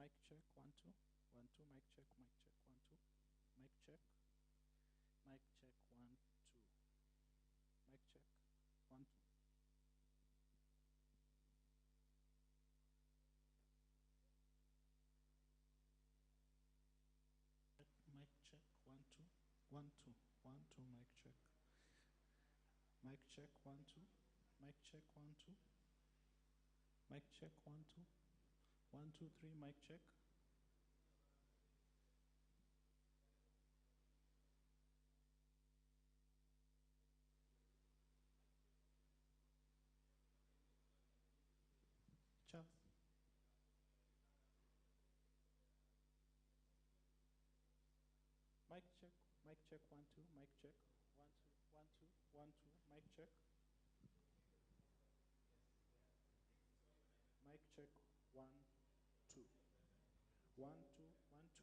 Mic check, 1 2. 1 2, mic check, 1 2. Mic check. Mic check, 1 2. Mic check, 1 2. Mic check, 1 2. 1 2. 1 2, mic check. Mic check, 1 2. Mic check, 1 2. Mic check, 1 2. 1 2 3, mic check. Charles. Mic check, 1 2, mic check. 1 2, 1 2, 1 2, mic check. Mic check, 1 2. 1 2, 1 2, 1 2, 1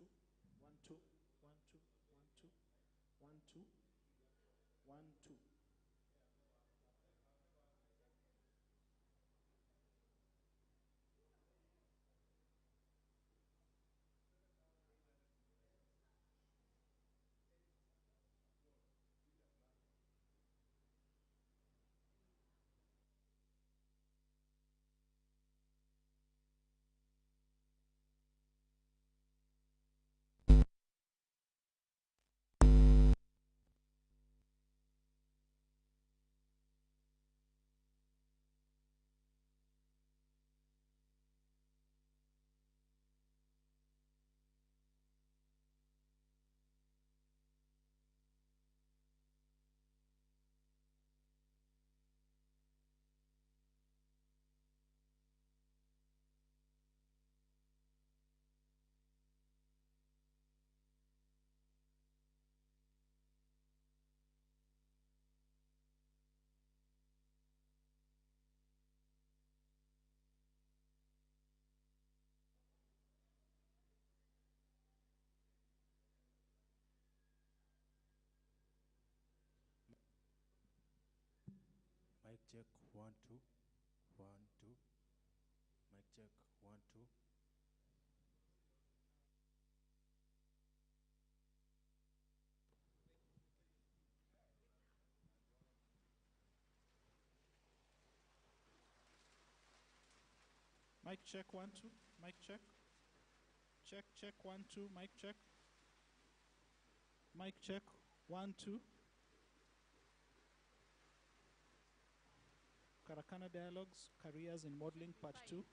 2, 1 2, 1 2, 1 2. Mic check, 1 2. 1 2. Mic check, 1 2. Mic check, 1 2. Mic check. Check, check, 1 2, mic check. Mic check, 1 2. Karakana Dialogues, Careers in Modeling, Part 2.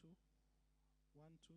2, 1, 2.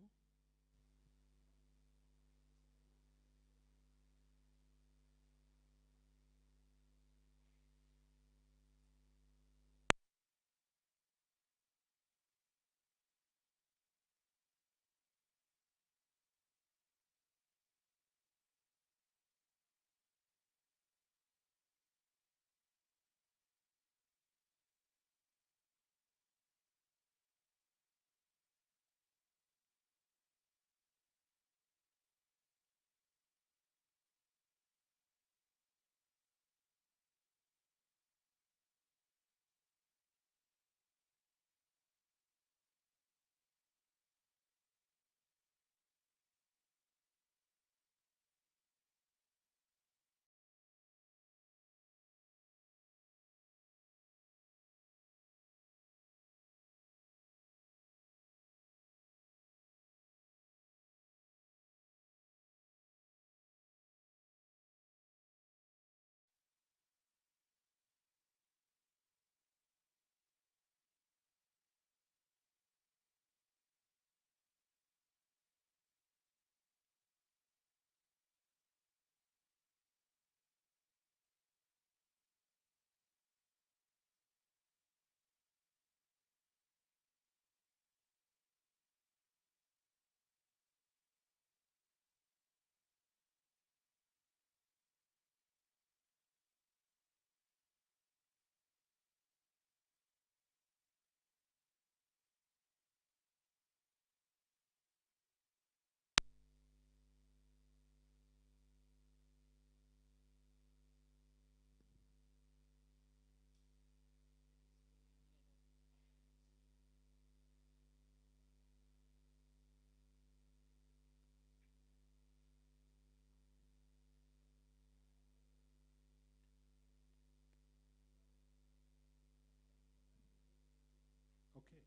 Okay,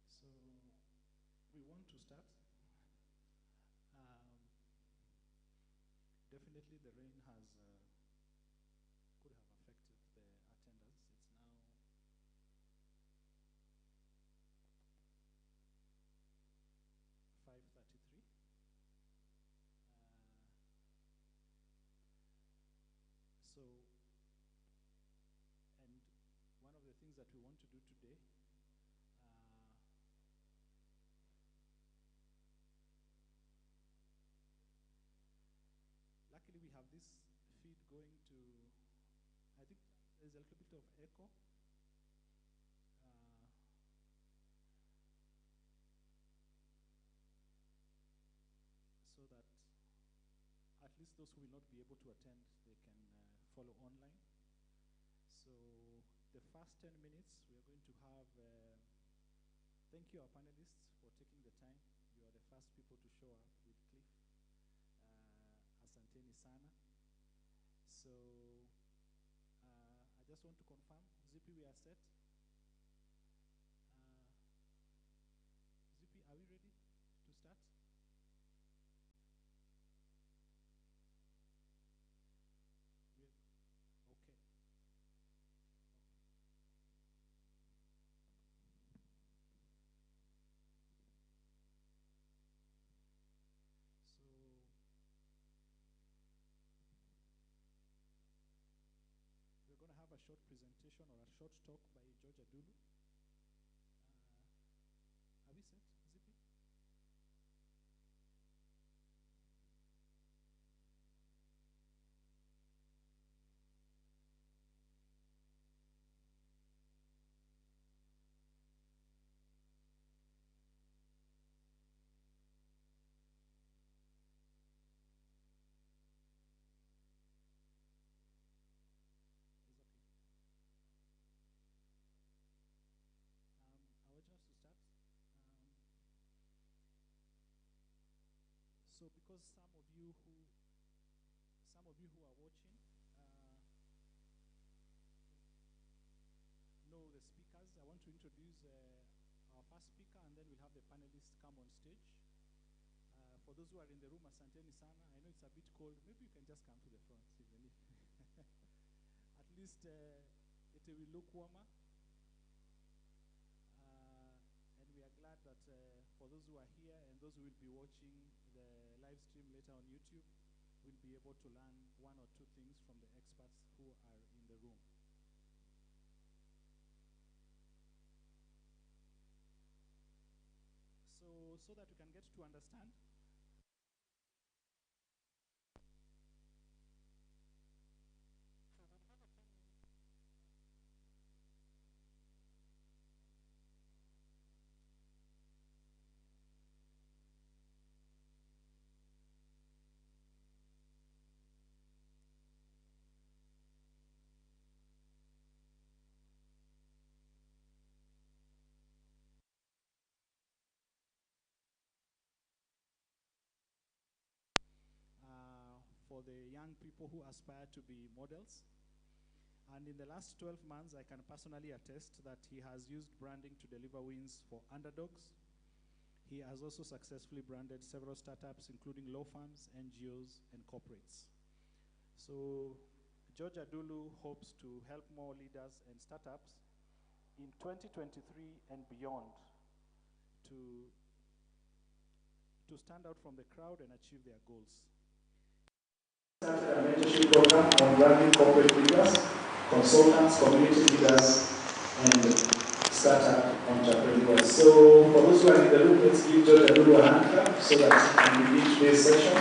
so we want to start. Um, Definitely, the rain has could have affected the attendance. It's now 5:33. So, and one of the things that we want to do today, uh, luckily we have this feed going to, I think there's a little bit of echo. Uh, so that at least those who will not be able to attend, they can follow online. So the first 10 minutes, we are going to have, thank you our panelists for taking the time. You are the first people to show up with Cliff. Asanteni sana. So I just want to confirm, Zippy, we are set. Zippy, are we ready to start? Okay. So we're going to have a short presentation or a short talk by Georgia Dulu. Are we set, Zippy? It's okay. I want us to start. So because some of you who are watching know the speakers, I want to introduce our first speaker, and then we'll have the panelists come on stage. For those who are in the room, asanteni sana. I know it's a bit cold. Maybe you can just come to the front, even if at least it will look warmer. And we are glad for those who are here and those who will be watching the live stream later on YouTube, will be able to learn one or two things from the experts who are in the room. So that you can get to understand for the young people who aspire to be models. And in the last 12 months, I can personally attest that he has used branding to deliver wins for underdogs. He has also successfully branded several startups, including law firms, NGOs, and corporates. So George Adulu hopes to help more leaders and startups in 2023 and beyond to stand out from the crowd and achieve their goals. Started a mentorship program on branding corporate leaders, consultants, community leaders, and startup entrepreneurs. So for those who are in the room, let's give George Adulu a hand clap so that he can begin today's session.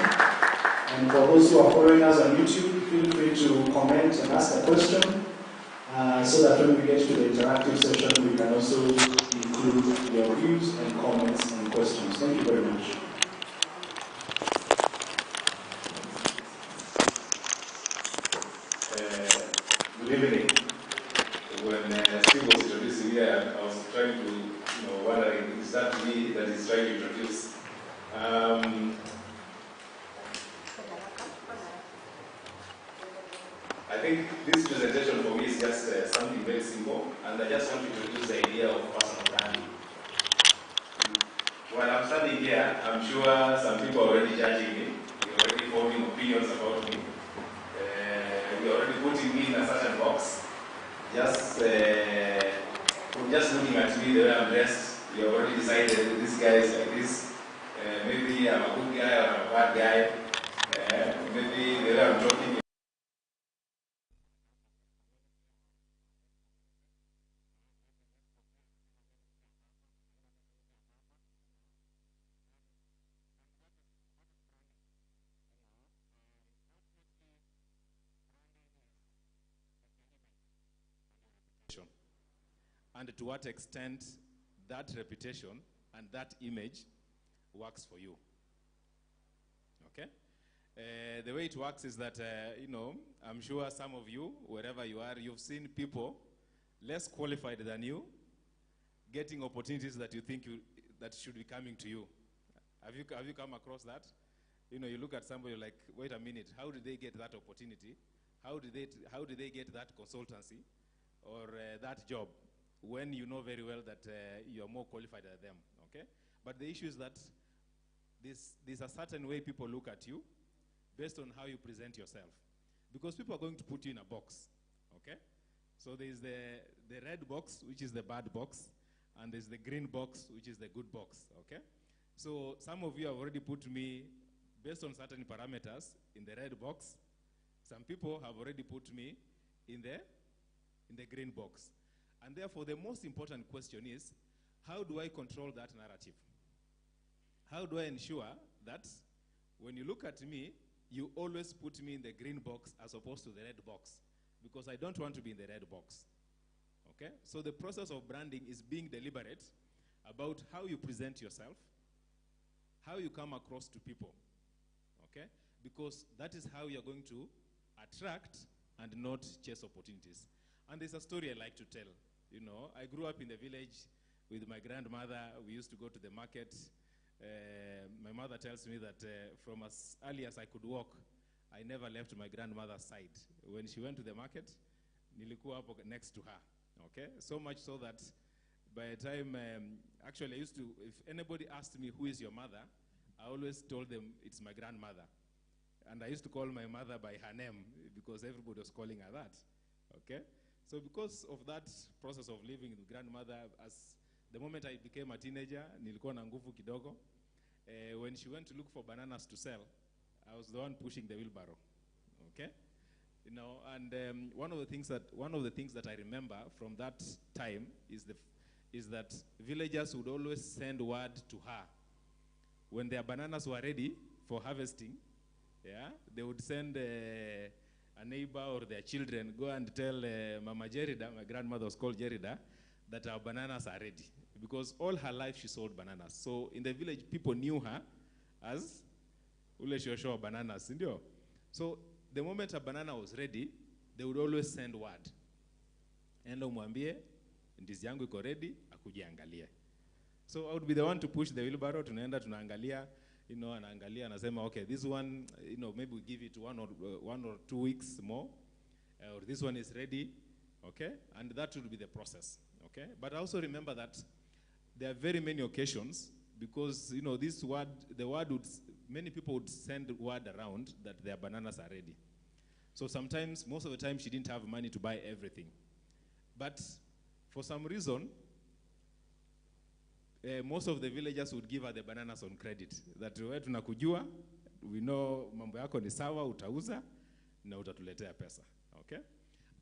And for those who are following us on YouTube, feel free to comment and ask a question so that when we get to the interactive session, we can also include your views and comments and questions. Thank you very much. Good evening. When Steve was introducing here, I was trying to, wondering, is that me that is trying to introduce? I think this presentation for me is just something very simple, and I just want to introduce the idea of personal branding. While I'm standing here, I'm sure some people are already judging me, they're already forming opinions about me. You're already putting me in a certain box. Just from just looking at me, the way I'm dressed, you already decided that this guy is like this. Maybe I'm a good guy or I'm a bad guy. Maybe the way I'm talking. And to what extent that reputation and that image works for you. Okay? The way it works is that, I'm sure some of you, wherever you are, you've seen people less qualified than you getting opportunities that you think that should be coming to you. Have you come across that? You look at somebody, you're like, wait a minute, how did they get that opportunity? How did they get that consultancy or that job? When you know very well that you are more qualified than them, okay? But the issue is that there's a certain way people look at you based on how you present yourself. Because people are going to put you in a box, okay? So there's the red box, which is the bad box, and there's the green box, which is the good box, okay? So some of you have already put me, based on certain parameters, in the red box. Some people have already put me in the green box. And therefore, the most important question is, how do I control that narrative? How do I ensure that when you look at me, you always put me in the green box as opposed to the red box? Because I don't want to be in the red box. Okay? So the process of branding is being deliberate about how you present yourself, how you come across to people. Okay? Because that is how you're going to attract and not chase opportunities. And there's a story I like to tell. I grew up in the village with my grandmother. We used to go to the market. My mother tells me that from as early as I could walk, I never left my grandmother's side. When she went to the market, nilikuwa hapo next to her. Okay? So much so that by the time, actually I used to, if anybody asked me, who is your mother, I always told them it's my grandmother. And I used to call my mother by her name because everybody was calling her that. Okay? So because of that process of living with grandmother, as The moment I became a teenager, nilikuwa na nguvu kidogo. When she went to look for bananas to sell, I was the one pushing the wheelbarrow. Okay? You know, and one of the things that I remember from that time is that villagers would always send word to her when their bananas were ready for harvesting. Yeah, they would send a neighbor or their children go and tell Mama Jerida, my grandmother was called Jerida, that our bananas are ready, because all her life she sold bananas. So in the village, people knew her as ule shosho bananas, ndio. So the moment a banana was ready, they would always send word. Enda umwambie, ndizi yangu iko ready, akuje angalie. So I would be the one to push the wheelbarrow, tunaenda tunaangalia, you know, anaangalia, anasema, okay, this one, you know, maybe we give it 1 or 2 weeks more, or this one is ready, okay? And that would be the process, okay? But I also remember that there are very many occasions, because, you know, many people would send word around that their bananas are ready. So sometimes, most of the time, she didn't have money to buy everything. But for some reason, most of the villagers would give her the bananas on credit. That wewe tunakujua, we know mambo yako ni sawa, utauza, na utatuletea pesa. Okay?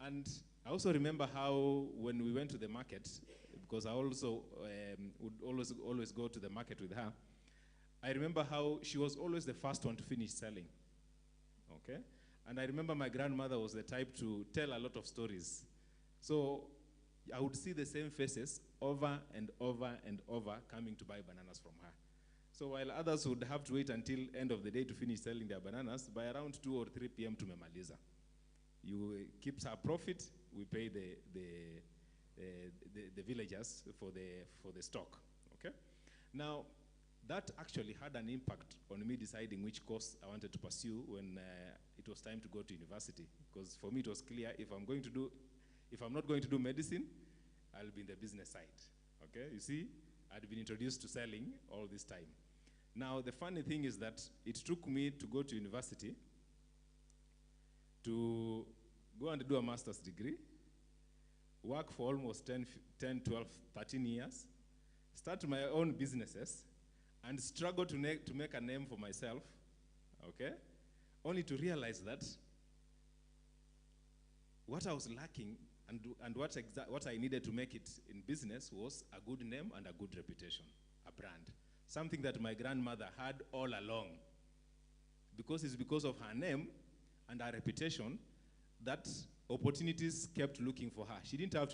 And I also remember how when we went to the market, because I also would always go to the market with her, I remember how she was always the first one to finish selling. Okay? And I remember my grandmother was the type to tell a lot of stories. So I would see the same faces over and over and over coming to buy bananas from her. So while others would have to wait until end of the day to finish selling their bananas, by around 2 or 3 p.m. tumemaliza. You keep her profit, we pay the villagers for the stock. Okay? Now, that actually had an impact on me deciding which course I wanted to pursue when it was time to go to university. Because for me it was clear, if I'm not going to do medicine, I'll be in the business side. Okay, you see, I'd been introduced to selling all this time. Now, the funny thing is that it took me to go to university to go and do a master's degree, work for almost 10, 12, 13 years, start my own businesses, and struggle to make a name for myself, okay? Only to realize that what I was lacking and what I needed to make it in business was a good name and a good reputation, a brand. Something that my grandmother had all along. Because it's because of her name and her reputation that opportunities kept looking for her. She didn't have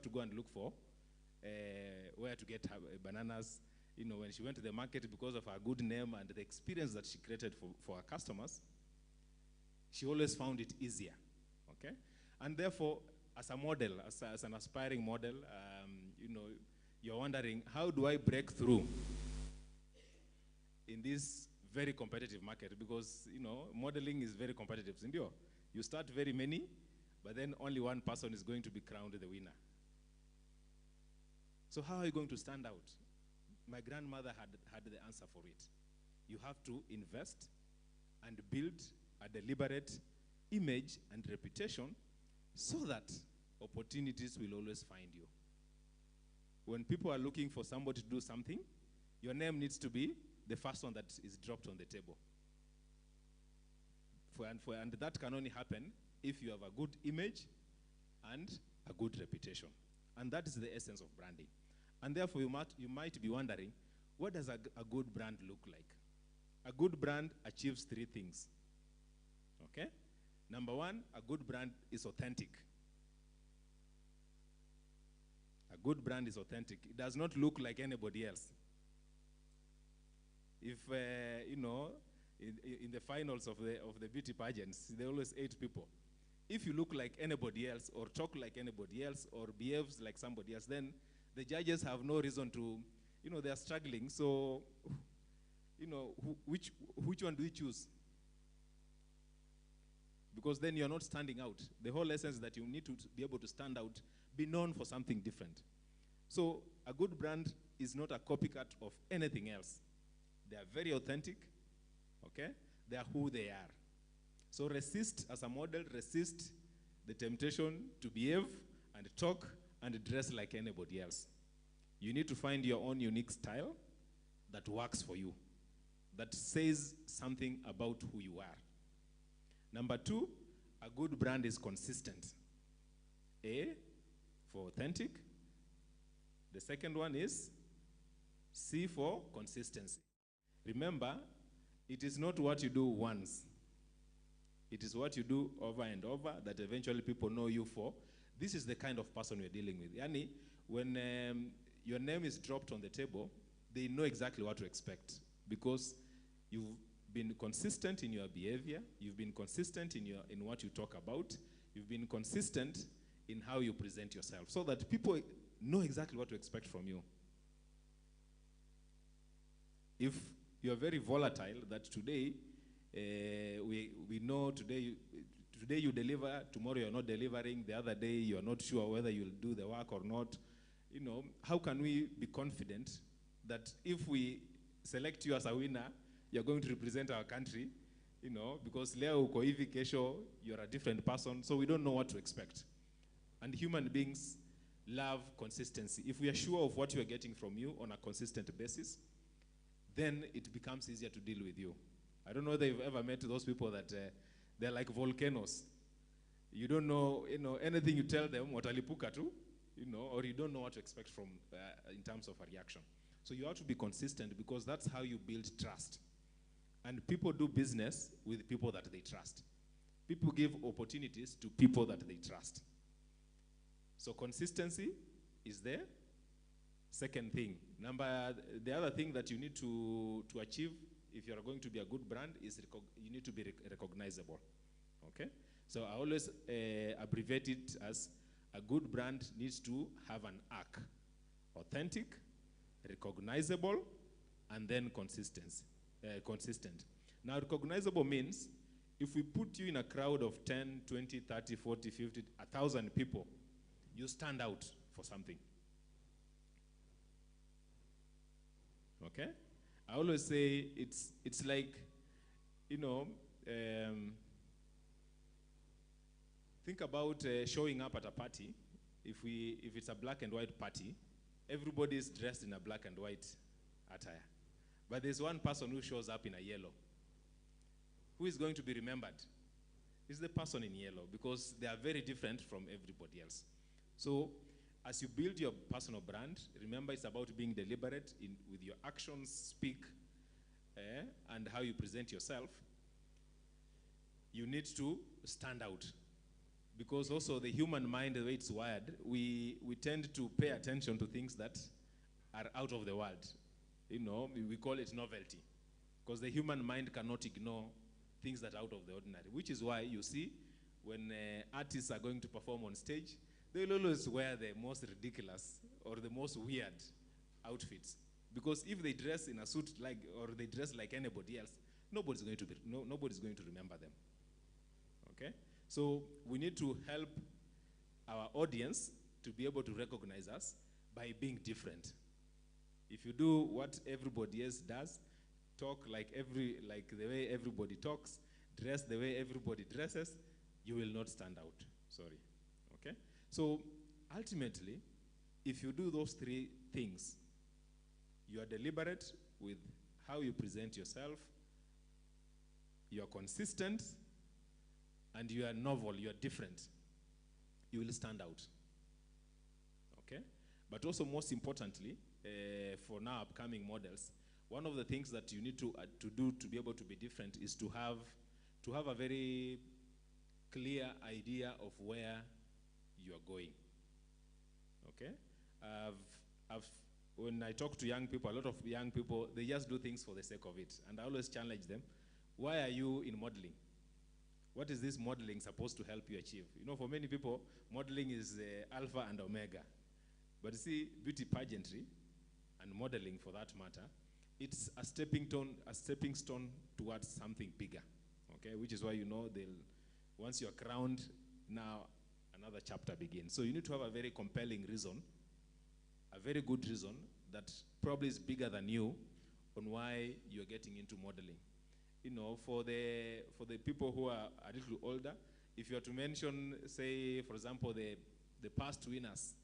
to go and look for where to get her bananas. You know, when she went to the market, because of her good name and the experience that she created for her customers, she always found it easier, okay? And therefore, as a model, as an aspiring model, you know, you're wondering, how do I break through in this very competitive market? Because, you know, modeling is very competitive. You start very many, but then only one person is going to be crowned the winner. So how are you going to stand out? My grandmother had the answer for it. You have to invest and build a deliberate image and reputation so that opportunities will always find you. When people are looking for somebody to do something, your name needs to be the first one that is dropped on the table. And that can only happen if you have a good image and a good reputation. And that is the essence of branding. And therefore, you might be wondering, what does a good brand look like? A good brand achieves 3 things. Okay? Number 1, a good brand is authentic. A good brand is authentic. It does not look like anybody else. If, you know, in the finals of the beauty pageants, there are always 8 people. If you look like anybody else, or talk like anybody else, or behaves like somebody else, then the judges have no reason to, you know, they are struggling. So, you know, which one do we choose? Because then you're not standing out. The whole essence is that you need to be able to stand out, be known for something different. So a good brand is not a copycat of anything else. They are very authentic, okay? They are who they are. So resist, as a model, resist the temptation to behave and talk and dress like anybody else. You need to find your own unique style that works for you, that says something about who you are. Number 2, a good brand is consistent. A, for authentic. The second one is C, for consistency. Remember, it is not what you do once. It is what you do over and over that eventually people know you for. This is the kind of person we're dealing with. Yani, when your name is dropped on the table, they know exactly what to expect because you've been consistent in your behavior, you've been consistent in what you talk about, you've been consistent in how you present yourself, so that people know exactly what to expect from you. If you're very volatile, that today, we know today you deliver, tomorrow you're not delivering, the other day you're not sure whether you'll do the work or not, how can we be confident that if we select you as a winner, you're going to represent our country, because leo uko hivi, kesho you're a different person, so we don't know what to expect. And human beings love consistency. If we are sure of what you are getting from you on a consistent basis, then it becomes easier to deal with you. I don't know whether you've ever met those people that they're like volcanoes. You don't know, anything you tell them, watalipuka tu, or you don't know what to expect from in terms of a reaction. So you have to be consistent because that's how you build trust. And people do business with people that they trust. People give opportunities to people that they trust. So consistency is there. Second thing. The other thing that you need to achieve if you're going to be a good brand is you need to be recognizable. Okay? So I always abbreviate it as a good brand needs to have an arc. Authentic, recognizable, and then consistent. Now, recognizable means if we put you in a crowd of 10, 20, 30, 40, 50, 1,000 people, you stand out for something. Okay? I always say it's like, think about showing up at a party. If it's a black and white party, everybody is dressed in a black and white attire. But there's one person who shows up in a yellow. Who is going to be remembered? It's the person in yellow because they are very different from everybody else. So as you build your personal brand, remember it's about being deliberate with your actions, speak, and how you present yourself. You need to stand out. Because also the human mind, the way it's wired, we tend to pay attention to things that are out of the world. We call it novelty. Because the human mind cannot ignore things that are out of the ordinary, which is why you see when artists are going to perform on stage, they will always wear the most ridiculous or the most weird outfits. Because if they dress in a suit or they dress like anybody else, nobody's going to remember them. Okay? So we need to help our audience to be able to recognize us by being different. If you do what everybody else does, talk like the way everybody talks, dress the way everybody dresses, you will not stand out. Sorry. Okay? So ultimately, if you do those three things, you are deliberate with how you present yourself, you are consistent, and you are novel, you are different, you will stand out. Okay? But also most importantly, for now upcoming models, one of the things that you need to do to be able to be different is to have a very clear idea of where you are going. Okay? When I talk to young people, a lot of young people, they just do things for the sake of it. And I always challenge them, why are you in modeling? What is this modeling supposed to help you achieve? For many people, modeling is alpha and omega. But you see, beauty pageantry and modeling for that matter, it's a stepping stone towards something bigger. Okay, which is why once you're crowned, now another chapter begins. So you need to have a very compelling reason, a very good reason that probably is bigger than you on why you're getting into modeling. For the people who are a little older, if you are to mention, say, for example, the past winners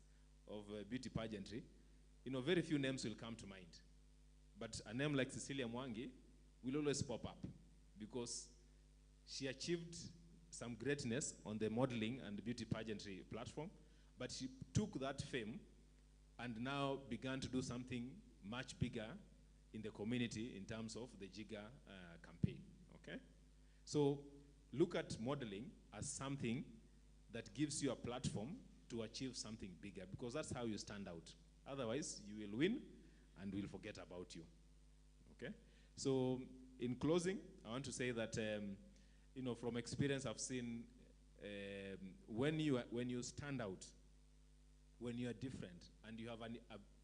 of beauty pageantry, very few names will come to mind. But a name like Cecilia Mwangi will always pop up because she achieved some greatness on the modeling and beauty pageantry platform, but she took that fame and now began to do something much bigger in the community in terms of the Jiga campaign, okay? So look at modeling as something that gives you a platform to achieve something bigger, because that's how you stand out. Otherwise, you will win and we'll forget about you, okay? So in closing, I want to say that, from experience, I've seen when you stand out, when you are different, and you have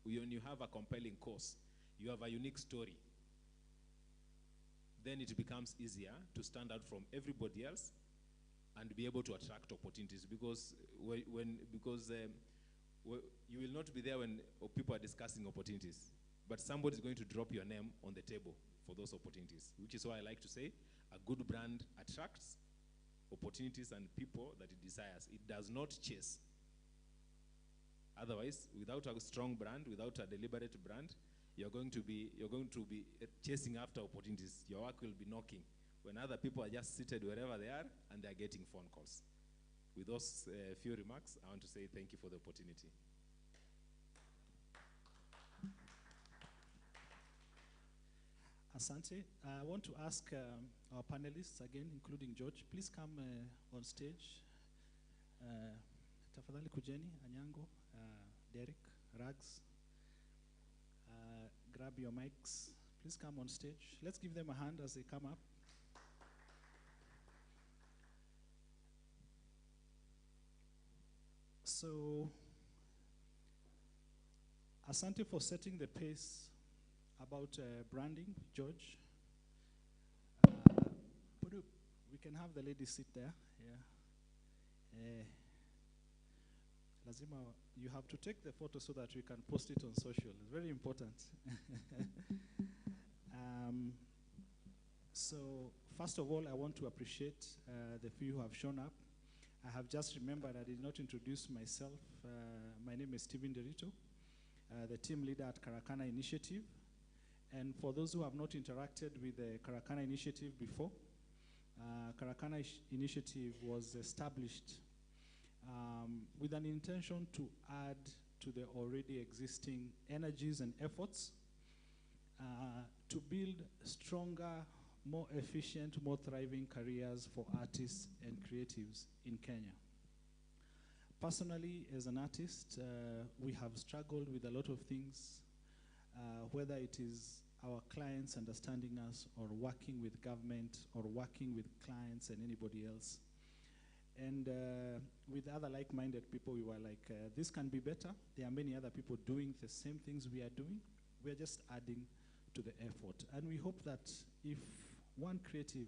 when you have a compelling cause, you have a unique story, then it becomes easier to stand out from everybody else and be able to attract opportunities, because you will not be there when people are discussing opportunities, but somebody is going to drop your name on the table for those opportunities, which is why I like to say a good brand attracts opportunities and people that it desires. It does not chase. Otherwise, without a strong brand, without a deliberate brand, you're going to be chasing after opportunities. Your work will be knocking when other people are just seated wherever they are and they're getting phone calls. With those few remarks, I want to say thank you for the opportunity. Asante. I want to ask our panelists again, including George, please come on stage. Tafadhali kujeni, Anyango, Derek, Rags. Grab your mics. Please come on stage. Let's give them a hand as they come up. So, Asante for setting the pace about branding, George. We can have the ladies sit there. Yeah. Lazima, you have to take the photo so that we can post it on social. It's very important. So, first of all, I want to appreciate the few who have shown up. I have just remembered I did not introduce myself. My name is Stephen Derito, the team leader at Karakana Initiative. And for those who have not interacted with the Karakana Initiative before, Karakana Initiative was established with an intention to add to the already existing energies and efforts to build stronger, more efficient, more thriving careers for artists and creatives in Kenya. Personally, as an artist, we have struggled with a lot of things, whether it is our clients understanding us, or working with government, or working with clients and anybody else. And with other like-minded people, we were like, this can be better. There are many other people doing the same things we are doing. We are just adding to the effort. And we hope that if one creative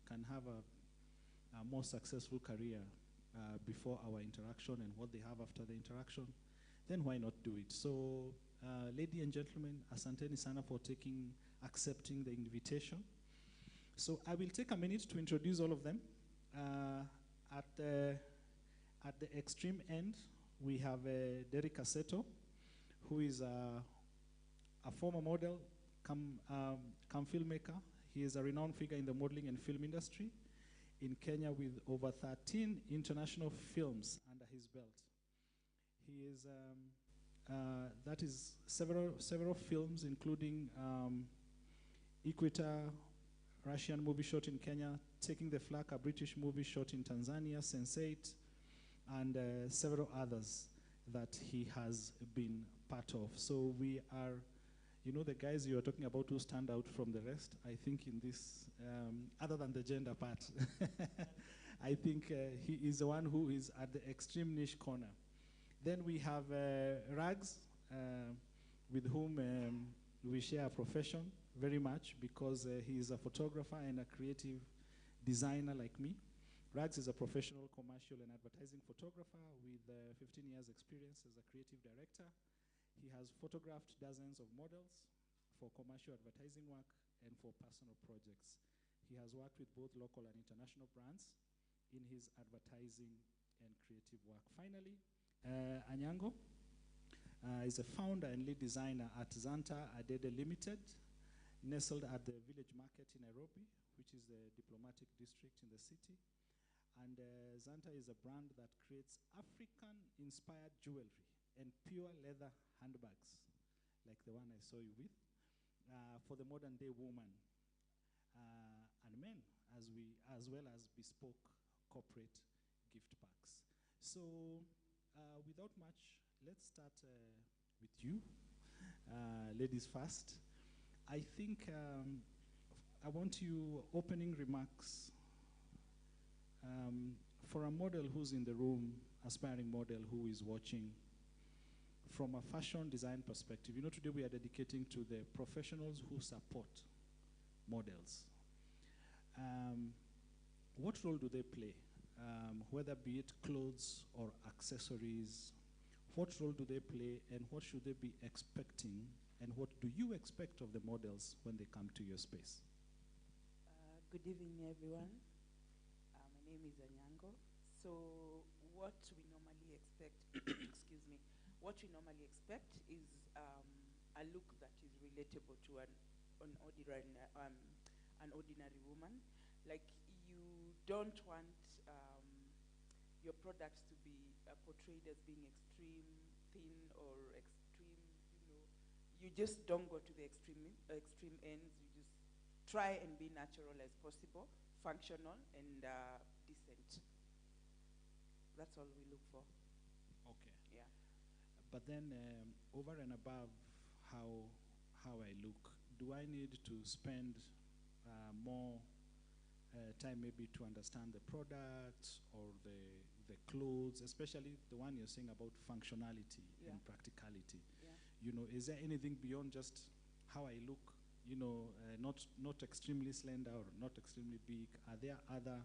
can have a more successful career before our interaction and what they have after the interaction, then why not do it? So, ladies and gentlemen, asanteni sana for accepting the invitation. So I will take a minute to introduce all of them. At the extreme end, we have Derek Asseto, who is a former model, come filmmaker. He is a renowned figure in the modeling and film industry in Kenya with over 13 international films under his belt. He is, that is several films, including Equator, Russian movie shot in Kenya, Taking the Flag, a British movie shot in Tanzania, Sense8, and several others that he has been part of. So we are, the guys you are talking about who stand out from the rest, I think in this, other than the gender part, I think he is the one who is at the extreme niche corner. Then we have Rags, with whom we share a profession very much, because he is a photographer and a creative designer like me. Rags is a professional commercial and advertising photographer with 15 years experience as a creative director. He has photographed dozens of models for commercial advertising work and for personal projects. He has worked with both local and international brands in his advertising and creative work. Finally, Anyango. Is a founder and lead designer at Zanta Adede Limited, nestled at the Village Market in Nairobi, which is the diplomatic district in the city. And Zanta is a brand that creates African-inspired jewelry and pure leather handbags, like the one I saw you with, for the modern-day woman and men, as well as bespoke corporate gift packs. So, without much, let's start with you, ladies first. I think I want you opening remarks for a model who's in the room, aspiring model who is watching, from a fashion design perspective. You know, today we are dedicating to the professionals who support models. What role do they play? Whether be it clothes or accessories, what role do they play and what should they be expecting and what do you expect of the models when they come to your space? Good evening, everyone. My name is Anyango. So what we normally expect, excuse me, what we normally expect is a look that is relatable to an ordinary woman. Like, you don't want your products to be portrayed as being extreme, thin, or extreme, you just don't go to the extreme ends. You just try and be natural as possible, functional, and decent. That's all we look for. Okay. Yeah. But then over and above how I look, do I need to spend more time maybe to understand the product or the clothes, especially the one you're saying about functionality and practicality? Yeah. You know, is there anything beyond just how I look, not extremely slender or not extremely big? Are there other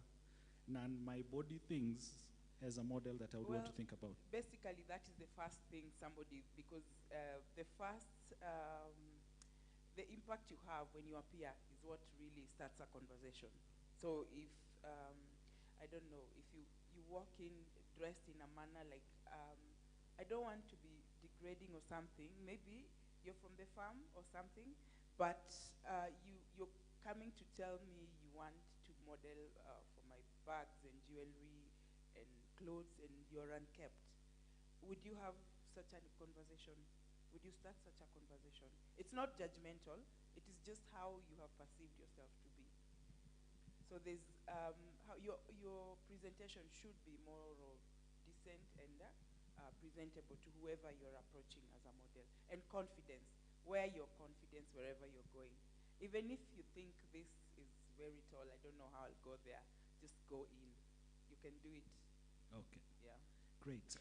my body things as a model that I would want to think about? Basically, that is the first thing because the impact you have when you appear is what really starts a conversation. So if, I don't know, if you walk in dressed in a manner like, I don't want to be degrading or something. Maybe you're from the farm or something, but you're coming to tell me you want to model for my bags and jewelry and clothes and you're unkept. Would you have such a conversation? Would you start such a conversation? It's not judgmental. It is just how you have perceived yourself to be. So there's how your presentation should be more of decent and presentable to whoever you're approaching as a model. And confidence. Wear your confidence wherever you're going. Even if you think this is very tall, I don't know how I'll go there, just go in. You can do it. Okay. Yeah. Great.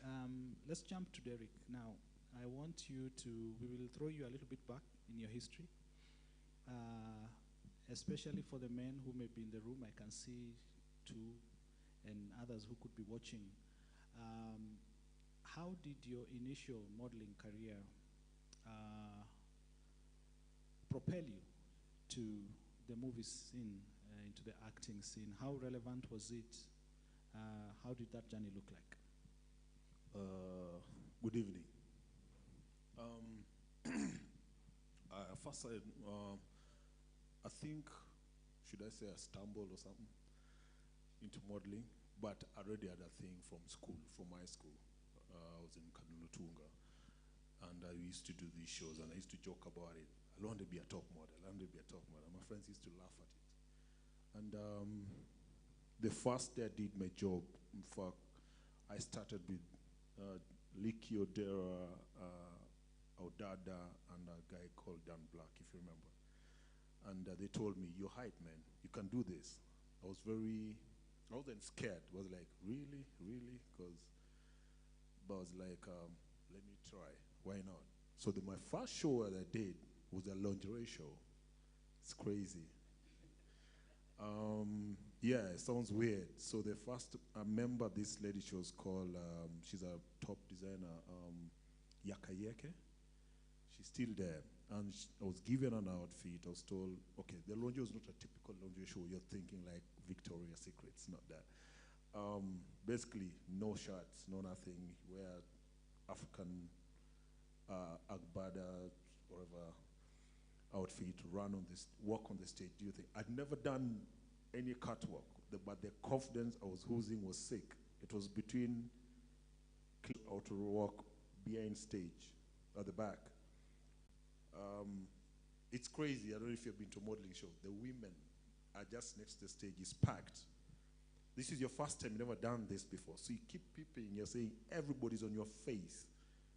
Let's jump to Derek now. I want you to, we will throw you a little bit back in your history, especially for the men who may be in the room. I can see two and others who could be watching. How did your initial modeling career propel you to the movie scene, into the acting scene? How relevant was it? How did that journey look like? Good evening. First, I think, should I say I stumbled or something into modeling, but I already had a thing from school, from my school. I was in Kanunutunga, and I used to do these shows, and I used to joke about it. I want to be a top model. I want to be a top model. My friends used to laugh at it. And the first day I did my job, in fact, I started with Liki Odera, Odada, and a guy called Dan Black, if you remember. And they told me, your height, man, you can do this. I wasn't scared. I was like, really, really? But I was like, let me try. Why not? So my first show that I did was a lingerie show. It's crazy. Yeah, it sounds weird. So I remember this lady, she was called, she's a top designer, Yakayeke. She's still there. And I was given an outfit. I was told, okay, the lingerie was not a typical lingerie show. You're thinking like Victoria's Secret. It's not that. Basically, no shirts, no nothing. Wear African agbada, whatever outfit, run on this, walk on the stage, do you think? I'd never done any catwalk, but the confidence I was oozing was sick. It was between how to walk behind stage, at the back. It's crazy. I don't know if you've been to modeling show. The women are just next to the stage. It's packed. This is your first time. You've never done this before. So you keep peeping. You're saying everybody's on your face.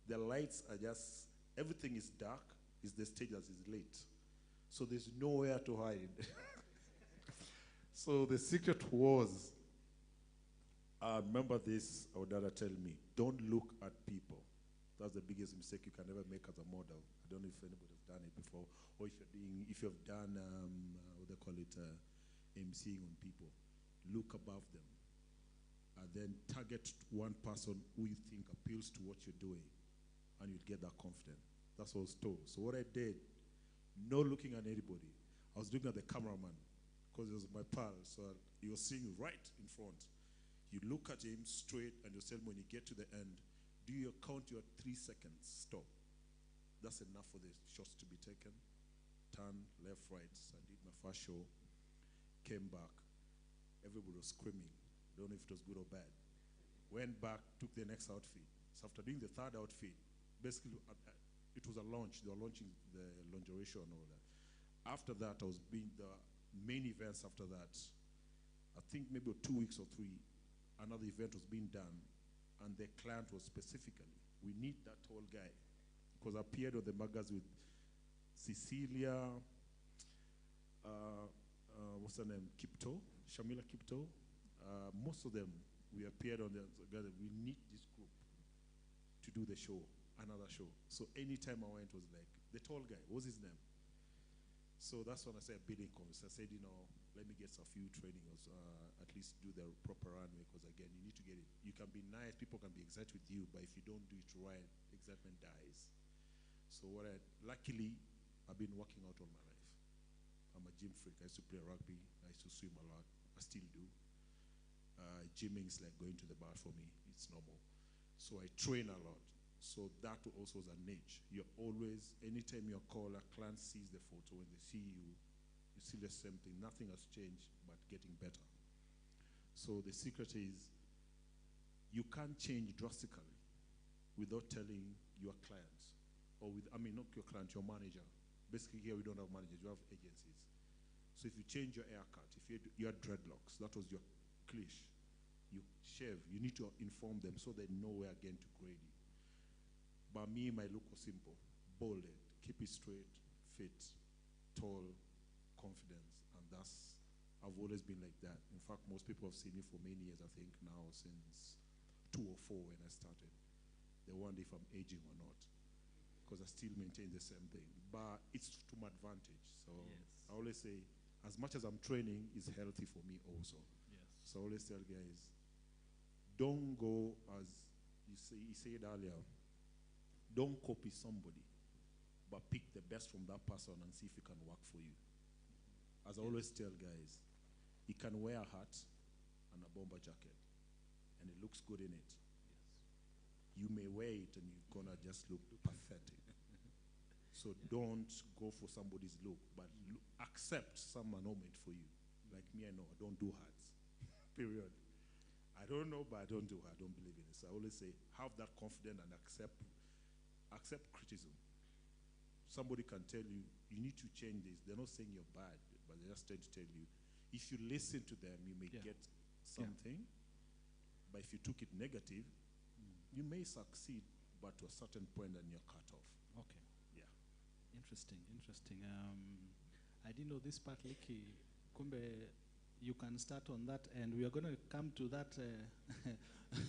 The lights are just, everything is dark. It's the stage that is lit. So there's nowhere to hide. So the secret was, I remember this, our dad tell me, don't look at people. That's the biggest mistake you can ever make as a model. I don't know if anybody's done it before, or if you've done, what they call it, emceeing on people. Look above them, and then target one person who you think appeals to what you're doing, and you'll get that confident. That's what I was told. So what I did, no looking at anybody. I was looking at the cameraman, because he was my pal, so he was seeing right in front. You look at him straight, and you tell him when you get to the end, do you count your 3 seconds, stop. That's enough for the shots to be taken. Turn, left, right. So I did my first show, came back. Everybody was screaming. Don't know if it was good or bad. Went back, took the next outfit. So after doing the third outfit, basically it was a launch. They were launching the lingerie show and all that. After that, I was being the main events after that. I think maybe 2 weeks or 3, another event was being done. And the client was specifically, we need that tall guy. Because I appeared on the magazine with Cecilia, what's her name, Kipto, Shamila Kipto. Most of them, we appeared on the together. We need this group to do the show, another show. So anytime I went was like, the tall guy, what was his name? So that's when I said bidding contest. I said, let me get a few trainings, at least do the proper runway, because again, you need to get it. You can be nice, people can be excited with you, but if you don't do it right, excitement dies. So luckily, I've been working out all my life. I'm a gym freak. I used to play rugby. I used to swim a lot. I still do. Gymming is like going to the bar for me. It's normal. So I train a lot. So that also is a niche. You're always, anytime you call, a client sees the photo, when they see you, you see the same thing. Nothing has changed, but getting better. So the secret is, you can't change drastically without telling your clients, or not your client, your manager. Basically here we don't have managers, you have agencies. So if you change your haircut, if you had dreadlocks, that was your cliche, you shave, you need to inform them so they know where again to grade you. But me, my look was simple, bolded, keep it straight, fit, tall, confidence, and I've always been like that. In fact, most people have seen me for many years, I think now since 2004 when I started. They wonder if I'm aging or not, because I still maintain the same thing. But it's to my advantage. So yes. I always say, as much as I'm training, it's healthy for me also. Yes. So I always tell guys, don't go as you said earlier, don't copy somebody, but pick the best from that person and see if it can work for you. As I always tell guys, you can wear a hat and a bomber jacket, and it looks good in it. Yes. You may wear it and you're gonna just look pathetic. So don't go for somebody's look, but accept some are not meant for you. Like me, I know, I don't do hats, period. I don't know, but I don't do it. I don't believe in it. So I always say, have that confidence and accept criticism. Somebody can tell you, you need to change this. They're not saying you're bad, but they just tend to tell you. If you listen to them, you may get something. But if you took it negative, you may succeed, but to a certain point, then you're cut off. Okay. Yeah. Interesting. I didn't know this part, Liki. Kumbe, you can start on that, and we are going to come to that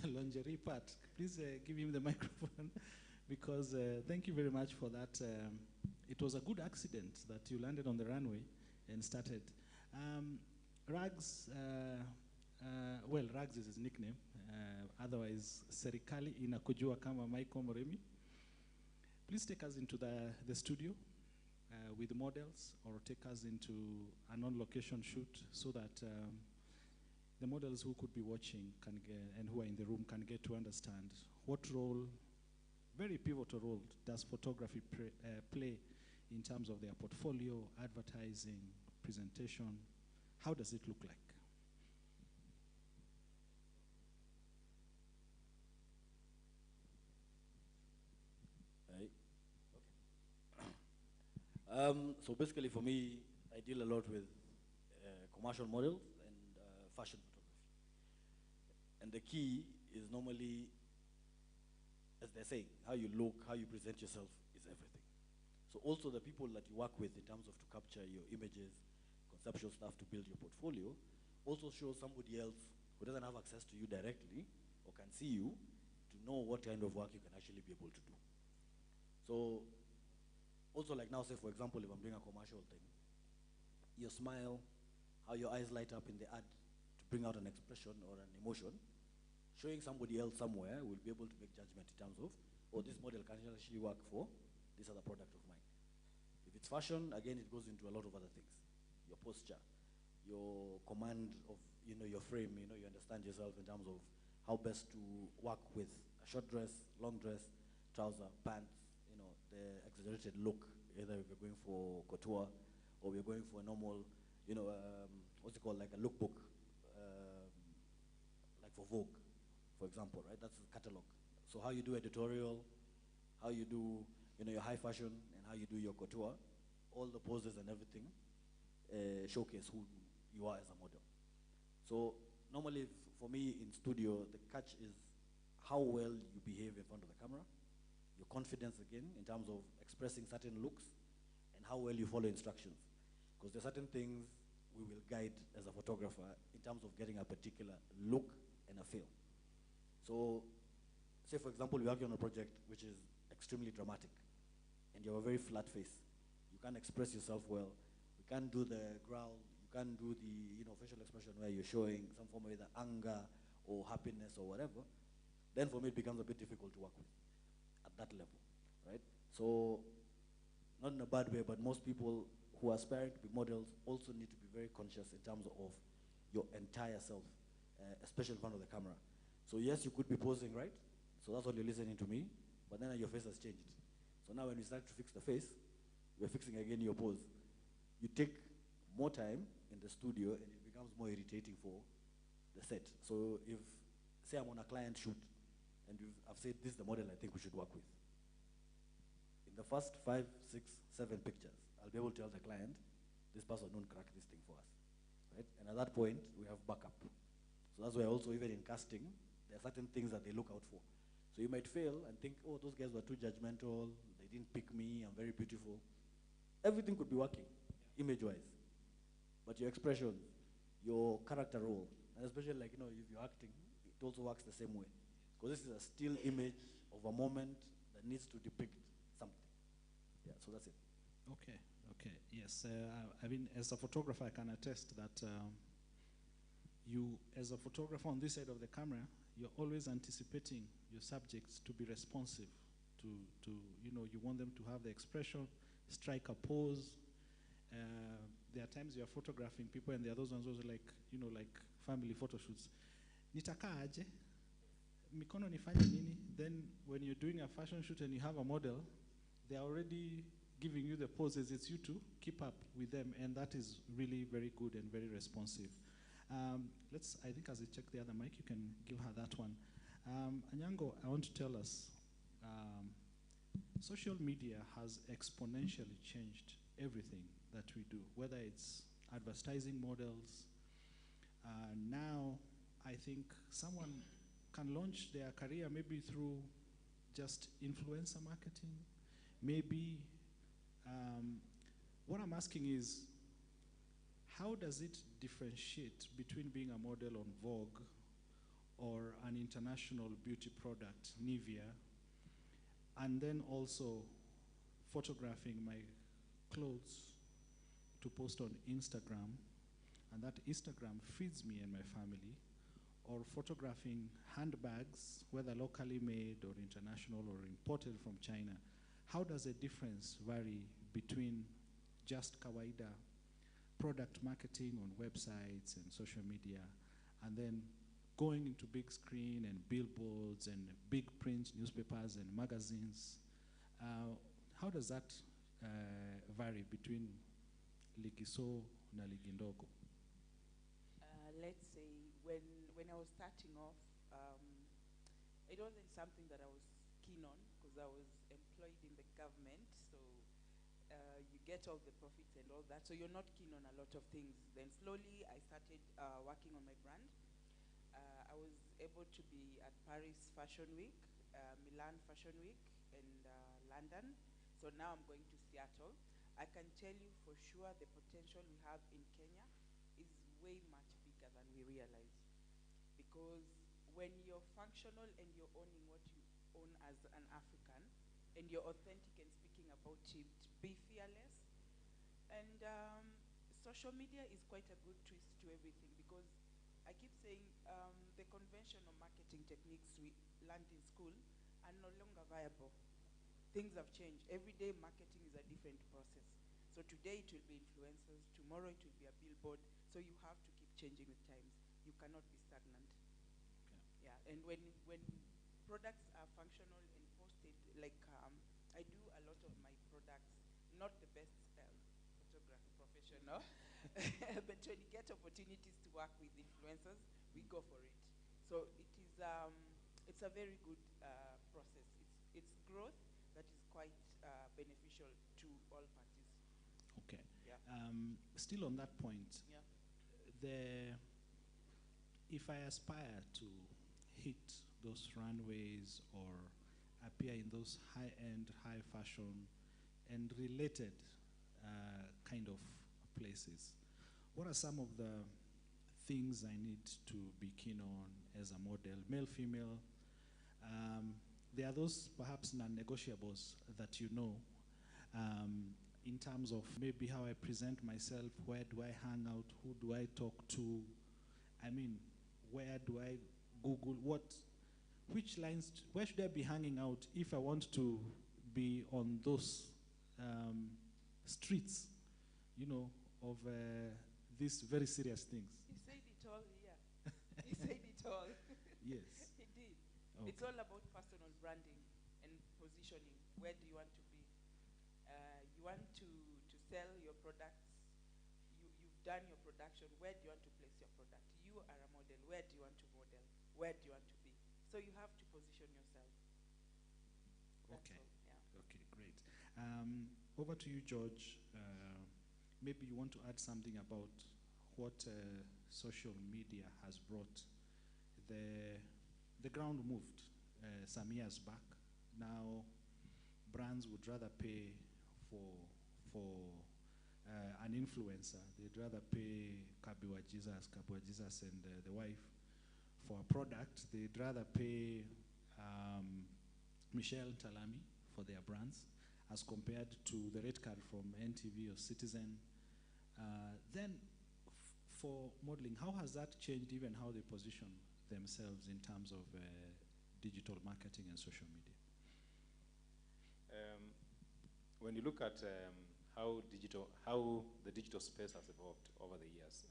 lingerie part. Please give him the microphone, because thank you very much for that. It was a good accident that you landed on the runway and started. Rags, Rags is his nickname. Otherwise, Serikali inakujua kama Michael Moremi. Please take us into the studio with models, or take us into a non-location shoot, so that the models who could be watching and who are in the room can get to understand what role very pivotal role does photography play in terms of their portfolio, advertising, presentation? How does it look like? So basically for me, I deal a lot with commercial models and fashion photography. And the key is normally, as they're saying, how you look, how you present yourself is everything. So also the people that you work with in terms of to capture your images, conceptual stuff to build your portfolio, also show somebody else who doesn't have access to you directly or can see you to know what kind of work you can actually be able to do. So also like now, say for example, if I'm doing a commercial thing, your smile, how your eyes light up in the ad to bring out an expression or an emotion, showing somebody else somewhere will be able to make judgment in terms of, oh, this model can actually work for this other product of mine. If it's fashion, again, it goes into a lot of other things. Your posture, your command of, your frame, you understand yourself in terms of how best to work with a short dress, long dress, trouser, pants, the exaggerated look, either if you're going for couture or we're going for a normal, what's it called, like a lookbook, like for Vogue, for example, right? That's the catalog. So how you do editorial, how you do, your high fashion, and how you do your couture, all the poses and everything showcase who you are as a model. So normally, for me in studio, the catch is how well you behave in front of the camera, your confidence again in terms of expressing certain looks, and how well you follow instructions. Because there are certain things we will guide as a photographer in terms of getting a particular look and a feel. So, say for example, we're working on a project which is extremely dramatic, and you have a very flat face. You can't express yourself well. You can't do the growl. You can't do the facial expression where you're showing some form of either anger or happiness or whatever. Then for me, it becomes a bit difficult to work with at that level, right? So, not in a bad way, but most people who are aspiring to be models also need to be very conscious in terms of your entire self, especially in front of the camera. So yes, you could be posing, right? So that's what you're listening to me, but then your face has changed. So now when we start to fix the face, we're fixing again your pose. You take more time in the studio and it becomes more irritating for the set. So if, say I'm on a client shoot, and I've said this is the model I think we should work with. In the first 5, 6, 7 pictures, I'll be able to tell the client, this person don't crack this thing for us, right? And at that point, we have backup. So that's why also even in casting, there are certain things that they look out for. So you might fail and think, oh, those guys were too judgmental, they didn't pick me, I'm very beautiful. Everything could be working, image-wise. But your expression, your character role, and especially like, if you're acting, it also works the same way. Because this is a still image of a moment that needs to depict something. Yeah, so that's it. Okay, yes. I mean, as a photographer, I can attest that you, as a photographer on this side of the camera, you're always anticipating your subjects to be responsive, to you want them to have the expression, strike a pose. There are times you're photographing people and there are those ones also like, like family photo shoots. Nitakaa aje? Mikono nifanye nini? Then when you're doing a fashion shoot and you have a model, they're already giving you the poses. It's you to keep up with them, and that is really very good and very responsive. I think as I check the other mic, you can give her that one. Anyango, I want to tell us, social media has exponentially changed everything that we do, whether it's advertising models. Now, I think someone can launch their career maybe through just influencer marketing. Maybe, what I'm asking is, how does it differentiate between being a model on Vogue or an international beauty product, Nivea, and then also photographing my clothes to post on Instagram, and that Instagram feeds me and my family, or photographing handbags, whether locally made or international or imported from China? How does the difference vary between just kawaida product marketing on websites and social media, and then going into big screen and billboards and big print newspapers and magazines. How does that vary between Ligiso na Ligindogo? Let's say when I was starting off, it wasn't something that I was keen on because I was employed in the government, so you get all the profits and all that, so you're not keen on a lot of things. Then slowly I started working on my brand. I was able to be at Paris Fashion Week, Milan Fashion Week, and London. So now I'm going to Seattle. I can tell you for sure the potential we have in Kenya is way much bigger than we realize. Because when you're functional and you're owning what you own as an African, and you're authentic and speaking about it, be fearless. And social media is quite a good twist to everything because I keep saying the conventional marketing techniques we learned in school are no longer viable. Things have changed. Every day marketing is a different process. So today it will be influencers, tomorrow it will be a billboard. So you have to keep changing with times. You cannot be stagnant. Okay. Yeah, and when products are functional and posted, like I do a lot of my products, not the best photography professional, but when you get opportunities to work with influencers, we go for it. So it is, it's a very good process. It's growth that is quite beneficial to all parties. Okay. Yeah. Still on that point, Yeah. if I aspire to hit those runways or appear in those high-end, high-fashion and related kind of places, what are some of the things I need to be keen on as a model, male, female? There are those perhaps non-negotiables that you know in terms of maybe how I present myself, where do I hang out, who do I talk to? I mean, where do I Google, which lines, where should I be hanging out if I want to be on those streets, you know, of these very serious things? He said it all here. He said it all. Yes. He did. Okay. It's all about personal branding and positioning. Where do you want to be? You want to sell your products. You've done your production. Where do you want to place your product? You are a model. Where do you want to model? Where do you want to be? So you have to position yourself. That's Okay. all, yeah. Okay, great. Over to you, George. Maybe you want to add something about what social media has brought. The ground moved some years back. Now, brands would rather pay for an influencer. They'd rather pay Kabiwa Jesus and the wife for a product. They'd rather pay Michelle Talami for their brands as compared to the red card from NTV or Citizen. Then for modeling, how has that changed even how they position themselves in terms of digital marketing and social media? When you look at how the digital space has evolved over the years,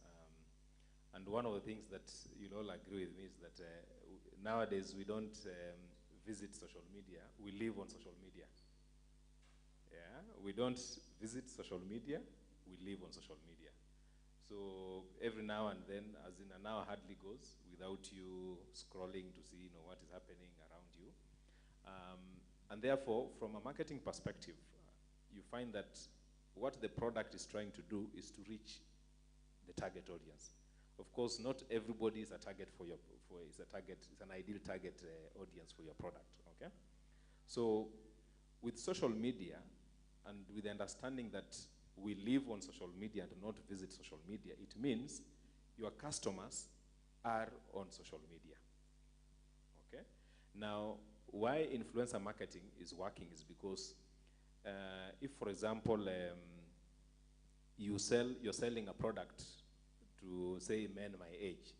and one of the things that you'll all agree with me is that nowadays we don't visit social media, we live on social media. Yeah, we don't visit social media, we live on social media. So every now and then, as in an hour hardly goes without you scrolling to see what is happening around you. And therefore, from a marketing perspective, you find that what the product is trying to do is to reach the target audience. Of course, not everybody is a target it's an ideal target audience for your product, okay? So with social media and with the understanding that we live on social media and not visit social media, it means your customers are on social media, okay? Now, why influencer marketing is working is because if, for example, you're selling a product to, say, men my age,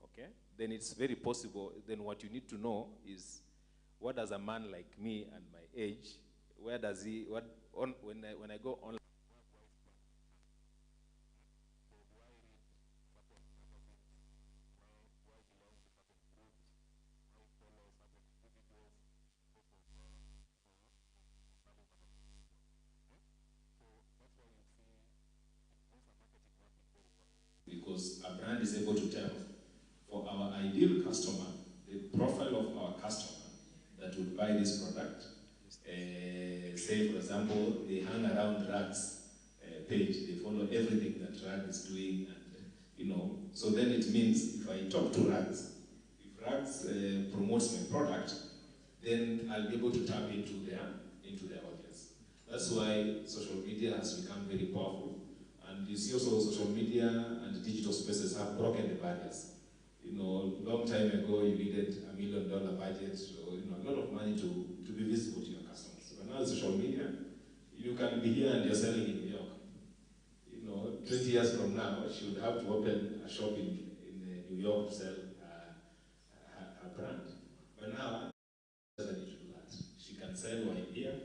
okay? Then it's very possible, then what you need to know is what does a man like me and my age, where does he, when I go online, because a brand is able to tell for our ideal customer, the profile of our customer that would buy this product. Say, for example, they hang around Rag's page, they follow everything that Rag is doing, and so then it means if I talk to Rags, if Rags promotes my product, then I'll be able to tap into their audience. That's why social media has become very powerful. And you see also social media and digital spaces have broken the barriers. Long time ago you needed $1 million budget or a lot of money to be visible to your customers. But now social media, you can be here and you're selling in New York. 20 years from now, she would have to open a shop in New York to sell her brand. But now, she doesn't need to do that. She can sell while here.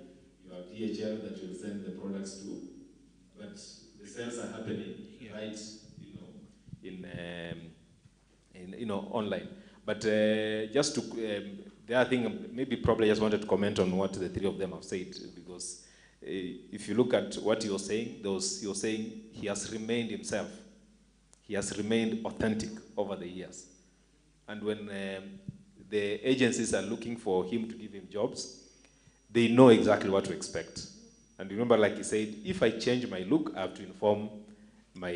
You have DHL that will send the products to, but the sales are happening right, in online. But just to the other thing, maybe probably just wanted to comment on what the three of them have said, because if you look at what you're saying, you're saying he has remained himself. He has remained authentic over the years. And when the agencies are looking for him to give him jobs, they know exactly what to expect. And remember, like he said, if I change my look, I have to inform my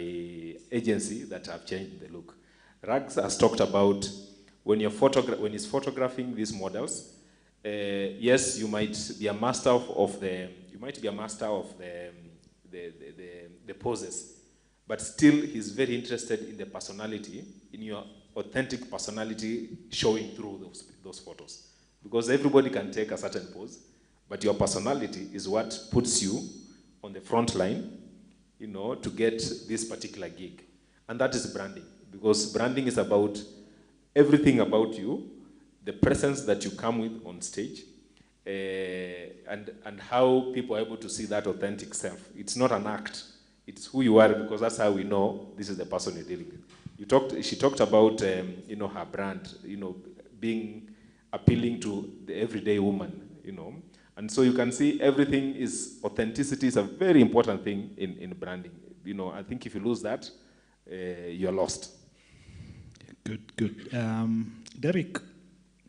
agency that I've changed the look. Rags has talked about when he's photographing these models, yes, you might be a master of the poses, but still he's very interested in the personality, in your authentic personality showing through those photos. Because everybody can take a certain pose, but your personality is what puts you on the front line, to get this particular gig. And that is branding, because branding is about everything about you, the presence that you come with on stage, and how people are able to see that authentic self. It's not an act. It's who you are, because that's how we know this is the person you're dealing with. She talked about, her brand, being appealing to the everyday woman, And so you can see everything is, authenticity is a very important thing in branding. I think if you lose that, you're lost. Good. Derek,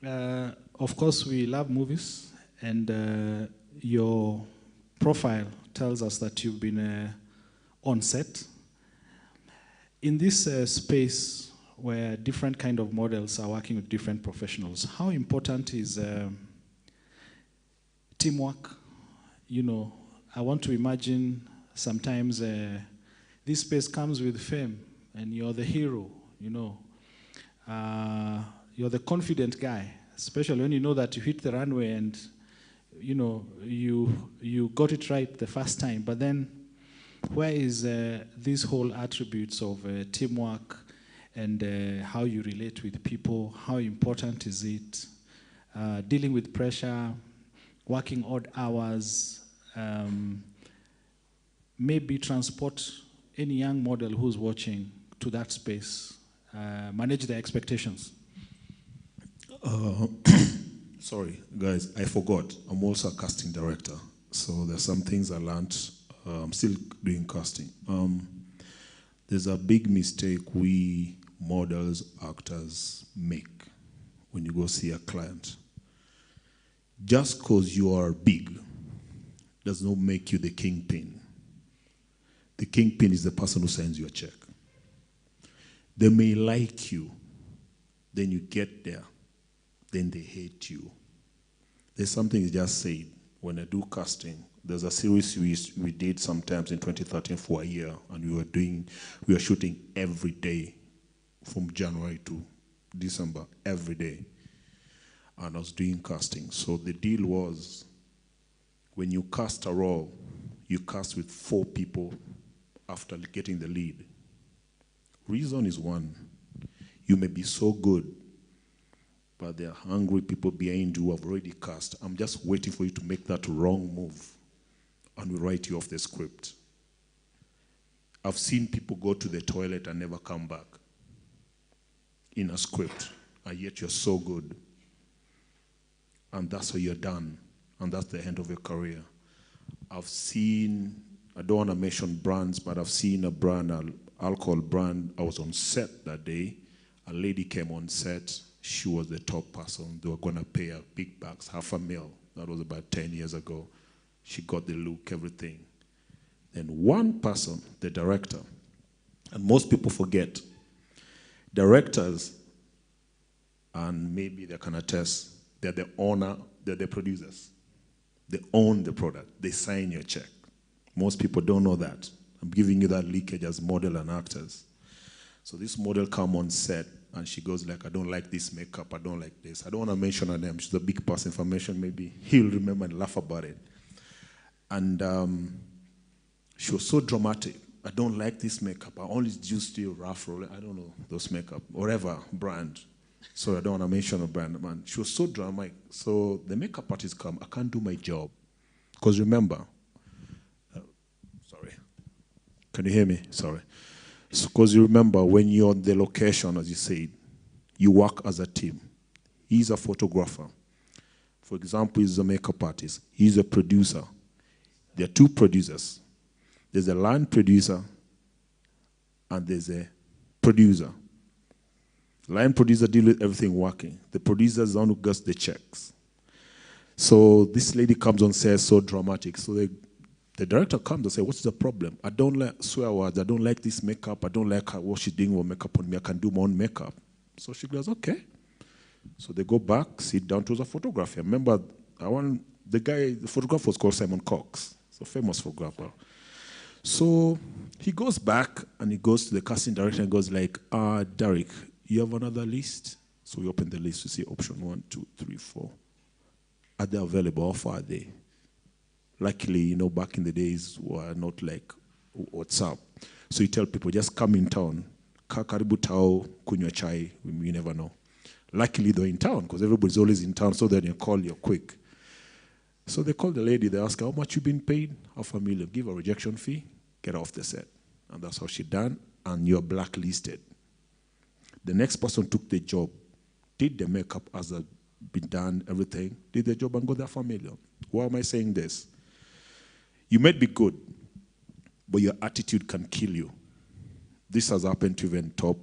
of course we love movies, and your profile tells us that you've been on set. In this space where different kind of models are working with different professionals, how important is teamwork? I want to imagine sometimes this space comes with fame, and you're the hero, you're the confident guy, especially when you know that you hit the runway and you got it right the first time. But then where is these whole attributes of teamwork and how you relate with people? How important is it? Dealing with pressure, working odd hours, maybe transport any young model who's watching to that space, manage their expectations. Sorry, guys, I forgot. I'm also a casting director. So there's some things I learned. I'm still doing casting. There's a big mistake we models, actors make when you go see a client. Just because you are big does not make you the kingpin. The kingpin is the person who sends you a check. They may like you, then you get there, then they hate you. There's something you just said. When I do casting, there's a series we did sometimes in 2013 for a year, and we were shooting every day from January to December, every day. And I was doing casting. So the deal was, when you cast a role, you cast with 4 people after getting the lead. Reason is one, you may be so good, but there are hungry people behind you who have already cast. I'm just waiting for you to make that wrong move, and we write you off the script. I've seen people go to the toilet and never come back in a script, and yet you're so good. And that's how you're done, and that's the end of your career. I've seen, I don't want to mention brands, but I've seen a brand, alcohol brand. I was on set that day. A lady came on set. She was the top person. They were going to pay her big bucks, $500,000. That was about 10 years ago. She got the look, everything. Then one person, the director, and most people forget, directors, and maybe they can attest, they're the owner, they're the producers. They own the product. They sign your check. Most people don't know that. I'm giving you that leakage as model and actors. So this model come on set, and she goes like, I don't like this makeup, I don't like this. I don't want to mention her name. She's a big person. If I mention, maybe he'll remember and laugh about it. And she was so dramatic. I don't like this makeup. I only use the rough roll. I don't know, those makeup, whatever brand. So I don't want to mention a brand, man. She was so dramatic. So the makeup artist come, I can't do my job. Because remember, sorry. Can you hear me? Sorry. Because you remember, when you're on the location, as you said, you work as a team. He's a photographer. For example, he's a makeup artist. He's a producer. There are two producers. There's a line producer and there's a producer. Line producer deals with everything working. The producer is the one who gets the checks. So this lady comes on set, so dramatic. So the director comes and says, what's the problem? I don't like swear words. I don't like this makeup. I don't like what she's doing with makeup on me. I can do my own makeup. So she goes, okay. So they go back, sit down to the photographer. Remember, the photographer was called Simon Cox. So famous photographer. So he goes back and he goes to the casting director and goes like, Derek, you have another list? So we open the list to see option 1, 2, 3, 4. Are they available? How far are they? Luckily, back in the days were not like WhatsApp. So you tell people, just come in town. Karibu tao, kunywa chai, you never know. Luckily, they're in town because everybody's always in town, so then you call, you're quick. So they call the lady, they ask her, how much you been paid? $500,000. Give a rejection fee, get off the set. And that's how she done, and you're blacklisted. The next person took the job, did the makeup as had been done, everything, did the job and got their $500,000. Why am I saying this? You might be good, but your attitude can kill you. This has happened to even top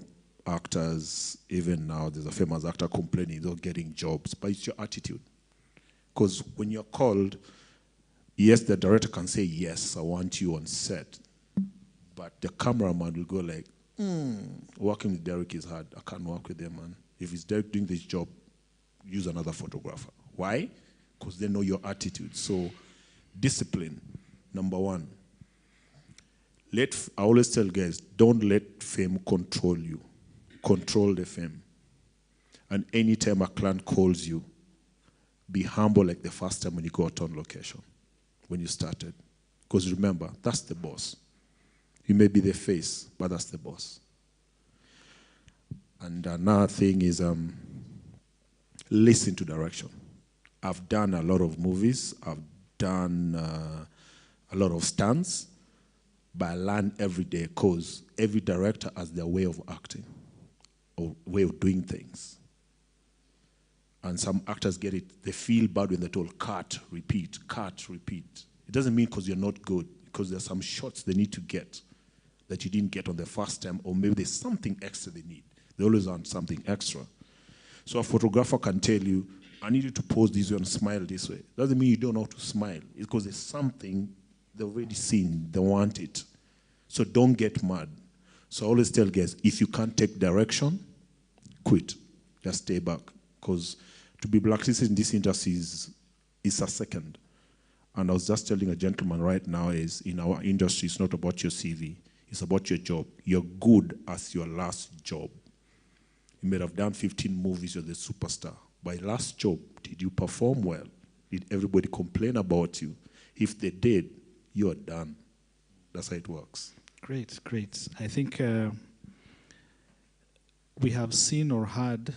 actors. Even now, there's a famous actor complaining he's not getting jobs, but it's your attitude. Because when you're called, yes, the director can say, yes, I want you on set. But the cameraman will go like, working with Derek is hard. I can't work with him, man. If it's Derek doing this job, use another photographer. Why? Because they know your attitude. So discipline, number one. I always tell guys, don't let fame control you. Control the fame. And anytime a client calls you, be humble like the first time when you go out on location, when you started. Because remember, that's the boss. You may be the face, but that's the boss. And another thing is listen to direction. I've done a lot of movies. I've done a lot of stunts. But I learn every day because every director has their way of acting or way of doing things. And some actors get it. They feel bad when they're told, cut, repeat, cut, repeat. It doesn't mean because you're not good, because there's some shots they need to get that you didn't get on the first time, or maybe there's something extra they need. They always want something extra. So a photographer can tell you, I need you to pose this way and smile this way. Doesn't mean you don't know how to smile. It's because there's something they've already seen, they want it. So don't get mad. So I always tell guys, if you can't take direction, quit. Just stay back. Because to be blacklisted in this industry is a second. And I was just telling a gentleman right now is, in our industry, it's not about your CV. It's about your job. You're good as your last job. You may have done 15 movies, you're the superstar. By last job, did you perform well? Did everybody complain about you? If they did, you're done. That's how it works. Great, great. I think we have seen or heard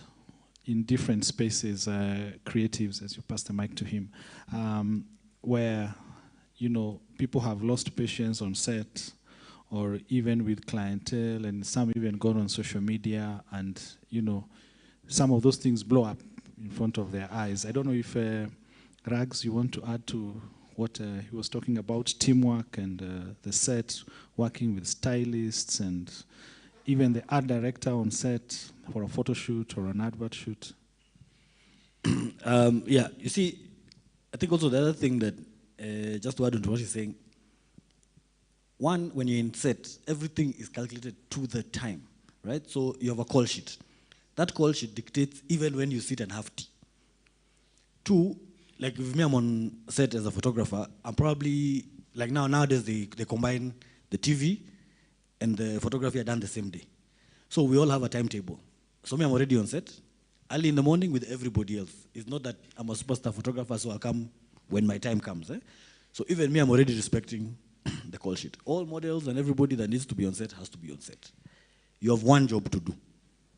in different spaces, creatives, as you pass the mic to him, where, people have lost patience on set or even with clientele, and some even gone on social media, and, some of those things blow up in front of their eyes. I don't know if, Rags, you want to add to what he was talking about, teamwork and the set, working with stylists and even the art director on set for a photo shoot or an advert shoot? Yeah, you see, I think also the other thing that, just to add on to what you're saying, one, when you're in set, everything is calculated to the time, right? So you have a call sheet. That call sheet dictates even when you sit and have tea. Two, like with me, I'm on set as a photographer, I'm probably, like nowadays they combine the TV and the photography are done the same day. So we all have a timetable. So me, I'm already on set, early in the morning with everybody else. It's not that I'm a superstar photographer, so I'll come when my time comes. So even me, I'm already respecting the call sheet. All models and everybody that needs to be on set has to be on set. You have one job to do: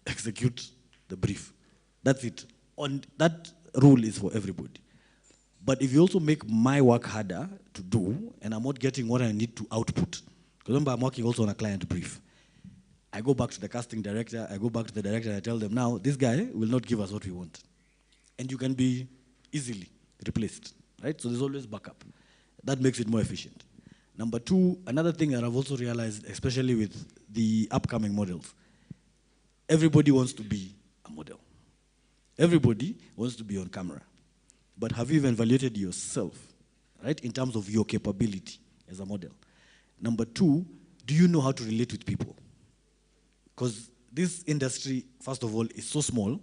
execute the brief. That's it. That rule is for everybody. But if you also make my work harder to do, and I'm not getting what I need to output, because remember, I'm working also on a client brief. I go back to the casting director, I go back to the director, and I tell them, now, this guy will not give us what we want. And you can be easily replaced, right? So there's always backup. That makes it more efficient. Number two, another thing that I've also realized, especially with the upcoming models, everybody wants to be a model. Everybody wants to be on camera. But have you even evaluated yourself, right, in terms of your capability as a model? Number two, do you know how to relate with people? Because this industry, first of all, is so small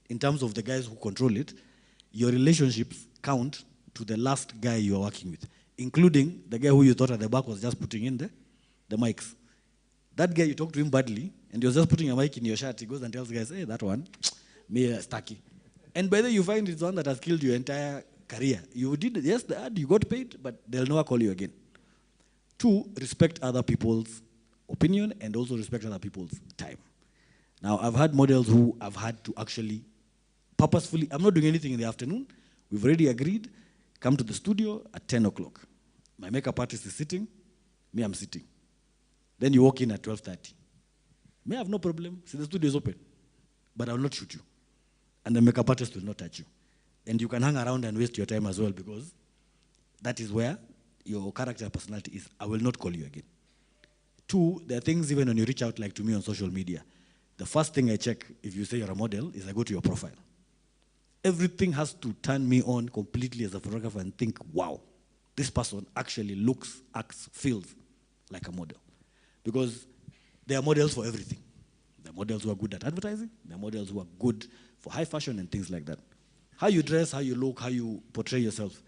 in terms of the guys who control it. Your relationships count to the last guy you are working with, including the guy who you thought at the back was just putting in the mics. That guy, you talk to him badly, and he was just putting a mic in your shirt. He goes and tells the guys, hey, that one, me, Stacky. And by the way, you find it's one that has killed your entire career. You did, yes, the ad, you got paid, but they'll never call you again. Two, respect other people's opinion and also respect other people's time. Now, I've had models who I've had to actually purposefully, I'm not doing anything in the afternoon. We've already agreed, come to the studio at 10 o'clock. My makeup artist is sitting, me, I'm sitting. Then you walk in at 12:30. Me, I have no problem. See, the studio is open. But I will not shoot you. And the makeup artist will not touch you. And you can hang around and waste your time as well, because that is where your character personality is. I will not call you again. Two, there are things even when you reach out like to me on social media. The first thing I check if you say you're a model is I go to your profile. Everything has to turn me on completely as a photographer and think, wow, this person actually looks, acts, feels like a model. Because there are models for everything. There are models who are good at advertising. There are models who are good for high fashion and things like that. How you dress, how you look, how you portray yourself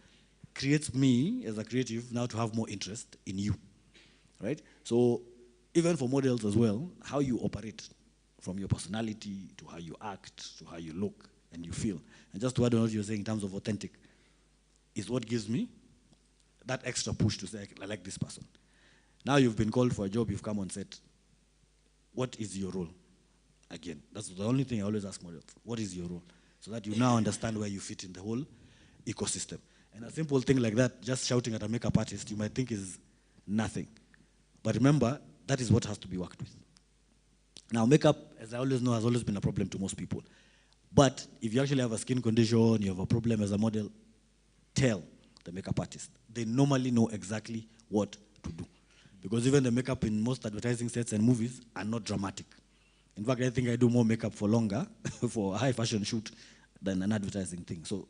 creates me as a creative now to have more interest in you, right? So even for models as well, how you operate from your personality to how you act, to how you look and you feel. And just to add on what you're saying in terms of authentic, is what gives me that extra push to say, I like this person. Now you've been called for a job, you've come on set. What is your role? Again, that's the only thing I always ask models. What is your role? So that you now understand where you fit in the whole ecosystem. And a simple thing like that, just shouting at a makeup artist, you might think is nothing. But remember, that is what has to be worked with. Now, makeup, as I always know, has always been a problem to most people. But if you actually have a skin condition, you have a problem as a model, tell the makeup artist. They normally know exactly what to do. Because even the makeup in most advertising sets and movies are not dramatic. In fact, I think I do more makeup for longer, for a high fashion shoot, than an advertising thing. So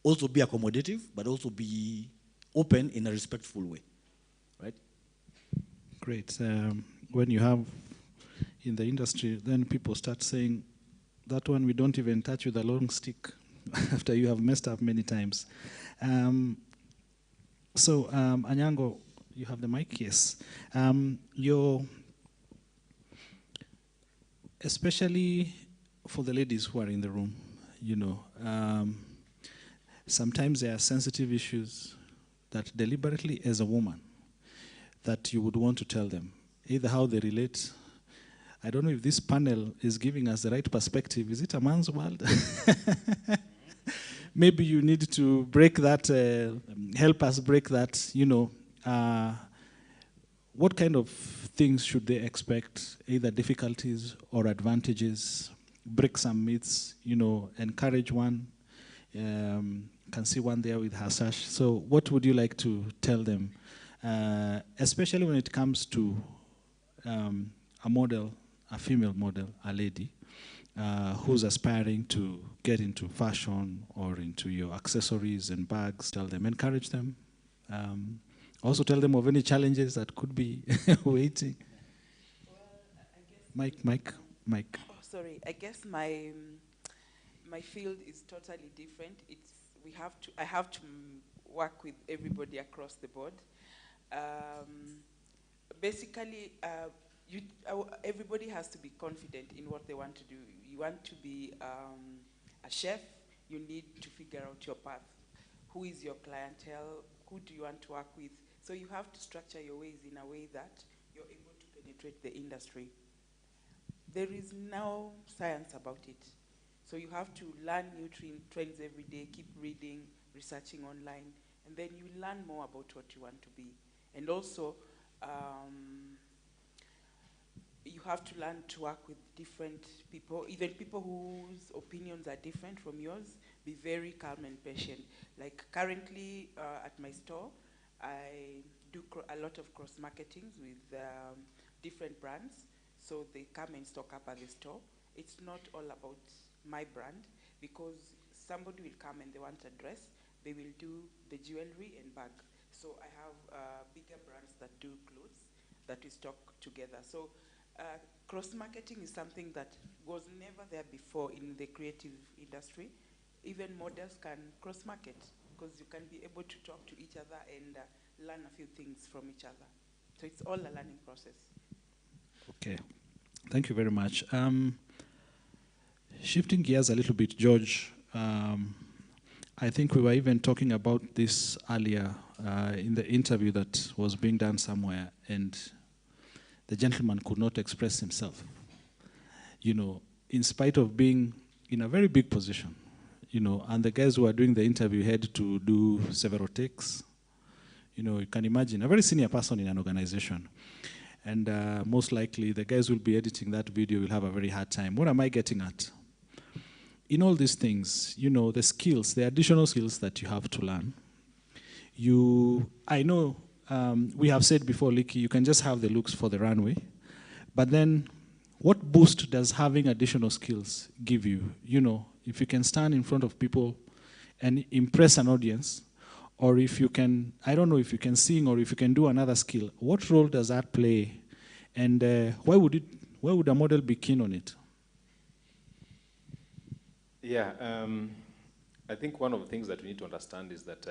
also be accommodative, but also be open in a respectful way, right? Great. When you have in the industry, then people start saying, that one we don't even touch with a long stick after you have messed up many times. Anyango, you have the mic, yes. Especially for the ladies who are in the room, you know, sometimes there are sensitive issues that deliberately, as a woman, that you would want to tell them, either how they relate. I don't know if this panel is giving us the right perspective. Is it a man's world? Maybe you need to break that, help us break that, you know. What kind of things should they expect, either difficulties or advantages, break some myths, you know, encourage one Can see one there with her sash. So what would you like to tell them, especially when it comes to a model, a female model, a lady, who's aspiring to get into fashion or into your accessories and bags? Tell them, encourage them. Also tell them of any challenges that could be waiting. Mike. Oh, sorry. I guess my field is totally different. I have to work with everybody across the board. Basically, everybody has to be confident in what they want to do. You want to be a chef, you need to figure out your path. Who is your clientele? Who do you want to work with? So you have to structure your ways in a way that you're able to penetrate the industry. There is no science about it. So you have to learn new trends every day, keep reading, researching online, and then you learn more about what you want to be. And also, you have to learn to work with different people, even people whose opinions are different from yours. Be very calm and patient. Like currently at my store, I do a lot of cross-marketing with different brands. So they come and stock up at the store. It's not all about my brand, because somebody will come and they want a dress, they will do the jewelry and bag. So I have bigger brands that do clothes that we stock together. So cross-marketing is something that was never there before in the creative industry. Even models can cross-market because you can be able to talk to each other and learn a few things from each other. So it's all a learning process. Okay, thank you very much. Shifting gears a little bit, George, I think we were even talking about this earlier in the interview that was being done somewhere, and the gentleman could not express himself. You know, in spite of being in a very big position, you know, and the guys who were doing the interview had to do several takes. You know, you can imagine a very senior person in an organization. And most likely the guys will be editing that video will have a very hard time. What am I getting at? In all these things, you know, the skills, the additional skills that you have to learn. I know we have said before, Licky, you can just have the looks for the runway. But then what boost does having additional skills give you? You know, if you can stand in front of people and impress an audience, or if you can, I don't know, if you can sing or if you can do another skill, what role does that play? And why would a model be keen on it? Yeah, I think one of the things that we need to understand is that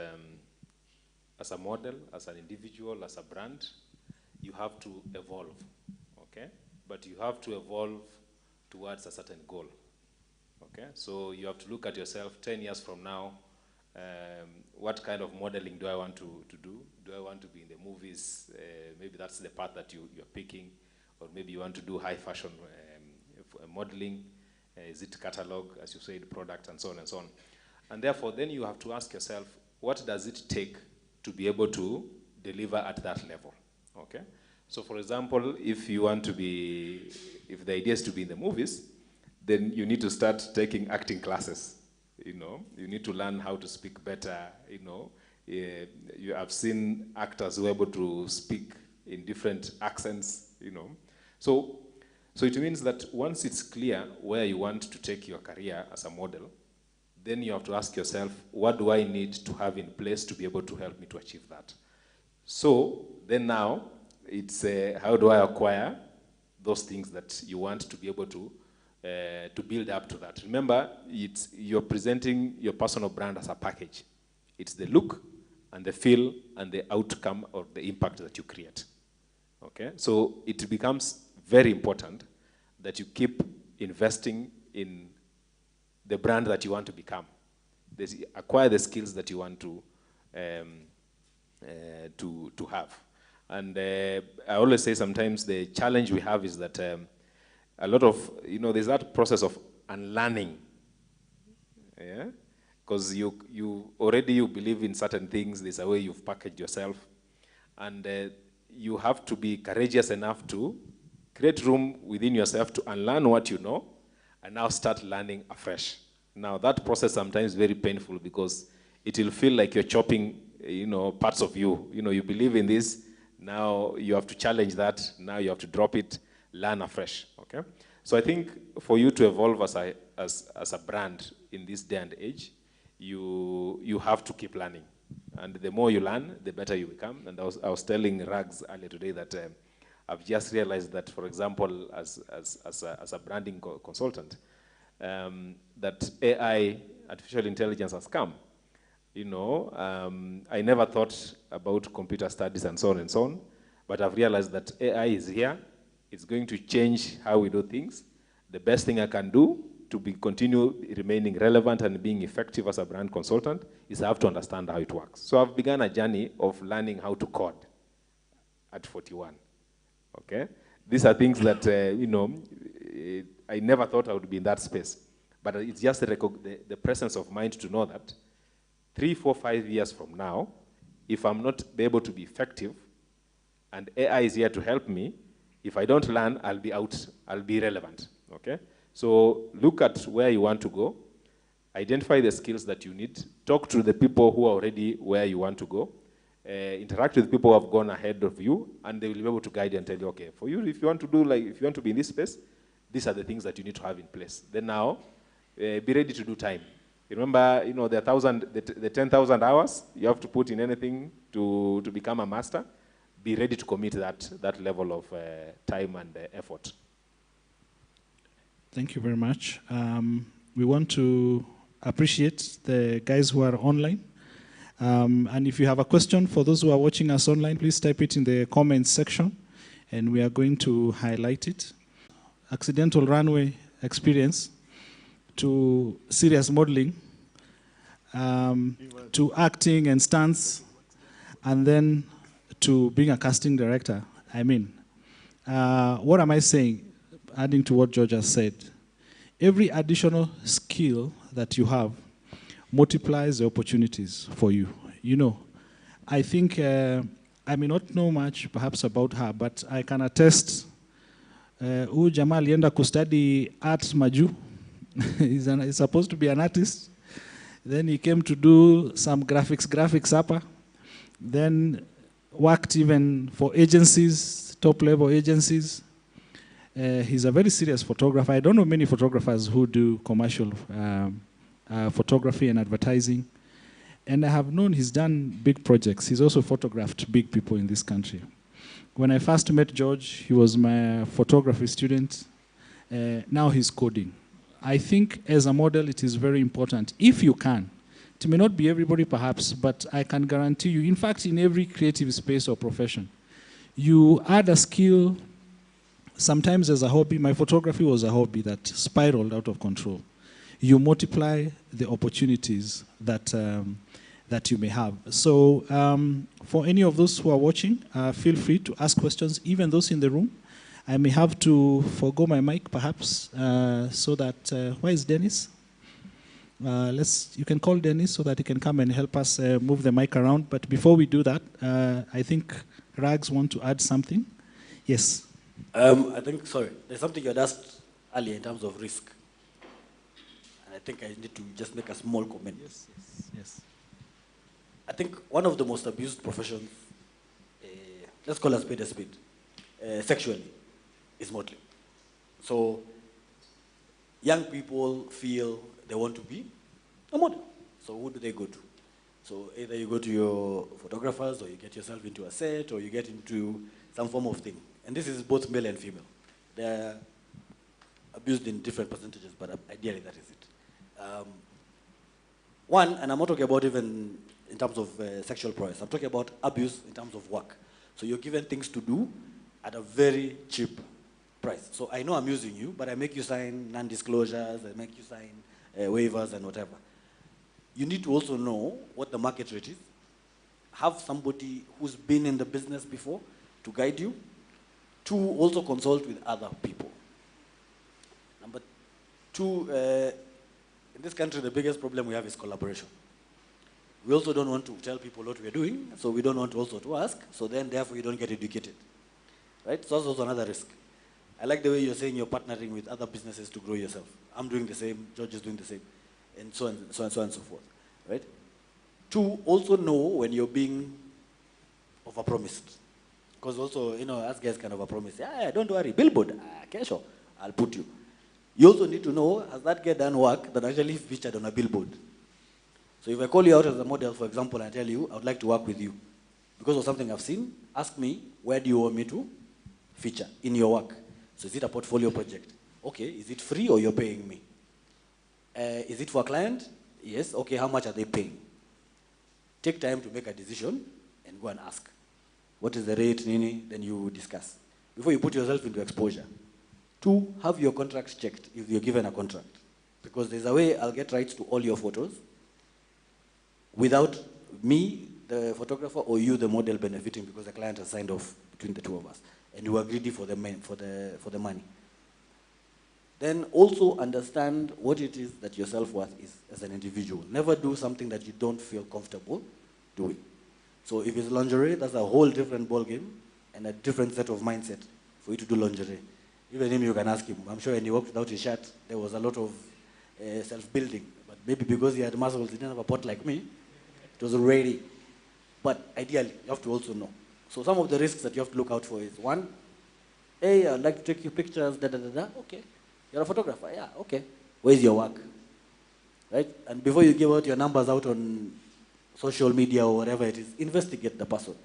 as a model, as an individual, as a brand, you have to evolve, okay? But you have to evolve towards a certain goal, okay? So you have to look at yourself 10 years from now. What kind of modeling do I want to do? Do I want to be in the movies? Maybe that's the path that you're picking. Or maybe you want to do high fashion modeling. Is it catalog, as you said, product, and so on and so on. And therefore, then you have to ask yourself, what does it take to be able to deliver at that level? Okay? So for example, if you want to be, if the idea is to be in the movies, then you need to start taking acting classes. You know, you need to learn how to speak better. You know, you have seen actors who are able to speak in different accents. You know, so it means that once it's clear where you want to take your career as a model, then you have to ask yourself, what do I need to have in place to be able to help me to achieve that? So then now it's how do I acquire those things that you want to be able to build up to that. Remember, you're presenting your personal brand as a package. It's the look and the feel and the outcome or the impact that you create. Okay? So it becomes very important that you keep investing in the brand that you want to become. Acquire the skills that you want to have. And I always say sometimes the challenge we have is that a lot of, you know, there's that process of unlearning, yeah? Because you believe in certain things, there's a way you've packaged yourself, and you have to be courageous enough to create room within yourself to unlearn what you know, and now start learning afresh. Now that process sometimes is very painful because it will feel like you're chopping, parts of you. You believe in this, now you have to challenge that, now you have to drop it, learn afresh, okay? So I think for you to evolve as a brand in this day and age, you have to keep learning. And the more you learn, the better you become. And I was telling Rags earlier today that I've just realized that, for example, as a branding consultant, that AI, artificial intelligence, has come. I never thought about computer studies and so on and so on, but I've realized that AI is here. It's going to change how we do things. The best thing I can do to continue remaining relevant and being effective as a brand consultant is I have to understand how it works. So I've begun a journey of learning how to code at 41, okay? These are things that, I never thought I would be in that space. But it's just the presence of mind to know that 3, 4, 5 years from now, if I'm not able to be effective, and AI is here to help me, if I don't learn, I'll be out, I'll be irrelevant, okay? So look at where you want to go, identify the skills that you need, talk to the people who are already where you want to go, interact with people who have gone ahead of you, and they will be able to guide you and tell you, okay, for you, if you want to be in this space, these are the things that you need to have in place. Then now, be ready to do time. Remember, the 10,000 hours you have to put in anything to become a master. Be ready to commit that level of time and effort. Thank you very much. We want to appreciate the guys who are online. And if you have a question for those who are watching us online, please type it in the comments section, and we are going to highlight it. Accidental runway experience to serious modeling, to acting and stunts, and then to being a casting director. I mean, what am I saying? Adding to what George has said, every additional skill that you have multiplies the opportunities for you. I think, I may not know much perhaps about her, but I can attest, jamaa alienda kustudy art Maju. He's supposed to be an artist. Then he came to do some graphics upper. Then worked even for agencies, top-level agencies. He's a very serious photographer. I don't know many photographers who do commercial photography and advertising. And I have known he's done big projects. He's also photographed big people in this country. When I first met George, he was my photography student. Now he's coding. I think as a model, it is very important, if you can. It may not be everybody perhaps, but I can guarantee you, in fact, in every creative space or profession, you add a skill, sometimes as a hobby. My photography was a hobby that spiraled out of control. You multiply the opportunities that you may have. So for any of those who are watching, feel free to ask questions, even those in the room. I may have to forgo my mic, perhaps, so that, where is Dennis? You can call Dennis so that he can come and help us move the mic around. But before we do that, I think Rags want to add something. Yes. I think, sorry, there's something you had asked earlier in terms of risk. And I think I need to just make a small comment. Yes. I think one of the most abused professions, let's call a spade, sexually, is modeling. So young people feel they want to be a model. So who do they go to? So either you go to your photographers, or you get yourself into a set, or you get into some form of thing. And this is both male and female. They're abused in different percentages, but ideally that is it. One, and I'm not talking about even in terms of sexual prowess, I'm talking about abuse in terms of work. So you're given things to do at a very cheap price. So I know I'm using you, but I make you sign non-disclosures, I make you sign waivers and whatever. You need to also know what the market rate is. Have somebody who's been in the business before to guide you. Two, also consult with other people. Number two, in this country, the biggest problem we have is collaboration. We also don't want to tell people what we're doing, so we don't want also to ask, so then therefore you don't get educated. Right? So that's also another risk. I like the way you're saying you're partnering with other businesses to grow yourself. I'm doing the same, George is doing the same. and so on, so on, so on and so forth, right? 2, also know when you're being overpromised. Because also, us guys can overpromise. Yeah, don't worry, billboard, okay, sure, I'll put you. You also need to know, has that guy done work that actually featured on a billboard? So if I call you out as a model, for example, and I tell you, I would like to work with you, because of something I've seen, ask me, where do you want me to feature in your work? So is it a portfolio project? Okay, is it free or you're paying me? Is it for a client? Yes, okay, how much are they paying? Take time to make a decision and go and ask. What is the rate, Nini? Then you discuss. Before you put yourself into exposure. 2, have your contracts checked if you're given a contract. Because there's a way I'll get rights to all your photos without me, the photographer, or you, the model, benefiting because the client has signed off between the two of us. And you are greedy for the money. Then also understand what it is that your self-worth is as an individual. Never do something that you don't feel comfortable doing. So if it's lingerie, that's a whole different ballgame and a different set of mindset for you to do lingerie. Even him, you can ask him. I'm sure when he walked without his shirt, there was a lot of self-building. But maybe because he had muscles, he didn't have a pot like me. It was ready. But ideally, you have to also know. So some of the risks that you have to look out for is, 1, hey, I'd like to take your pictures, da-da-da-da. Okay. You're a photographer, yeah, okay. Where's your work? Right? And before you give out your numbers out on social media or whatever it is, investigate the person.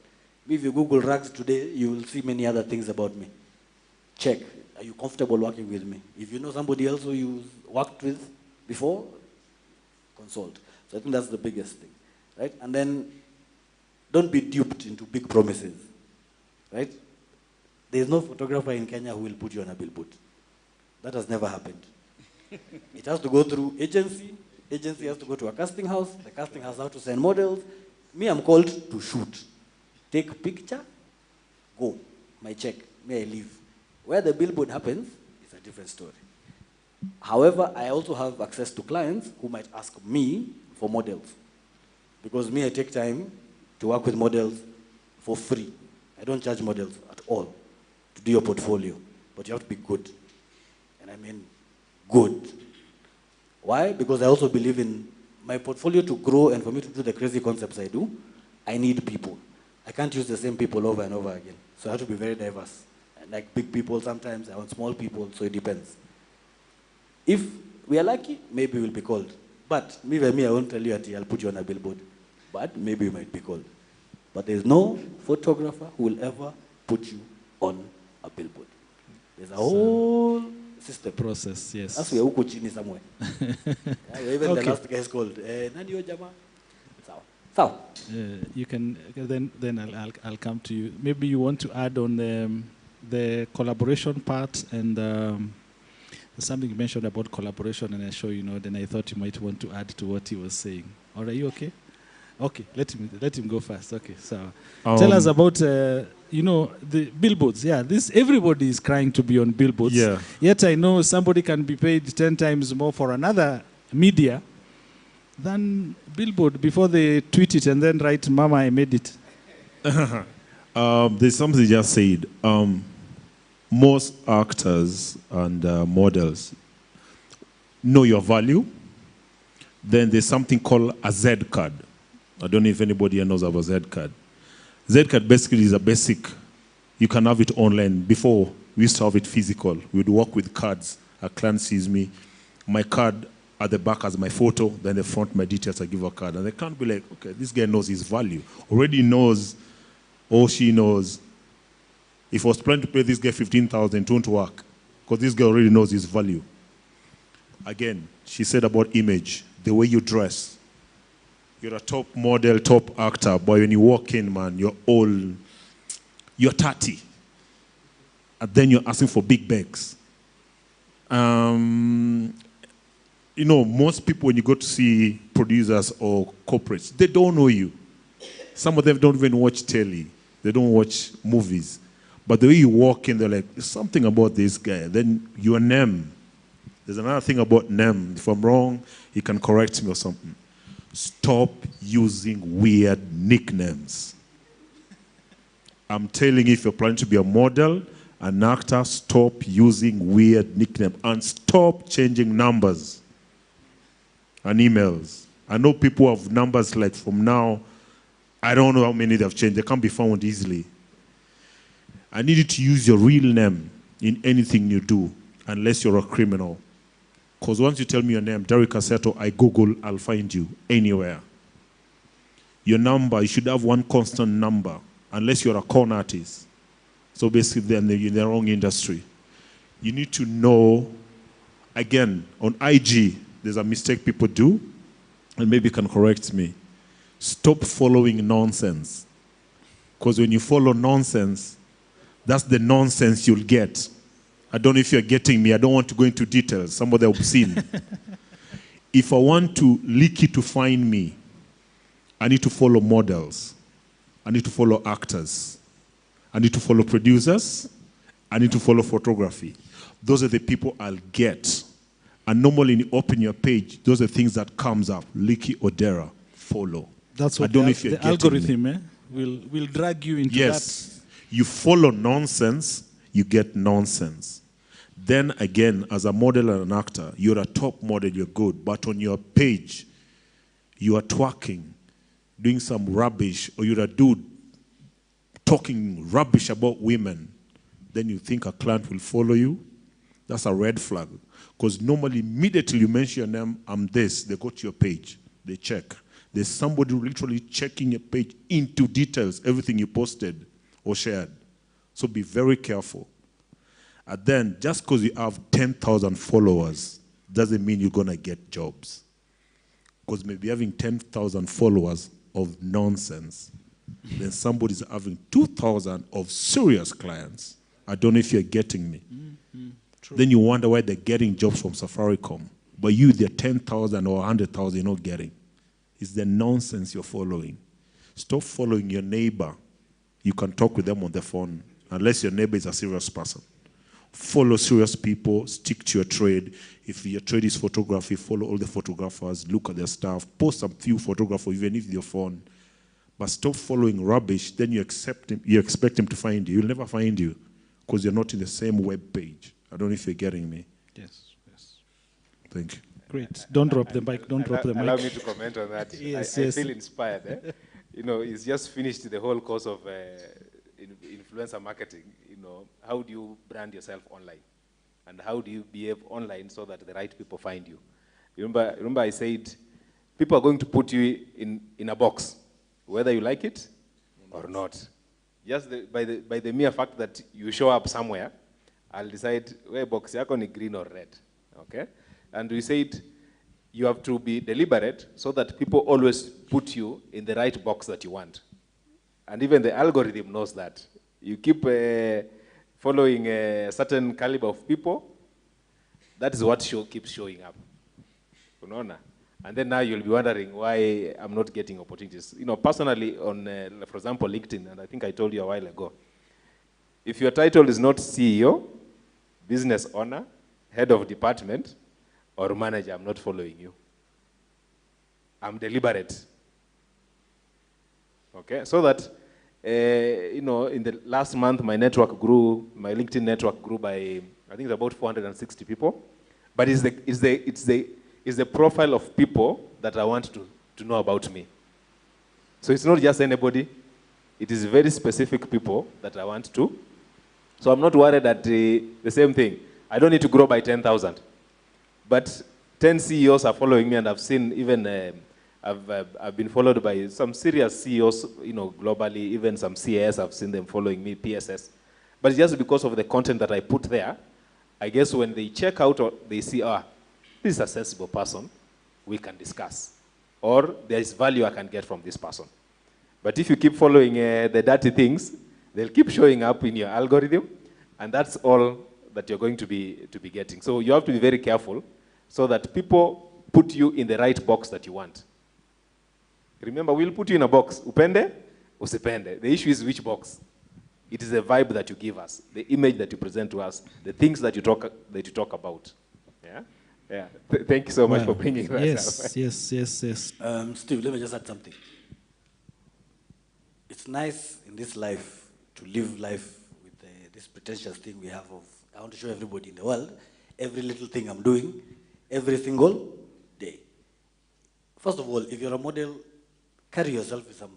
If you Google rags today, you will see many other things about me. Check. Are you comfortable working with me? If you know somebody else who you worked with before, consult. So I think that's the biggest thing. Right? And then don't be duped into big promises. Right? There's no photographer in Kenya who will put you on a billboard. That has never happened. It has to go through agency. Agency has to go to a casting house. The casting house has to send models. Me, I'm called to shoot. Take picture, go. My check, may I leave. Where the billboard happens is a different story. However, I also have access to clients who might ask me for models. Because me, I take time to work with models for free. I don't charge models at all to do your portfolio. But you have to be good. And I mean good. Why? Because I also believe in my portfolio to grow and for me to do the crazy concepts I do, I need people. I can't use the same people over and over again. So I have to be very diverse. And like big people sometimes, I want small people, so it depends. If we are lucky, maybe we'll be called. But me, I won't tell you that I'll put you on a billboard. But maybe you might be called. But there's no photographer who will ever put you on a billboard. There's a whole system. Process, yes. That's where uko chini somewhere. Yeah, even the last guy is called. Nani yo jama? Sawa. You can then I'll come to you. Maybe you want to add on the collaboration part and something you mentioned about collaboration, and I show then I thought you might want to add to what he was saying. Are you okay? Okay, let him go first. Okay, so tell us about the billboards. Yeah, everybody is crying to be on billboards. Yeah. Yet I know somebody can be paid 10 times more for another media than billboard before they tweet it and then write, "Mama, I made it." There's something you just said. Most actors and models know your value. Then there's something called a Z card. I don't know if anybody here knows about Z card. Z card basically is a basic. You can have it online. Before, we used to have it physical. We would work with cards. A client sees me. My card at the back has my photo. Then the front, my details, I give a card. And they can't be like, okay, this guy knows his value. Already knows, or she knows, if I was planning to pay this guy 15,000, it won't work. Because this guy already knows his value. Again, she said about image, the way you dress. You're a top model, top actor, but when you walk in, man, you're 30. And then you're asking for big bags. Most people, when you go to see producers or corporates, they don't know you. Some of them don't even watch telly. They don't watch movies. But the way you walk in, they're like, there's something about this guy. Then your name. There's another thing about name. If I'm wrong, he can correct me or something. Stop using weird nicknames. I'm telling you, if you're planning to be a model, an actor, stop using weird nicknames and stop changing numbers. and emails. I know people have numbers like from now, I don't know how many they've changed. They can't be found easily. I need you to use your real name in anything you do, unless you're a criminal. Because once you tell me your name, Derek Assetto, I Google, I'll find you anywhere. Your number, you should have one constant number, unless you're a con artist. So basically, then you're in the wrong industry. You need to know, again, on IG, there's a mistake people do, and maybe you can correct me. Stop following nonsense. Because when you follow nonsense, that's the nonsense you'll get. I don't know if you're getting me. I don't want to go into details. Some of the obscene. If I want to leak it to find me, I need to follow models. I need to follow actors. I need to follow producers. I need to follow photography. Those are the people I'll get. And normally, when you open your page, those are things that comes up. Leaky Odera, follow. That's what I don't know if you're the getting algorithm me. will drag you into Yes. You follow nonsense, you get nonsense. Then again, as a model and an actor, you're a top model, you're good. But on your page, you are twerking, doing some rubbish, or you're a dude talking rubbish about women. Then you think a client will follow you. That's a red flag. Because normally, immediately you mention your name, I'm this, they go to your page, they check. There's somebody literally checking your page into details, everything you posted or shared. So be very careful. And then, just because you have 10,000 followers doesn't mean you're going to get jobs. Because maybe having 10,000 followers of nonsense, then somebody's having 2,000 of serious clients. I don't know if you're getting me. Then you wonder why they're getting jobs from Safaricom. But you, they're 10,000 or 100,000 you're not getting. It's the nonsense you're following. Stop following your neighbor. You can talk with them on the phone, unless your neighbor is a serious person. Follow serious people, stick to your trade. If your trade is photography, follow all the photographers, look at their stuff, post a few photographers, even if your phone. But stop following rubbish, then you expect him to find you. He'll never find you, because you're not in the same web page. I don't know if you're getting me. Yes. Thank you. Great. Don't drop the mic. Don't drop the mic. Allow me to comment on that. Yes, I yes. feel inspired. He's just finished the whole course of influencer marketing. How do you brand yourself online? And how do you behave online so that the right people find you? Remember I said, people are going to put you in a box, whether you like it or not. Just by the mere fact that you show up somewhere, I'll decide where box yako ni green or red, okay? And we said you have to be deliberate so that people always put you in the right box that you want. And even the algorithm knows that. You keep following a certain caliber of people, that is what keeps showing up. Unaona? And then now you'll be wondering why I'm not getting opportunities. Personally on, for example, LinkedIn, and I think I told you a while ago, if your title is not CEO, business owner, head of department, or manager, I'm not following you. I'm deliberate. Okay, so that, in the last month, my LinkedIn network grew by, I think it's about 460 people. But it's the profile of people that I want to know about me. So it's not just anybody. It is very specific people that I want to. So I'm not worried that the same thing. I don't need to grow by 10,000. But 10 CEOs are following me, and I've seen even, I've been followed by some serious CEOs, globally, even some CAS, I've seen them following me, PSS. But just because of the content that I put there, I guess when they check out, or they see, this is a sensible person, we can discuss. Or there is value I can get from this person. But if you keep following the dirty things, they'll keep showing up in your algorithm, and that's all that you're going to be getting. So you have to be very careful so that people put you in the right box that you want. Remember, we'll put you in a box. Upende, usipende. The issue is which box. It is the vibe that you give us, the image that you present to us, the things that you talk about. Yeah. Thank you so much for bringing that up. Yes. Steve, let me just add something. It's nice in this life to live life with this pretentious thing we have of, I want to show everybody in the world every little thing I'm doing every single day. First of all, if you're a model, carry yourself with some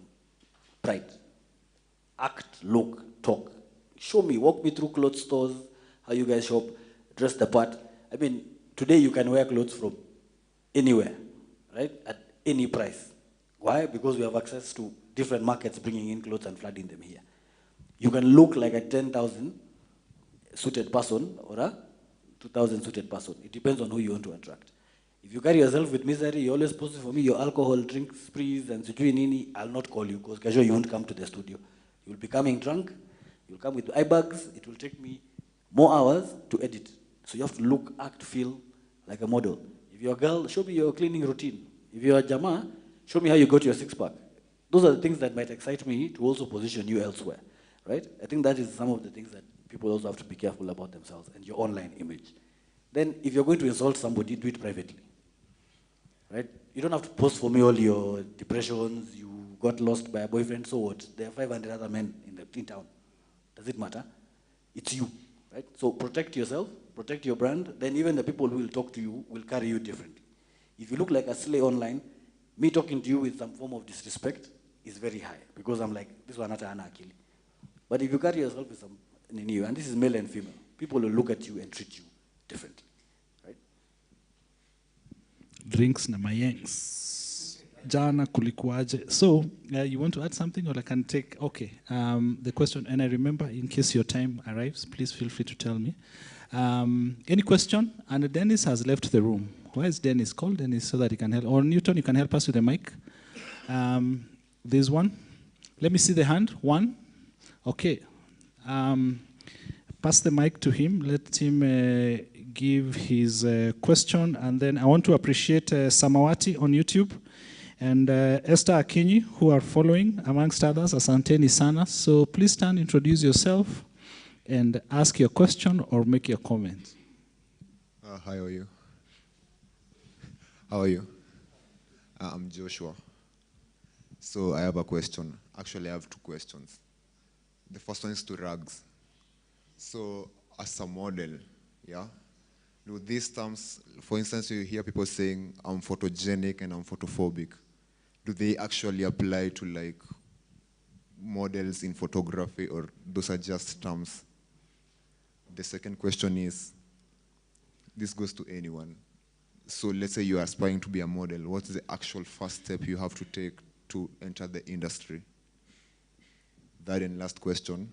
pride. Act, look, talk. Show me, walk me through clothes stores, how you guys shop, dress the part. I mean, today you can wear clothes from anywhere, right? At any price. Why? Because we have access to different markets bringing in clothes and flooding them here. You can look like a 10,000 suited person or a 2,000 suited person. It depends on who you want to attract. If you carry yourself with misery, you always post for me your alcohol, drink sprees, and sijui nini, I'll not call you because casual you won't come to the studio. You'll be coming drunk, you'll come with eye bags, it will take me more hours to edit. So you have to look, act, feel like a model. If you're a girl, show me your cleaning routine. If you're a Jama, show me how you got your six-pack. Those are the things that might excite me to also position you elsewhere, right? I think that is some of the things that people also have to be careful about themselves and your online image. Then if you're going to insult somebody, do it privately, right? You don't have to post for me all your depressions, you got lost by a boyfriend, so what? There are 500 other men in town. Does it matter? It's you, right? So protect yourself, protect your brand, then even the people who will talk to you will carry you differently. If you look like a slay online, me talking to you with some form of disrespect is very high because I'm like, this one not ana akili. But if you carry yourself with some, and this is male and female, people will look at you and treat you differently, right? Drinks na mayengs. Jana kulikuaje. So, you want to add something or I can take, okay, the question, and I remember in case your time arrives, please feel free to tell me. Any question? And Dennis has left the room. Where is Dennis? Call Dennis so that he can help. Or Newton, you can help us with the mic. There's one. Let me see the hand. One. Okay. Pass the mic to him. Let him give his question. And then I want to appreciate Samawati on YouTube and Esther Akinyi, who are following, amongst others, Asanteni Sana. So please stand, introduce yourself, and ask your question or make your comment. Hi, how are you? How are you? I'm Joshua. So I have a question. Actually, I have two questions. The first one is to Rags. So as a model, yeah, do these terms, for instance, you hear people saying I'm photogenic and I'm photophobic. Do they actually apply to like models in photography, or those are just terms? The second question is, this goes to anyone. So let's say you are aspiring to be a model. What's the actual first step you have to take to enter the industry? That and last question,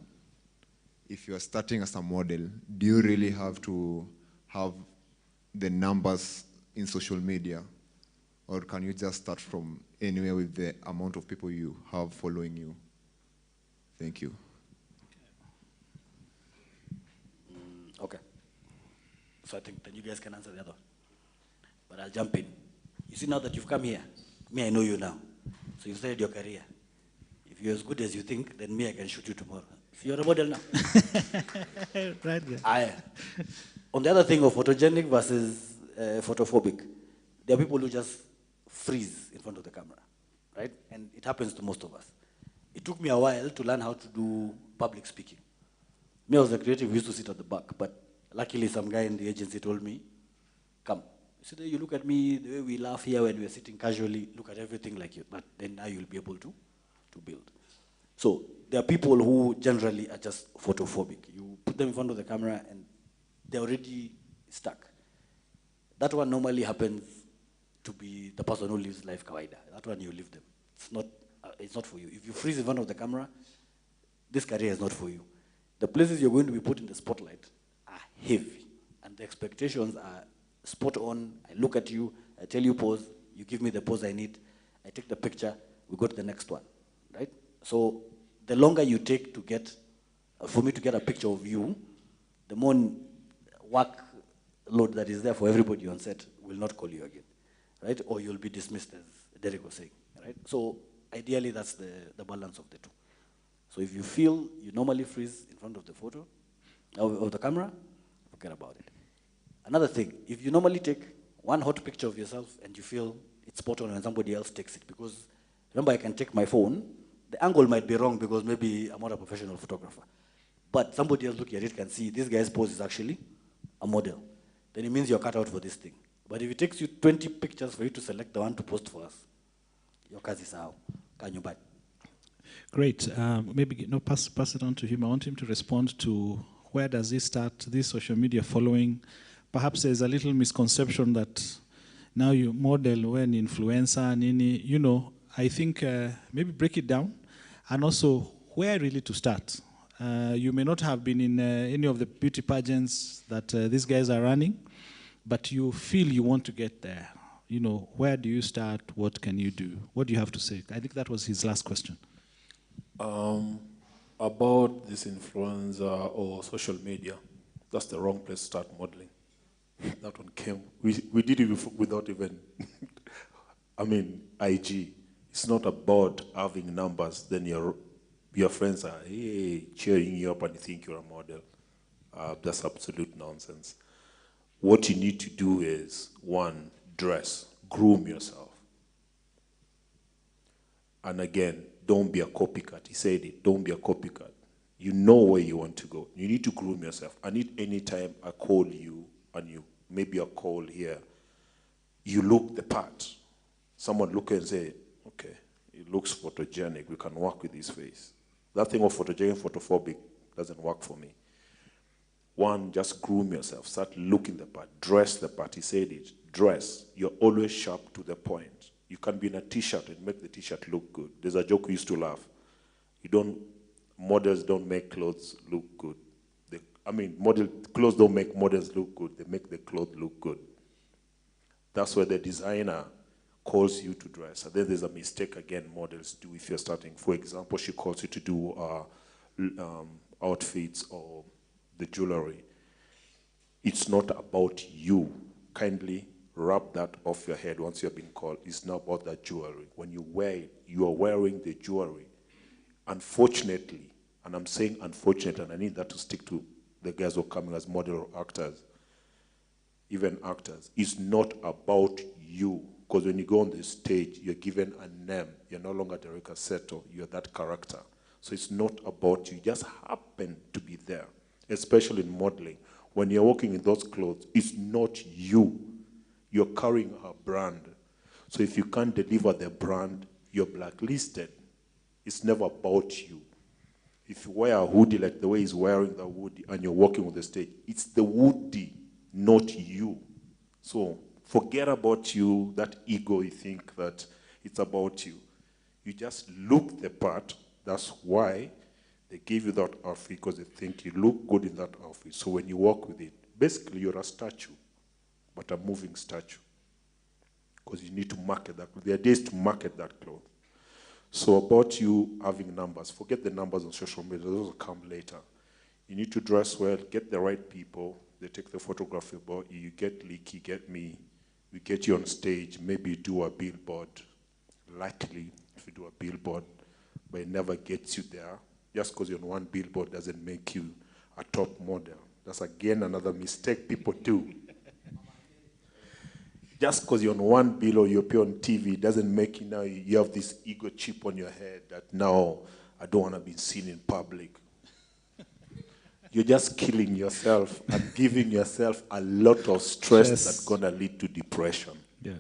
if you are starting as a model, do you really have to have the numbers in social media? Or can you just start from anywhere with the amount of people you have following you? Thank you. Okay. So I think then you guys can answer the other. But I'll jump in. You see, now that you've come here, me, I know you now. So you've started your career. If you're as good as you think, then me, I can shoot you tomorrow. So you're a model now. Right there. On the other thing of photogenic versus photophobic, there are people who just freeze in front of the camera, right? And it happens to most of us. It took me a while to learn how to do public speaking. Me, I was a creative who used to sit at the back, but luckily some guy in the agency told me, come. So you look at me, the way we laugh here when we're sitting casually, look at everything like you, but then now you'll be able to build. So there are people who generally are just photophobic. You put them in front of the camera and they're already stuck. That one normally happens to be the person who lives life kawaida. That one you leave them. It's not for you. If you freeze in front of the camera, this career is not for you. The places you're going to be put in the spotlight are heavy, and the expectations are spot on. I look at you, I tell you pose, you give me the pose I need, I take the picture, we go to the next one, right? So the longer you take to get, for me to get a picture of you, the more workload that is there for everybody on set will not call you again, right? Or you'll be dismissed, as Derek was saying, right? So ideally that's the balance of the two. So if you feel you normally freeze in front of the photo, of the camera, forget about it. Another thing, if you normally take one hot picture of yourself and you feel it's spot on when somebody else takes it, because remember I can take my phone, the angle might be wrong because maybe I'm not a professional photographer, but somebody else looking at it can see this guy's pose is actually a model. Then it means you're cut out for this thing. But if it takes you 20 pictures for you to select the one to post for us, your kazi sao, kanyumbani. Great. Maybe pass it on to him. I want him to respond to where does he start this social media following. Perhaps there's a little misconception that now you model when influencer, nini, I think maybe break it down. And also, where really to start? You may not have been in any of the beauty pageants that these guys are running, but you feel you want to get there. Where do you start? What can you do? What do you have to say? I think that was his last question. About this influencer or social media, that's the wrong place to start modeling. That one came. We did it without even, IG. It's not about having numbers. Then your friends are cheering you up and you think you're a model. That's absolute nonsense. What you need to do is, one, dress, groom yourself. And again, don't be a copycat. He said it, don't be a copycat. You know where you want to go. You need to groom yourself. And if any time I call you, and you maybe a call here, you look the part. Someone look and say, okay, it looks photogenic, we can work with his face. That thing of photogenic, photophobic doesn't work for me. One, just groom yourself, start looking the part, dress the part. He said it, dress. You're always sharp to the point. You can be in a t-shirt and make the t-shirt look good. There's a joke we used to laugh. Models don't make clothes look good. Clothes don't make models look good. They make the clothes look good. That's where the designer calls you to dress. And then there's a mistake, again, models do if you're starting. For example, she calls you to do outfits or the jewelry. It's not about you. Kindly rub that off your head once you've been called. It's not about that jewelry. When you wear it, you are wearing the jewelry. Unfortunately, and I'm saying unfortunately, and I need that to stick to the guys who are coming as model or actors, even actors, it's not about you. Because when you go on the stage, you're given a name. You're no longer Derek Seto. You're that character. So it's not about you. You just happen to be there, especially in modeling. When you're walking in those clothes, it's not you. You're carrying a brand. So if you can't deliver the brand, you're blacklisted. It's never about you. If you wear a hoodie like the way he's wearing the hoodie and you're walking on the stage, it's the hoodie, not you. So forget about you, that ego you think that it's about you. You just look the part. That's why they give you that outfit, because they think you look good in that outfit. So when you walk with it, basically you're a statue, but a moving statue. Because you need to market that. The idea is to market that cloth. So about you having numbers, forget the numbers on social media, those will come later. You need to dress well, get the right people, they take the photography about you, you get Leaky, get me, we get you on stage, maybe you do a billboard, likely if you do a billboard, but it never gets you there. Just because you're on one billboard doesn't make you a top model. That's again another mistake people do. Just because you're on one bill or you appear on TV doesn't make you now, you have this ego chip on your head that now I don't want to be seen in public. You're just killing yourself and giving yourself a lot of stress that's going to lead to depression. Yeah,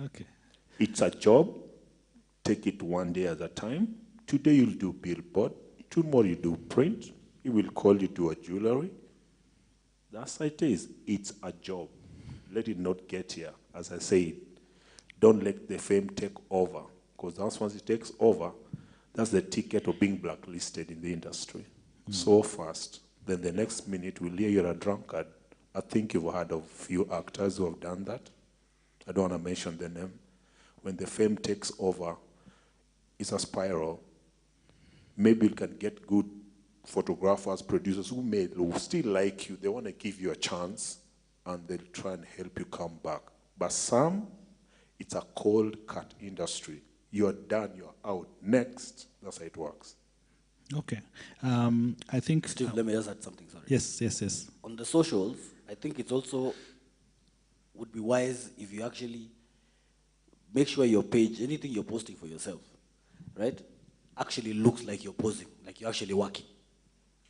okay. It's a job. Take it one day at a time. Today you'll do billboard. Tomorrow you do print. He will call you to a jewelry. That's how it is. It's a job. Let it not get here. As I said, don't let the fame take over. Because once it takes over, that's the ticket of being blacklisted in the industry. So fast. Then the next minute we'll hear you're a drunkard. I think you've heard of few actors who have done that. I don't want to mention the name. When the fame takes over, it's a spiral. Maybe you can get good photographers, producers who still like you. They want to give you a chance, and they'll try and help you come back. But some, it's a cold cut industry. You're done, you're out. Next, that's how it works. Okay. I think... Steve, let me just add something, sorry. Yes. On the socials, I think it's also would be wise if you actually make sure your page, anything you're posting for yourself, right, actually looks like you're posing, like you're actually working,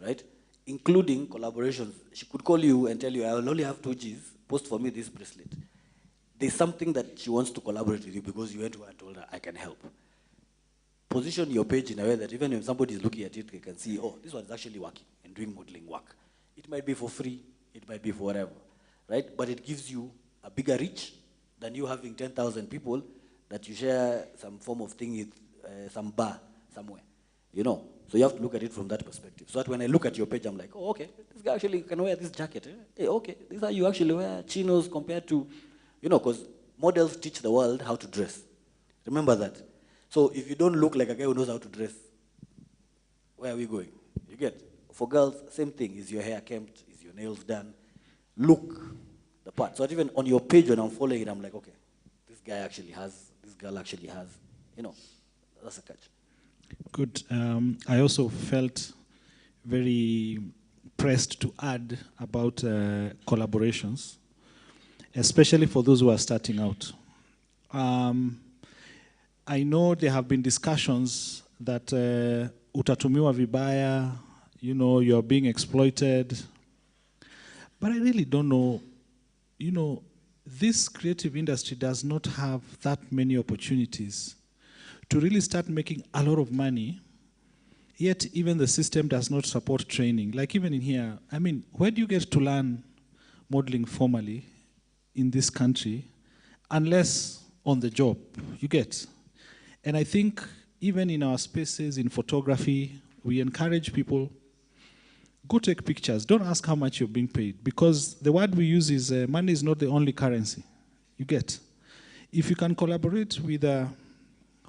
right? Including collaborations. She could call you and tell you, I will only have 2 Gs, post for me this bracelet. there's something that she wants to collaborate with you because you went to her and told her, I can help. Position your page in a way that even if somebody is looking at it, they can see, oh, this one is actually working and doing modeling work. It might be for free, it might be for whatever, right? But it gives you a bigger reach than you having 10,000 people that you share some form of thing with some bar somewhere, you know? So you have to look at it from that perspective. So that when I look at your page, I'm like, oh, okay, this guy actually can wear this jacket. Hey, okay, this is how you actually wear chinos compared to, you know, because models teach the world how to dress. Remember that. So if you don't look like a guy who knows how to dress, where are we going? You get? For girls, same thing. Is your hair kempt? Is your nails done? Look the part. So that even on your page when I'm following it, I'm like, okay, this guy actually has, this girl actually has, you know, that's a catch. Good. I also felt very pressed to add about collaborations, especially for those who are starting out. I know there have been discussions that utatumiwa vibaya, you know, you're being exploited. But I really don't know, you know, this creative industry does not have that many opportunities to really start making a lot of money, yet even the system does not support training. Like even in here, I mean, where do you get to learn modeling formally in this country unless on the job, you get? And I think even in our spaces in photography, we encourage people, go take pictures. Don't ask how much you're being paid, because the word we use is money is not the only currency. You get? If you can collaborate with a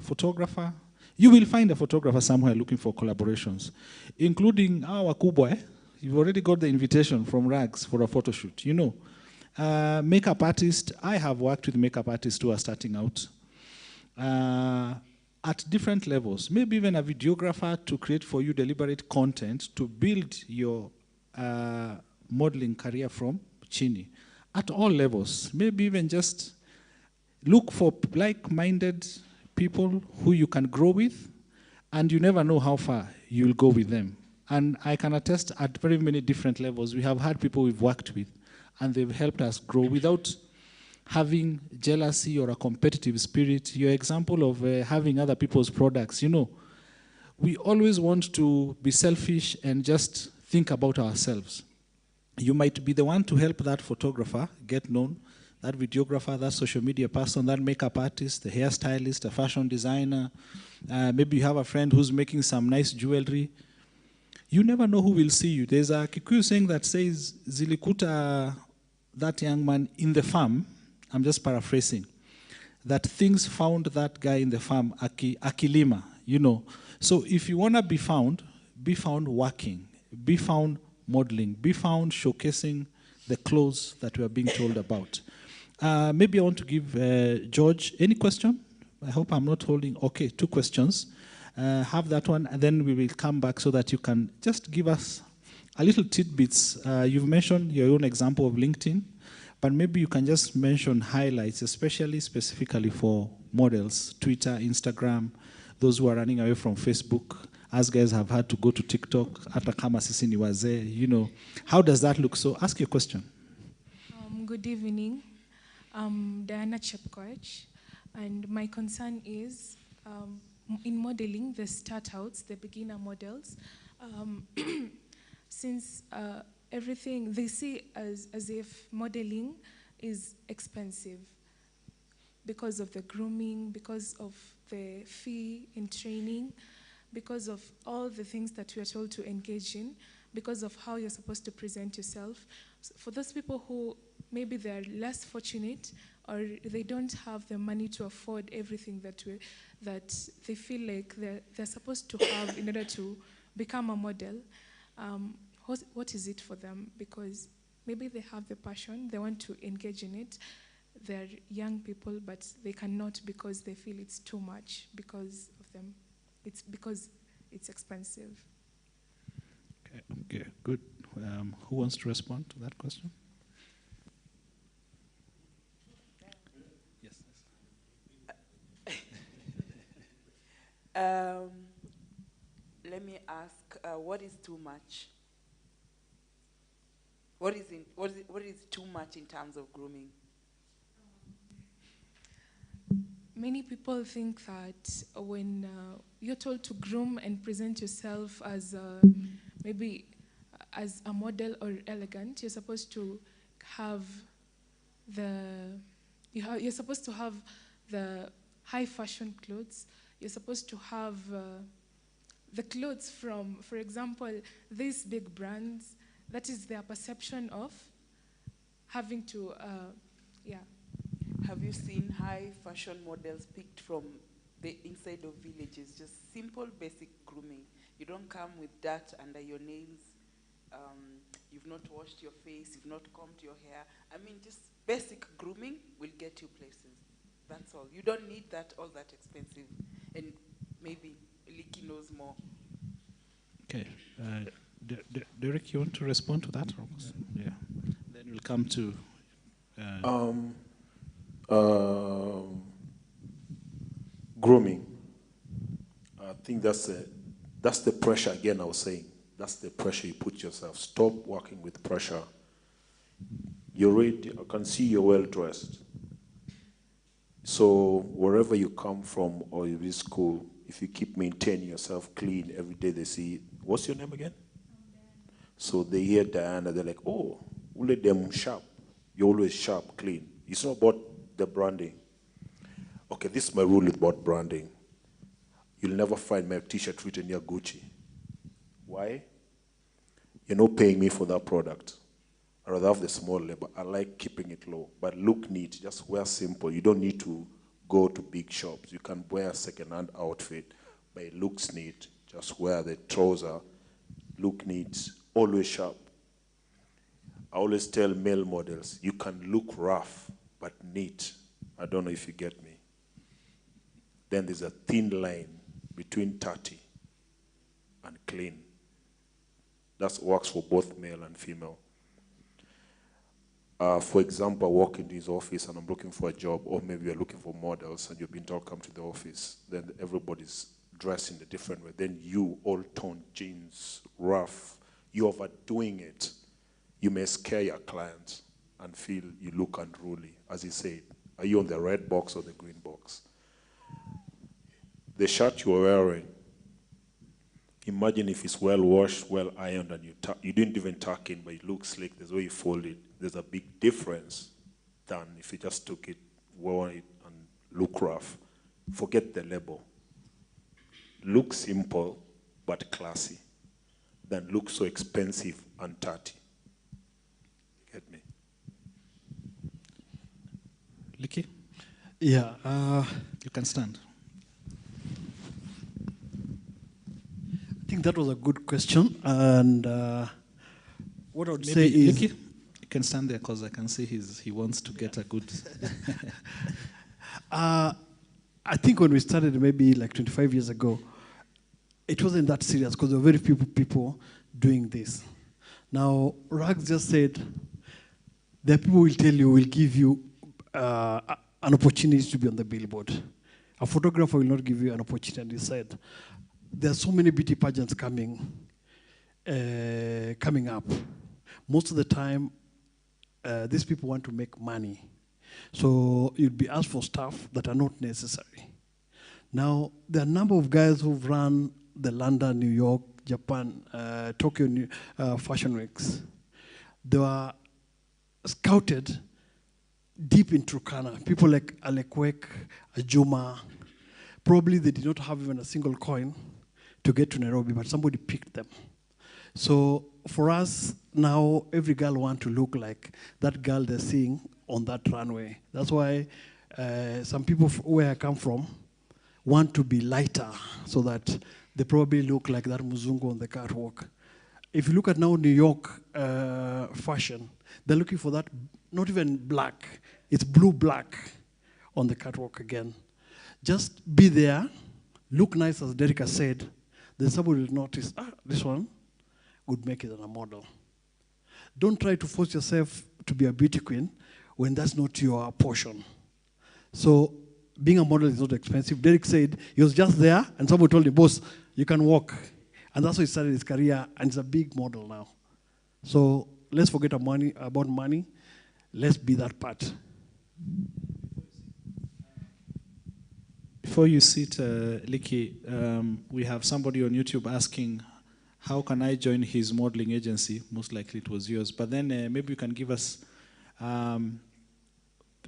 photographer, you will find a photographer somewhere looking for collaborations, including our Kubwa. You've already got the invitation from Rags for a photo shoot, you know. Makeup artist, I have worked with makeup artists who are starting out. At different levels, maybe even a videographer to create for you deliberate content to build your modeling career from chini. At all levels, maybe even just look for like-minded people who you can grow with, and you never know how far you'll go with them. And I can attest at very many different levels, we have had people we've worked with, and they've helped us grow without having jealousy or a competitive spirit. Your example of having other people's products, you know, we always want to be selfish and just think about ourselves. You might be the one to help that photographer get known, that videographer, that social media person, that makeup artist, the hairstylist, a fashion designer. Maybe you have a friend who's making some nice jewelry. You never know who will see you. There's a Kikuyu saying that says, Zilikuta that young man in the farm, I'm just paraphrasing, that things found that guy in the farm, akilima, you know. So if you want to be found working, be found modeling, be found showcasing the clothes that we are being told about. Maybe I want to give George, any question? I hope I'm not holding, okay, 2 questions. Have that one, and then we will come back so that you can just give us a little tidbits. You've mentioned your own example of LinkedIn, but maybe you can just mention highlights, especially specifically for models, Twitter, Instagram, those who are running away from Facebook. As guys have had to go to TikTok, hata kama sisi ni wazee, you know. How does that look? So ask your question. Good evening. I'm Diana Chepkoech, and my concern is in modeling, the start-outs, the beginner models, since everything they see as if modeling is expensive because of the grooming, because of the fee in training, because of all the things that we are told to engage in, because of how you're supposed to present yourself. So for those people who maybe they're less fortunate or they don't have the money to afford everything that they feel like they're supposed to have in order to become a model, what is it for them? Because maybe they have the passion, they want to engage in it. They're young people, but they cannot because they feel it's too much because of them. It's because it's expensive. Okay, good. Who wants to respond to that question? Yes. Let me ask, what is too much? What is too much in terms of grooming? many people think that when you're told to groom and present yourself as maybe as a model or elegant, you're supposed to have you're supposed to have the high fashion clothes. You're supposed to have the clothes from, for example, these big brands. That is their perception of having to, yeah. Have you seen high fashion models picked from the inside of villages? Just simple, basic grooming. You don't come with dirt under your nails. You've not washed your face. You've not combed your hair. I mean, just basic grooming will get you places. That's all. You don't need that all that expensive. And maybe Licky knows more. Okay. Derek, you want to respond to that? Yeah. Then we'll come to... Grooming. I think that's the pressure, again, I was saying. That's the pressure you put yourself. Stop working with pressure. You're ready. I can see you're well dressed. So wherever you come from or in this school, if you keep maintaining yourself clean every day, they see, what's your name again? So they hear Diana, they're like, oh, we'll let them sharp. You're always sharp, clean. It's not about the branding. Okay, this is my rule about branding. You'll never find my t-shirt written near Gucci. Why? You're not paying me for that product. I rather have the small labor. I like keeping it low, but look neat. Just wear simple. You don't need to go to big shops. You can wear a second-hand outfit, but it looks neat. Just wear the trouser, look neat, always sharp. I always tell male models, you can look rough, but neat. I don't know if you get me. Then there's a thin line between dirty and clean. That works for both male and female. For example, I walk into his office and I'm looking for a job, or maybe you're looking for models and you've been told come to the office. Then everybody's dressed in a different way. Then you, all toned jeans, rough, you're overdoing it. You may scare your clients and feel you look unruly. As he said, are you on the red box or the green box? The shirt you're wearing, imagine if it's well washed, well ironed, and you didn't even tuck in, but it looks slick. There's the way you fold it. There's a big difference than if you just took it, wore it, and look rough. Forget the label. Look simple, but classy, than look so expensive and dirty. Get me? Licky? Yeah. You can stand. I think that was a good question. And what I would say Maybe is... Licky, you can stand there because I can see he wants to get a good... I think when we started maybe like 25 years ago, it wasn't that serious because there were very few people doing this. Now, Rags just said, the people will tell you, will give you an opportunity to be on the billboard. A photographer will not give you an opportunity. He said, there are so many beauty pageants coming up. Most of the time, these people want to make money. So you'll be asked for stuff that are not necessary. Now, there are a number of guys who've run the London, New York, Japan, Tokyo fashion weeks. They were scouted deep in Karakana. People like Alekwek, Ajuma, probably they did not have even a single coin to get to Nairobi, but somebody picked them. So for us, now every girl wants to look like that girl they're seeing on that runway. That's why some people where I come from want to be lighter so that they probably look like that Muzungu on the catwalk. If you look at now New York fashion, they're looking for that, not even black, it's blue-black on the catwalk again. Just be there, look nice, as Derek said, then somebody will notice, this one would make it a model. Don't try to force yourself to be a beauty queen when that's not your portion. So being a model is not expensive. Derek said he was just there and somebody told him, boss, you can walk. And that's how he started his career, and he's a big model now. So let's forget about money. Let's be that part. Before you sit, Liki, we have somebody on YouTube asking, how can I join his modeling agency? Most likely it was yours. But then maybe you can give us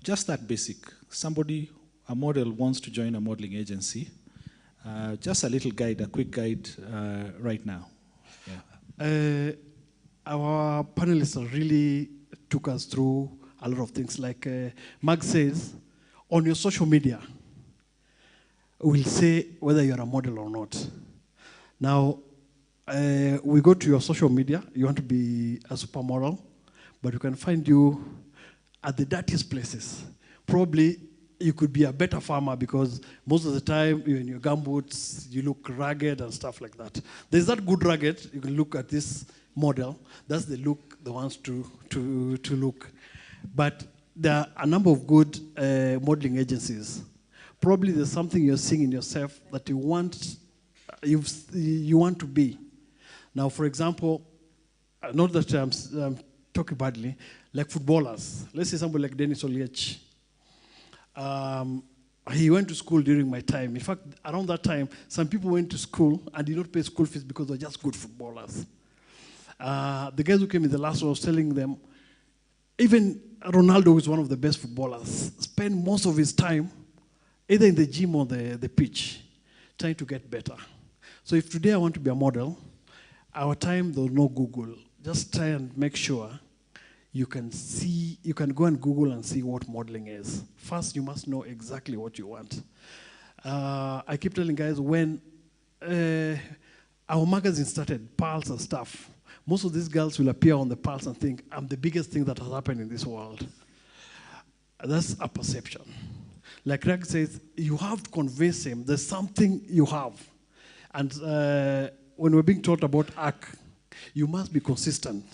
just that basic. Somebody, a model wants to join a modeling agency. Just a little guide, a quick guide right now. Yeah. Our panelists really took us through a lot of things. Like Mag says, on your social media, we'll say whether you're a model or not. Now, we go to your social media. You want to be a supermodel, but we can find you at the dirtiest places. Probably you could be a better farmer because most of the time you're in your gumboots, you look ragged and stuff like that. There's that good ragged. You can look at this model. That's the look they want to look. But there are a number of good modeling agencies. Probably there's something you're seeing in yourself that you want to be. Now, for example, not that I'm talking badly, like footballers. Let's say somebody like Dennis Oliech. He went to school during my time. In fact, around that time, some people went to school and did not pay school fees because they're just good footballers. The guys who came in the last one was telling them, even Ronaldo is one of the best footballers, spend most of his time either in the gym or the pitch, trying to get better. So if today I want to be a model, our time there's no Google. Just try and make sure you can go and Google and see what modeling is. First, you must know exactly what you want. I keep telling guys, when our magazine started, Pulse and stuff, most of these girls will appear on the Pulse and think, I'm the biggest thing that has happened in this world. That's a perception. Like Greg says, you have to convince him there's something you have. And when we're being taught about ARC, you must be consistent.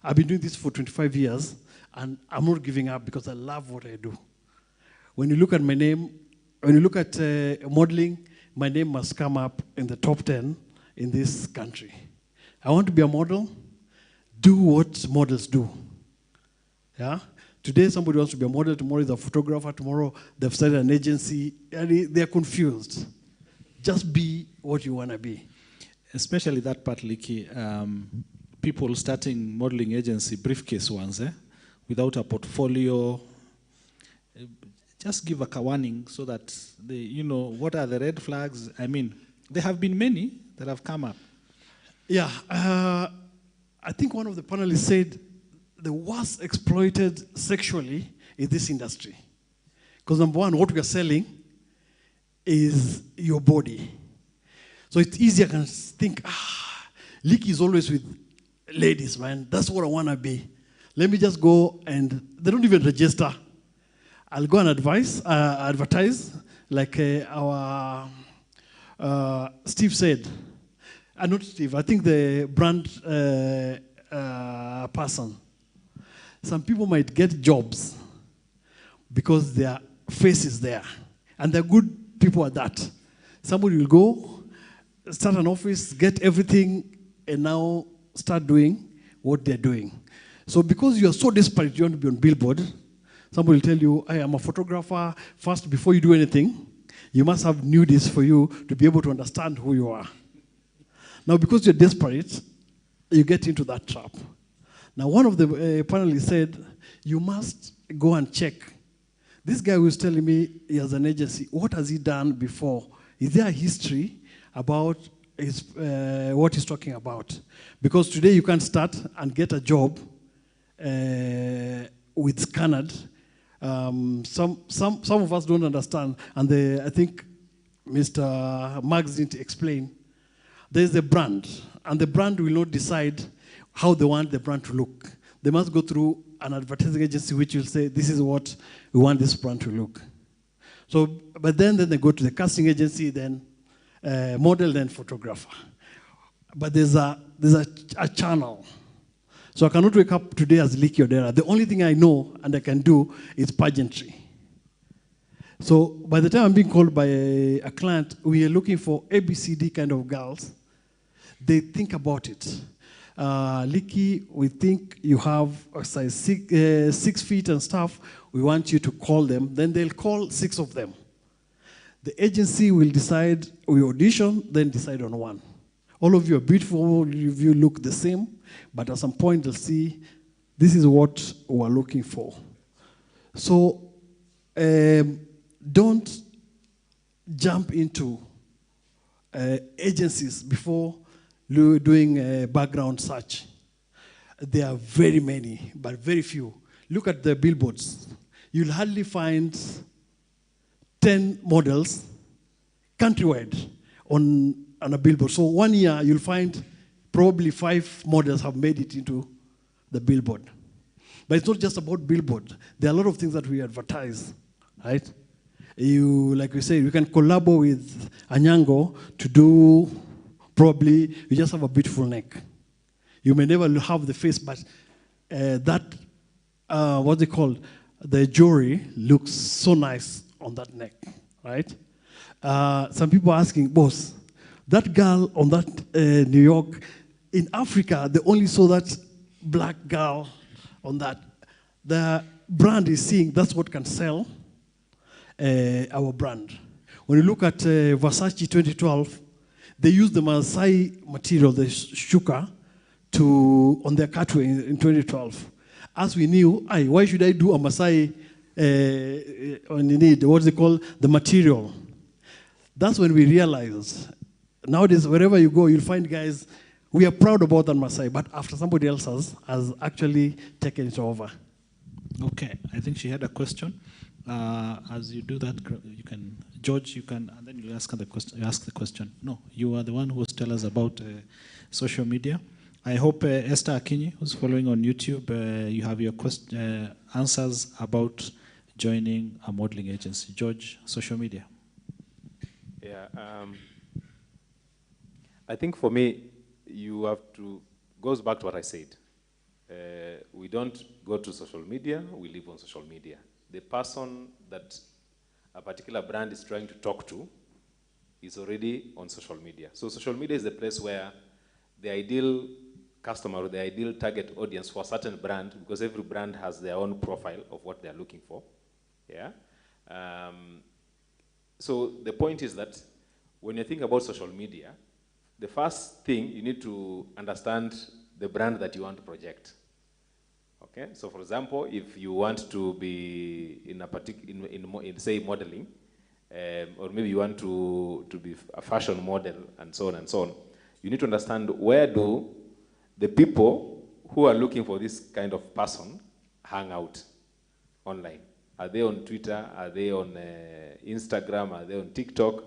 I've been doing this for 25 years, and I'm not giving up because I love what I do. When you look at my name, when you look at modeling, my name must come up in the top 10 in this country. I want to be a model. Do what models do. Yeah? Today, somebody wants to be a model. Tomorrow is a photographer. Tomorrow, they've started an agency. They're confused. Just be what you want to be. Especially that part, Liki, people starting modeling agency, briefcase ones, without a portfolio. Just give a warning so that they, what are the red flags? I mean, there have been many that have come up. Yeah, I think one of the panelists said the worst exploited sexually in this industry. Because number one, what we are selling is your body. So it's easier to think, Liki is always with ladies, man. That's what I want to be. Let me just go and, they don't even register. I'll go and advertise, like our Steve said. Not Steve, I think the brand person. Some people might get jobs because their face is there. And they're good people at that. Somebody will go, start an office, get everything, and now start doing what they're doing. So because you're so desperate, you want to be on Billboard, somebody will tell you, hey, I'm a photographer. First, before you do anything, you must have nudies for you to be able to understand who you are. Now, because you're desperate, you get into that trap. Now, one of the panelists said, you must go and check. This guy was telling me he has an agency. What has he done before? Is there a history about what he's talking about? Because today you can start and get a job with Scanned. Some of us don't understand, and I think Mr. Max didn't explain. There's a brand, and the brand will not decide how they want the brand to look. They must go through an advertising agency which will say, this is what we want this brand to look. So, but then they go to the casting agency, then model, then photographer. But there's a channel. So I cannot wake up today as Liki Odera. The only thing I know and I can do is pageantry. So by the time I'm being called by a client, we are looking for ABCD kind of girls. They think about it. Liki, we think you have a size 6 feet and stuff. We want you to call them. Then they'll call 6 of them. The agency will decide, we audition, then decide on one. All of you are beautiful, all of you look the same, but at some point they'll see, this is what we're looking for. So don't jump into agencies before doing a background search. There are very many, but very few. Look at the billboards. You'll hardly find 10 models countrywide on a billboard. So 1 year, you'll find probably 5 models have made it into the billboard. But it's not just about billboard. There are a lot of things that we advertise, right? Like we say, you can collaborate with Anyango to do, probably, you just have a beautiful neck. You may never have the face, but what's it called? The jewelry looks so nice on that neck, right? Some people are asking, boss, that girl on that New York, in Africa, they only saw that black girl on that. The brand is seeing that's what can sell our brand. When you look at Versace 2012, they used the Maasai material, the shuka, on their cutaway in 2012. As we knew, why should I do a Maasai what's it called? The material. That's when we realized, nowadays, wherever you go, you'll find guys, we are proud about that Maasai, but after somebody else has actually taken it over. Okay, I think she had a question. As you do that, you can, George, you can, and then you ask the question. You ask the question. No, you are the one who will tell us about social media. I hope Esther Akinyi, who's following on YouTube, you have your answers about joining a modeling agency. George, social media. Yeah, I think for me, you have to, goes back to what I said. We don't go to social media, we live on social media. The person that a particular brand is trying to talk to is already on social media. So social media is the place where the ideal customer or the ideal target audience for a certain brand, because every brand has their own profile of what they're looking for. Yeah. So the point is that when you think about social media, the first thing you need to understand the brand that you want to project. Okay. So for example, if you want to be in a particular, in say modeling, or maybe you want to be a fashion model and so on and so on, you need to understand where do the people who are looking for this kind of person hang out online. Are they on Twitter? Are they on Instagram? Are they on TikTok?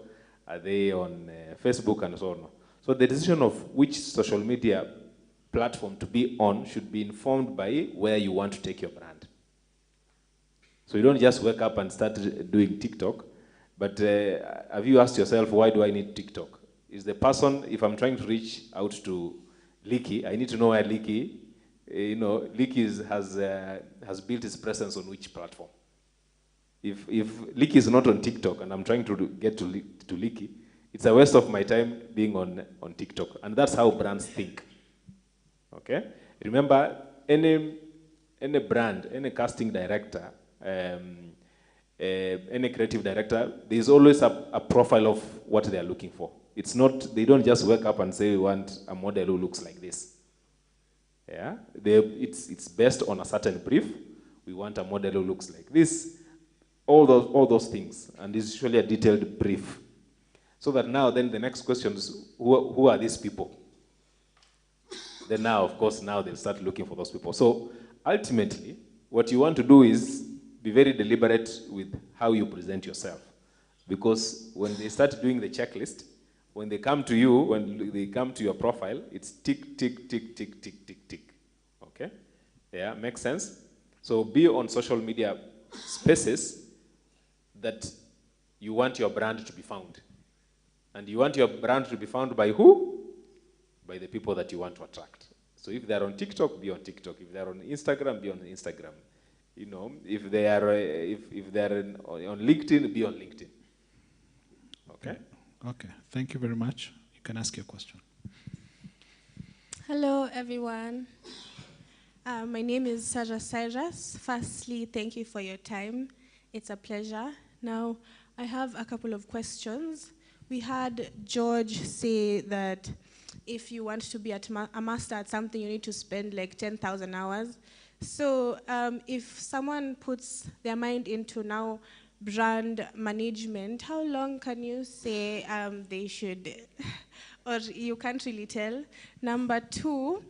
Are they on Facebook and so on? So the decision of which social media platform to be on should be informed by where you want to take your brand. So you don't just wake up and start doing TikTok, but have you asked yourself, why do I need TikTok? Is the person, if I'm trying to reach out to Leaky, I need to know where Leaky, Leaky has built its presence on which platform. If Leaky is not on TikTok and I'm trying to get to Leaky, it's a waste of my time being on TikTok. And that's how brands think. Okay? Remember, any brand, any casting director, any creative director, there's always a profile of what they are looking for. It's not, they don't just wake up and say, we want a model who looks like this. Yeah? It's based on a certain brief. We want a model who looks like this. All those things. And it's usually a detailed brief. So that now, then the next question is, who are these people? Then now, of course, now they'll start looking for those people. So ultimately, what you want to do is be very deliberate with how you present yourself. Because when they start doing the checklist, when they come to you, when they come to your profile, it's tick, tick, tick, tick, tick, tick, tick. Okay? Yeah, makes sense? So be on social media spaces that you want your brand to be found. And you want your brand to be found by who? By the people that you want to attract. So if they're on TikTok, be on TikTok. If they're on Instagram, be on Instagram. If they are on LinkedIn, be on LinkedIn. Okay? Okay, thank you very much. You can ask your question. Hello, everyone. My name is Sarah Cyrus. Firstly, thank you for your time. It's a pleasure. Now, I have a couple of questions. We had George say that if you want to be a master at something, you need to spend like 10,000 hours. So if someone puts their mind into now brand management, how long can you say they should, or you can't really tell? Number two,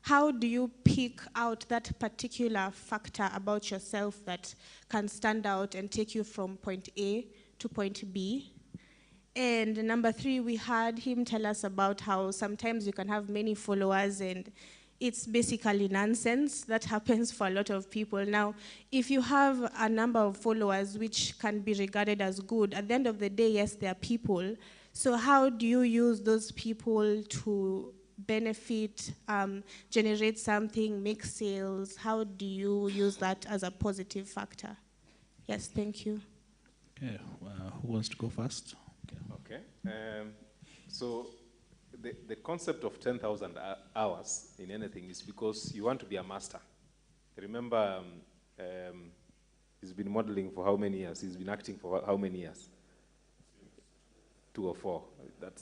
how do you pick out that particular factor about yourself that can stand out and take you from point A to point B? And number three, we had him tell us about how sometimes you can have many followers and it's basically nonsense. That happens for a lot of people. Now, if you have a number of followers which can be regarded as good, at the end of the day, yes, they are people. So how do you use those people to benefit, generate something, make sales? How do you use that as a positive factor? Yes, thank you. Okay, who wants to go first? Okay. So the concept of 10,000 hours in anything is because you want to be a master. Remember, he's been modeling for how many years? He's been acting for how many years? 2 or 4.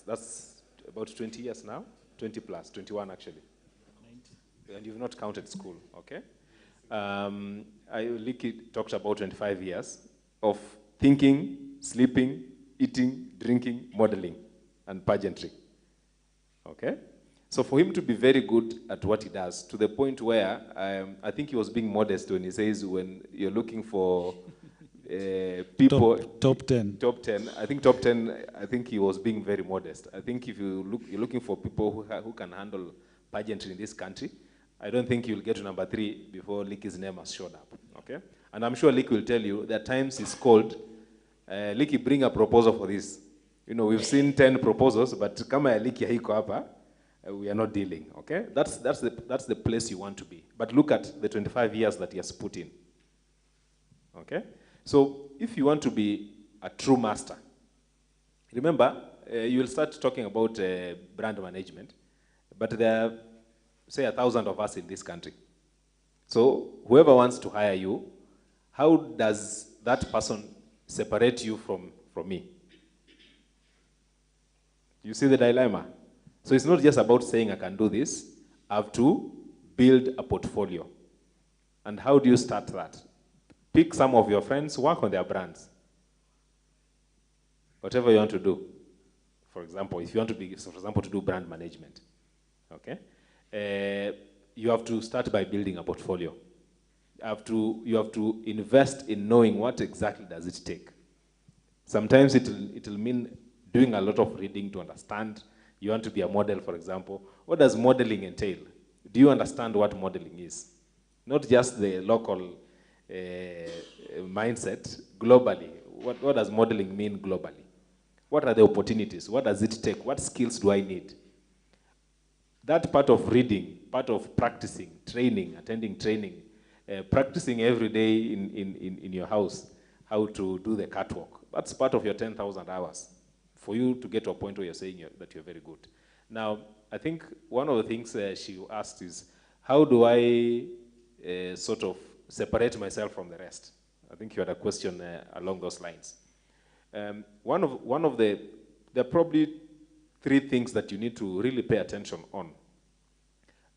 That's about 20 years now. 20 plus, 21 actually. 90. And you've not counted school, okay? Liki talked about 25 years of thinking, sleeping, eating, drinking, modeling, and pageantry, okay? So for him to be very good at what he does, to the point where I think he was being modest when he says when you're looking for people... Top 10. Top 10. I think top 10, I think he was being very modest. I think if you're looking for people who can handle pageantry in this country, I don't think you'll get to number 3 before Liki's name has showed up, okay? And I'm sure Liki will tell you that times he's called, Liki, bring a proposal for this. You know, we've seen 10 proposals, but kama ya Liki haiko hapa, we are not dealing, okay? That's the place you want to be. But look at the 25 years that he has put in, okay? So if you want to be a true master, remember, you will start talking about brand management, but there are, say, 1,000 of us in this country. So whoever wants to hire you, how does that person separate you from me? You see the dilemma? So it's not just about saying I can do this. I have to build a portfolio. And how do you start that? Pick some of your friends, work on their brands. Whatever you want to do. For example, if you want to be, so for example, to do brand management, okay? You have to start by building a portfolio. You have to invest in knowing what exactly does it take. Sometimes it'll mean doing a lot of reading to understand. You want to be a model, for example. What does modeling entail? Do you understand what modeling is? Not just the local mindset, globally. What does modeling mean globally? What are the opportunities? What does it take? What skills do I need? That part of reading, part of practicing, training, attending training, practicing every day in your house, how to do the catwalk. That's part of your 10,000 hours for you to get to a point where you're saying that you're very good. Now, I think one of the things she asked is, how do I sort of separate myself from the rest? I think you had a question along those lines. There are probably 3 things that you need to really pay attention on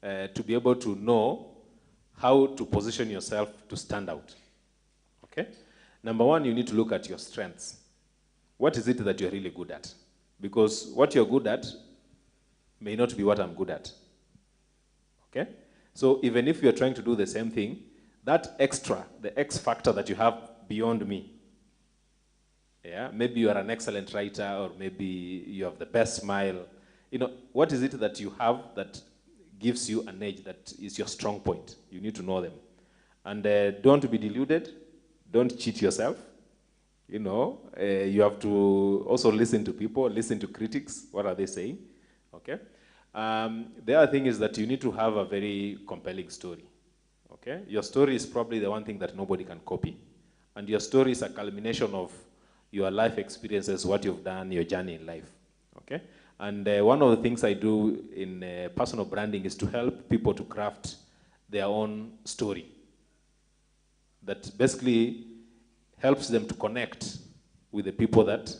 to be able to know how to position yourself to stand out, okay? Number 1, you need to look at your strengths. What is it that you're really good at? Because what you're good at may not be what I'm good at, okay? So even if you're trying to do the same thing, that extra, the X factor that you have beyond me, yeah, maybe you are an excellent writer, or maybe you have the best smile. You know, what is it that you have that gives you an edge, that is your strong point? You need to know them. And don't be deluded. Don't cheat yourself. You know, you have to also listen to people, listen to critics. What are they saying? Okay. The other thing is that you need to have a very compelling story. Okay. Your story is probably the one thing that nobody can copy. And your story is a culmination of your life experiences, what you've done, your journey in life, okay? And one of the things I do in personal branding is to help people to craft their own story that basically helps them to connect with the people that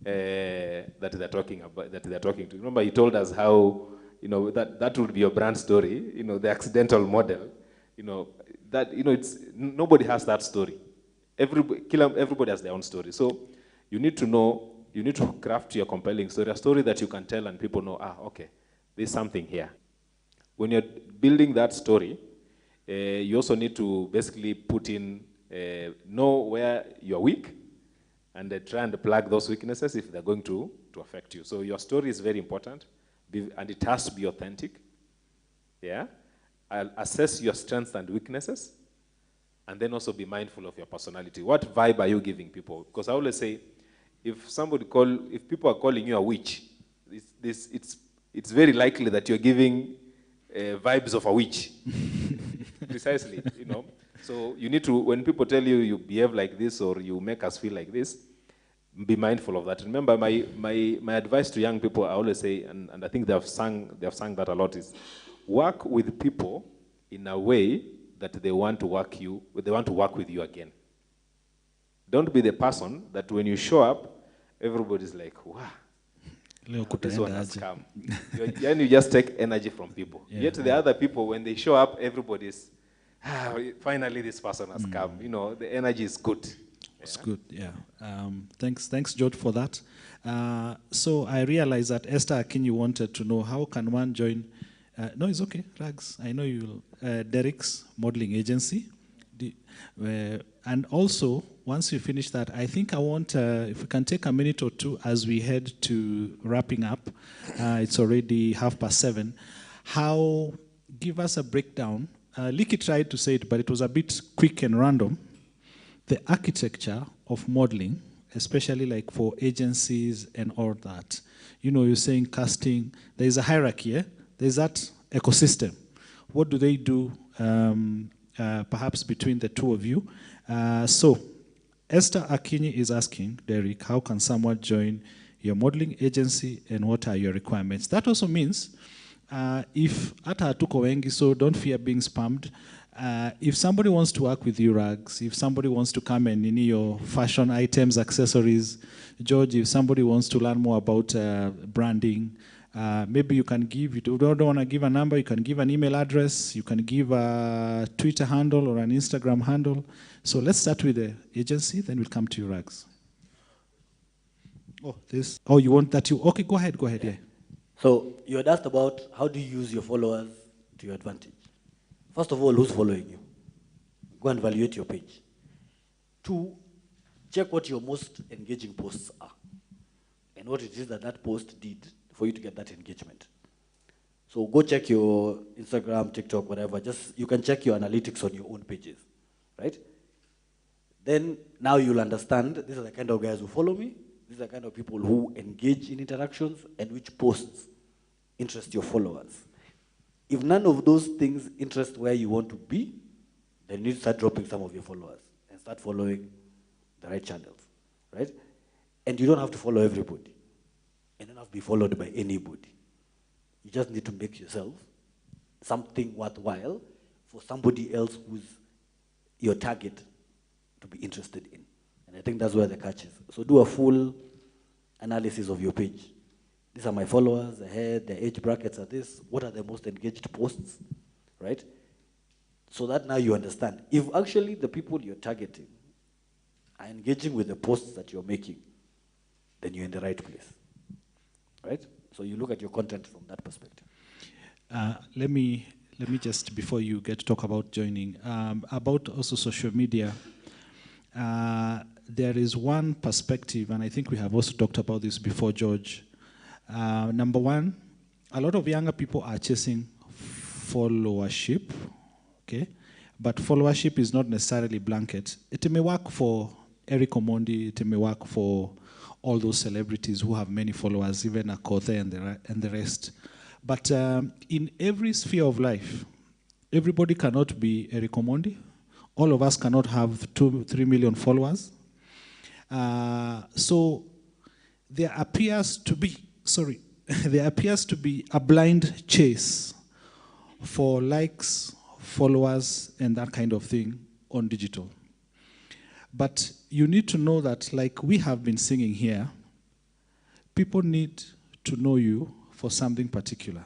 that they're talking about, that they're talking to. Remember, you told us how, that would be your brand story, the accidental model, that, it's, nobody has that story. Everybody has their own story. So you need to craft your compelling story, a story that you can tell and people know, okay, there's something here. When you're building that story, you also need to basically put in, know where you're weak, and try and plug those weaknesses if they're going to affect you. So your story is very important, and it has to be authentic. Yeah? I'll assess your strengths and weaknesses, and then also be mindful of your personality. What vibe are you giving people? Because I always say, if people are calling you a witch, it's very likely that you're giving vibes of a witch. Precisely, So you need to, when people tell you you behave like this or you make us feel like this, be mindful of that. Remember, my advice to young people, I always say, and I think they have sung that a lot, is work with people in a way that they want to work with you again. Don't be the person that when you show up, everybody's like, wow, this one has come. You just take energy from people. Yeah, yet the other people, when they show up, everybody's, finally this person has come. The energy is good. It's good, yeah. Thanks, George, for that. So I realized that Esther Akinyi wanted to know how can one join. No, it's okay, Rags. I know you will. Derek's modeling agency. And also, once you finish that, I think I want, if we can take a minute or two as we head to wrapping up. It's already 7:30. Give us a breakdown. Liki tried to say it, but it was a bit quick and random. The architecture of modeling, especially like for agencies and all that. You're saying casting, there's a hierarchy, yeah? There's that ecosystem. What do they do, perhaps between the two of you? So, Esther Akinyi is asking, Derek, how can someone join your modeling agency and what are your requirements? That also means, if ata hatuko wengi, so don't fear being spammed. If somebody wants to work with you, Rags, if somebody wants to come and your fashion items, accessories, George, if somebody wants to learn more about branding, maybe you can give, if you don't want to give a number, you can give an email address, you can give a Twitter handle or an Instagram handle. So let's start with the agency, then we'll come to you, Rags. You want that okay, go ahead, yeah. So you had asked about how do you use your followers to your advantage. First of all, who's following you? Go and evaluate your page. 2, check what your most engaging posts are and what it is that post did for you to get that engagement. So go check your Instagram, TikTok, whatever. You can check your analytics on your own pages, right? Then now you'll understand these are the kind of guys who follow me. These are the kind of people who engage in interactions and which posts interest your followers. If none of those things interest where you want to be, then you need to start dropping some of your followers and start following the right channels, right? And you don't have to follow everybody. You don't have to be followed by anybody. You just need to make yourself something worthwhile for somebody else who's your target to be interested in. And I think that's where the catch is. So do a full analysis of your page. These are my followers, the age brackets are this, what are the most engaged posts, right? So that now you understand. If actually the people you're targeting are engaging with the posts that you're making, then you're in the right place, right? So you look at your content from that perspective. Let me just, before you get to talk about joining, about also social media, there is one perspective, and I think we have also talked about this before, George. Number one, a lot of younger people are chasing followership, okay? But followership is not necessarily blanket. It may work for Eric Omondi, it may work for all those celebrities who have many followers, even Akothee and the rest. But in every sphere of life, everybody cannot be Eric Omondi. All of us cannot have 2-3 million followers. So there appears to be a blind chase for likes, followers, and that kind of thing on digital. But you need to know that, like we have been singing here, people need to know you for something particular.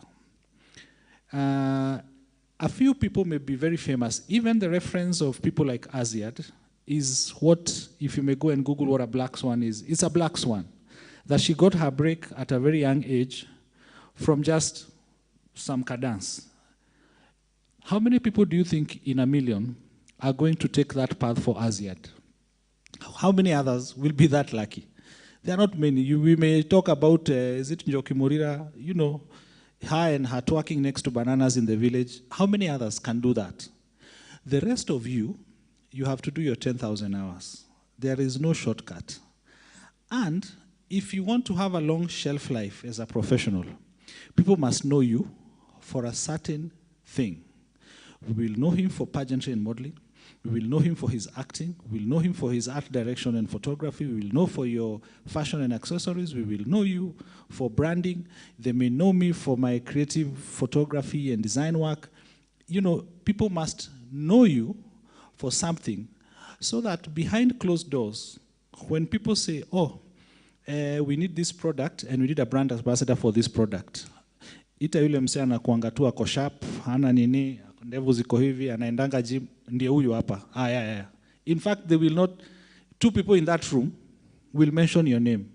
A few people may be very famous. Even the reference of people like Aziad is what, if you may go and Google what a black swan is, it's a black swan. That she got her break at a very young age from just some cadence. How many people do you think in a million are going to take that path for Aziad? How many others will be that lucky? There are not many. We may talk about, is it Njoki Morira, you know, her and her twerking next to bananas in the village. How many others can do that? The rest of you, you have to do your 10,000 hours. There is no shortcut. And if you want to have a long shelf life as a professional, people must know you for a certain thing. We will know him for pageantry and modeling. We will know him for his acting. We will know him for his art direction and photography. We will know for your fashion and accessories. We will know you for branding. They may know me for my creative photography and design work. You know, people must know you for something so that behind closed doors, when people say, oh, we need this product and we need a brand ambassador for this product, ita yule msee anakuanga tu ako sharp, hana nini, ndevu ziko hivi, anaendanga gym, ndiye huyu hapa. Yeah. In fact, they will not, two people in that room will mention your name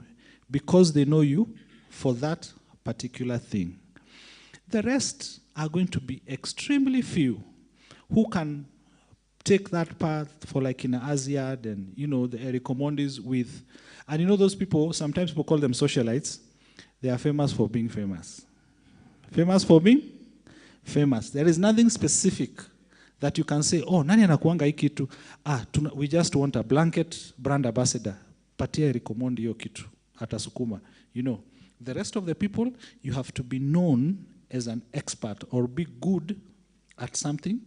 because they know you for that particular thing. The rest are going to be extremely few who can take that path for like in Aziad and, you know, the Eric Omondis with, and you know those people, sometimes people call them socialites, they are famous for being famous. Famous for being famous. There is nothing specific that you can say, oh, nani anakuanga hii kitu? We just want a blanket brand ambassador. Patia Eric Omondi hiyo kitu. Atasukuma. You know, the rest of the people, you have to be known as an expert or be good at something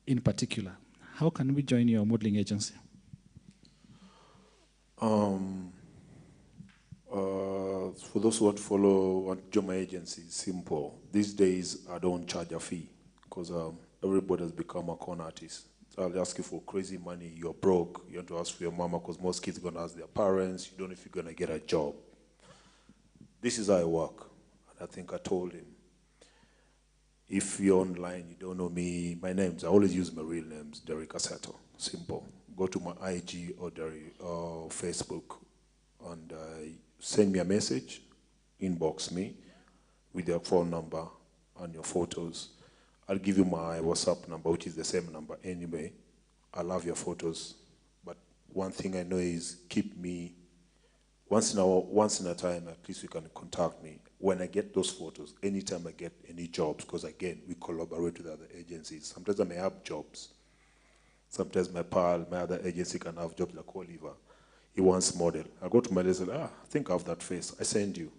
in particular. How can we join your modeling agency? For those who want to follow, want to join my agency, it's simple. These days, I don't charge a fee because everybody has become a con artist. So I'll ask you for crazy money. You're broke. You want to ask for your mama because most kids are going to ask their parents. You don't know if you're going to get a job. This is how I work. And I think I told him, if you're online, you don't know me, my names, I always use my real names, Derek Assetto. Simple. Go to my IG or Facebook and send me a message, inbox me with your phone number and your photos. I'll give you my WhatsApp number, which is the same number anyway. I love your photos. But one thing I know is keep me, once in a time, at least you can contact me. When I get those photos, anytime I get any jobs, because again, we collaborate with other agencies. Sometimes I may have jobs. Sometimes my other agency can have jobs like Oliver. He wants model. I go to my list and I think I have that face. I send you.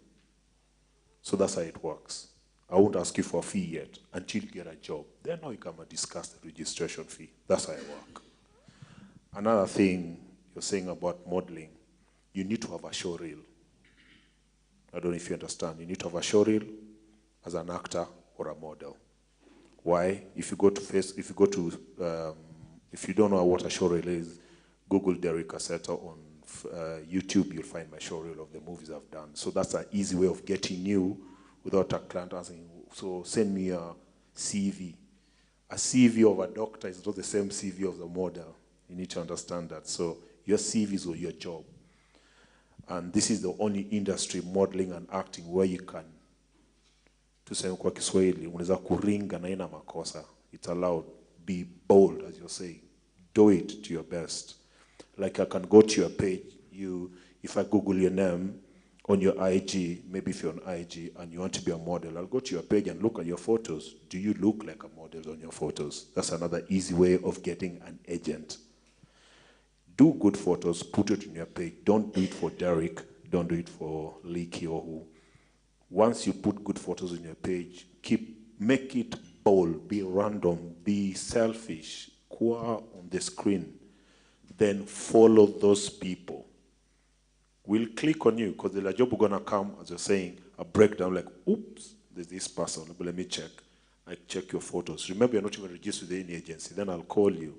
So that's how it works. I won't ask you for a fee yet until you get a job. Then now you come and discuss the registration fee. That's how I work. Another thing you're saying about modeling, you need to have a show reel. I don't know if you understand. You need to have a show reel as an actor or a model. Why? If you don't know what a show reel is, Google Derek Assetto on YouTube, you'll find my show reel of the movies I've done. So that's an easy way of getting you without a client asking, so send me a CV. A CV of a doctor is not the same CV of the model. You need to understand that. So your CV is your job. And this is the only industry, modeling and acting, where you can, tuseme kwa Kiswahili, unaweza kuringa na ina makosa. It's allowed. Be bold, as you're saying. Do it to your best. Like I can go to your page, if I Google your name on your IG, maybe if you're on IG and you want to be a model, I'll go to your page and look at your photos. Do you look like a model on your photos? That's another easy way of getting an agent. Do good photos, put it on your page. Don't do it for Derek, don't do it for Leaky or who. Once you put good photos on your page, make it bold, be random, be selfish, on the screen. Then follow those people. We'll click on you because the job we're gonna come, as you're saying, a breakdown like, oops, there's this person, but let me check. I check your photos. Remember, you're not even registered with any agency. Then I'll call you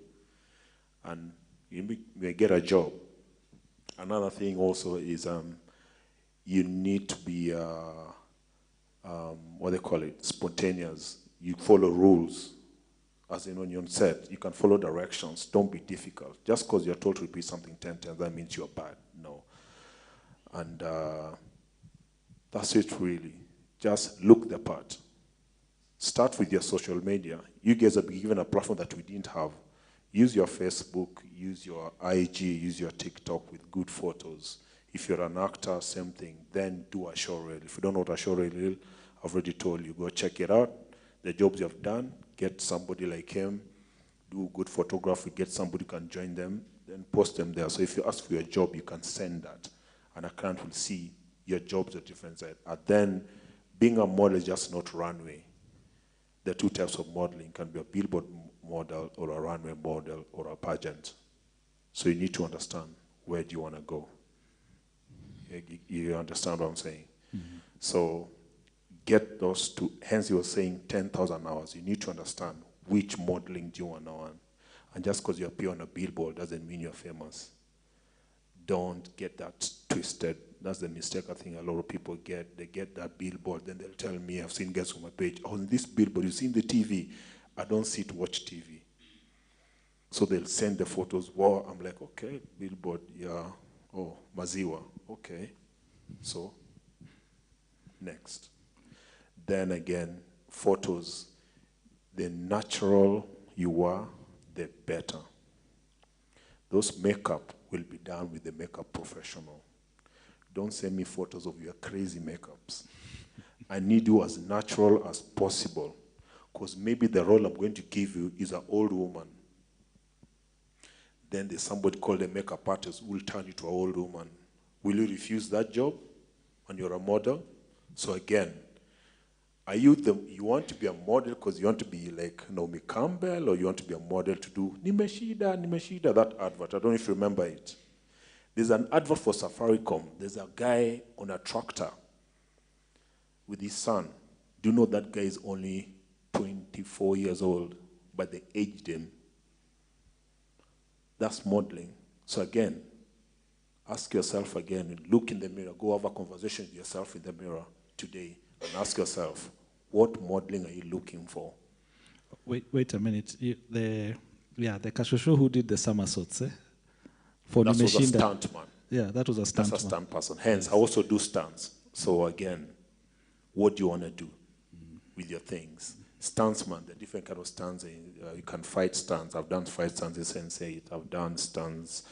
and may get a job. Another thing also is you need to be, what they call it, spontaneous. You follow rules. As in on your set, you can follow directions. Don't be difficult. Just because you're told to repeat something 10 times, that means you're bad. No. And that's it really. Just look the part. Start with your social media. You guys have been given a platform that we didn't have. Use your Facebook, use your IG, use your TikTok with good photos. If you're an actor, same thing. Then do a show reel. If you don't know what a show reel is, I've already told you. Go check it out. The jobs you've done, get somebody like him, do good photography, get somebody who can join them, then post them there. So if you ask for your job, you can send that. And a client will see your jobs are different side. And then being a model is just not runway. There are two types of modeling. It can be a billboard model or a runway model or a pageant. So you need to understand where do you want to go. You understand what I'm saying? Mm-hmm. So get those two, hence you were saying 10,000 hours. You need to understand which modeling do you want to earn. And just because you appear on a billboard doesn't mean you're famous. Don't get that twisted. That's the mistake I think a lot of people get. They get that billboard, then they'll tell me, I've seen guys on my page, oh, this billboard, you've seen the TV. I don't see to watch TV. So they'll send the photos. Wow, I'm like, okay, billboard, yeah. Oh, Maziwa, okay. So, next. Then again, photos. The natural you are, the better. Those makeup will be done with the makeup professional. Don't send me photos of your crazy makeups. I need you as natural as possible, because maybe the role I'm going to give you is an old woman. Then there's somebody called a makeup artist who will turn you to an old woman. Will you refuse that job? And you're a model? So again, are you want to be a model because you want to be like Naomi Campbell, or you want to be a model to do Nimeshida, that advert? I don't know if you remember it. There's an advert for Safaricom. There's a guy on a tractor with his son. Do you know that guy is only 24 years old, but they aged him? That's modeling. So again, ask yourself again, look in the mirror, go have a conversation with yourself in the mirror today, and ask yourself, what modeling are you looking for? Wait a minute. The Kashosho who did the somersaults, for that was a Nimeshinda. stunt man. Yeah, that was a stunt. That's a stunt person. Hence, yes. I also do stunts. So again, what do you want to do with your things? Stuntsman, there are different kind of stunts. You can fight stunts. I've done fight stunts in Sense8. I've done stunts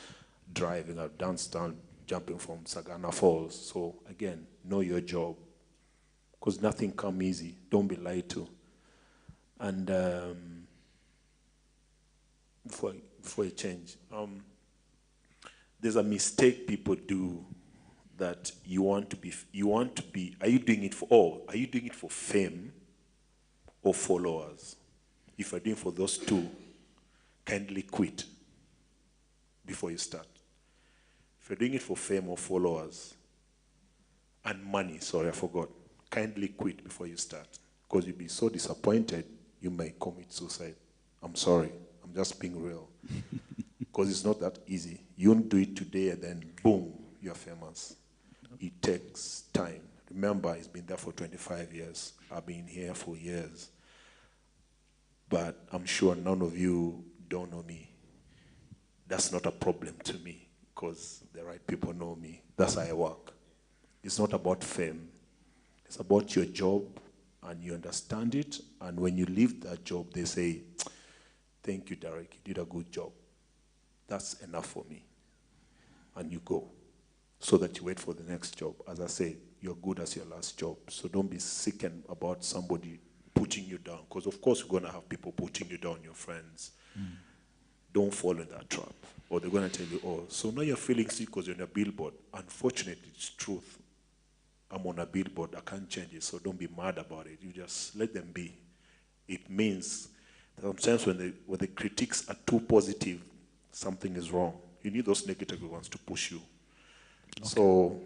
driving. I've done stunts jumping from Sagana Falls. So again, know your job, because nothing comes easy. Don't be lied to. And before I change, there's a mistake people do, that you want to be. Are you doing it for fame or followers? If you're doing it for those two, kindly quit before you start. If you're doing it for fame or followers and money, sorry, I forgot, kindly quit before you start, because you'll be so disappointed you may commit suicide. I'm sorry, I'm just being real. Because it's not that easy. You don't do it today and then boom, you're famous. It takes time. Remember, it's been there for 25 years. I've been here for years. But I'm sure none of you don't know me. That's not a problem to me, because the right people know me. That's how I work. It's not about fame. It's about your job, and you understand it. And when you leave that job, they say, thank you, Derek, you did a good job. That's enough for me. And you go, so that you wait for the next job. As I say, you're good as your last job. So don't be sickened about somebody putting you down, because of course you're going to have people putting you down, your friends. Don't fall in that trap. Or they're going to tell you, oh, so now you're feeling sick because you're on a billboard. Unfortunately, it's truth. I'm on a billboard, I can't change it, so don't be mad about it. You just let them be. It means that sometimes when the critiques are too positive, something is wrong. You need those negative ones to push you. Okay. So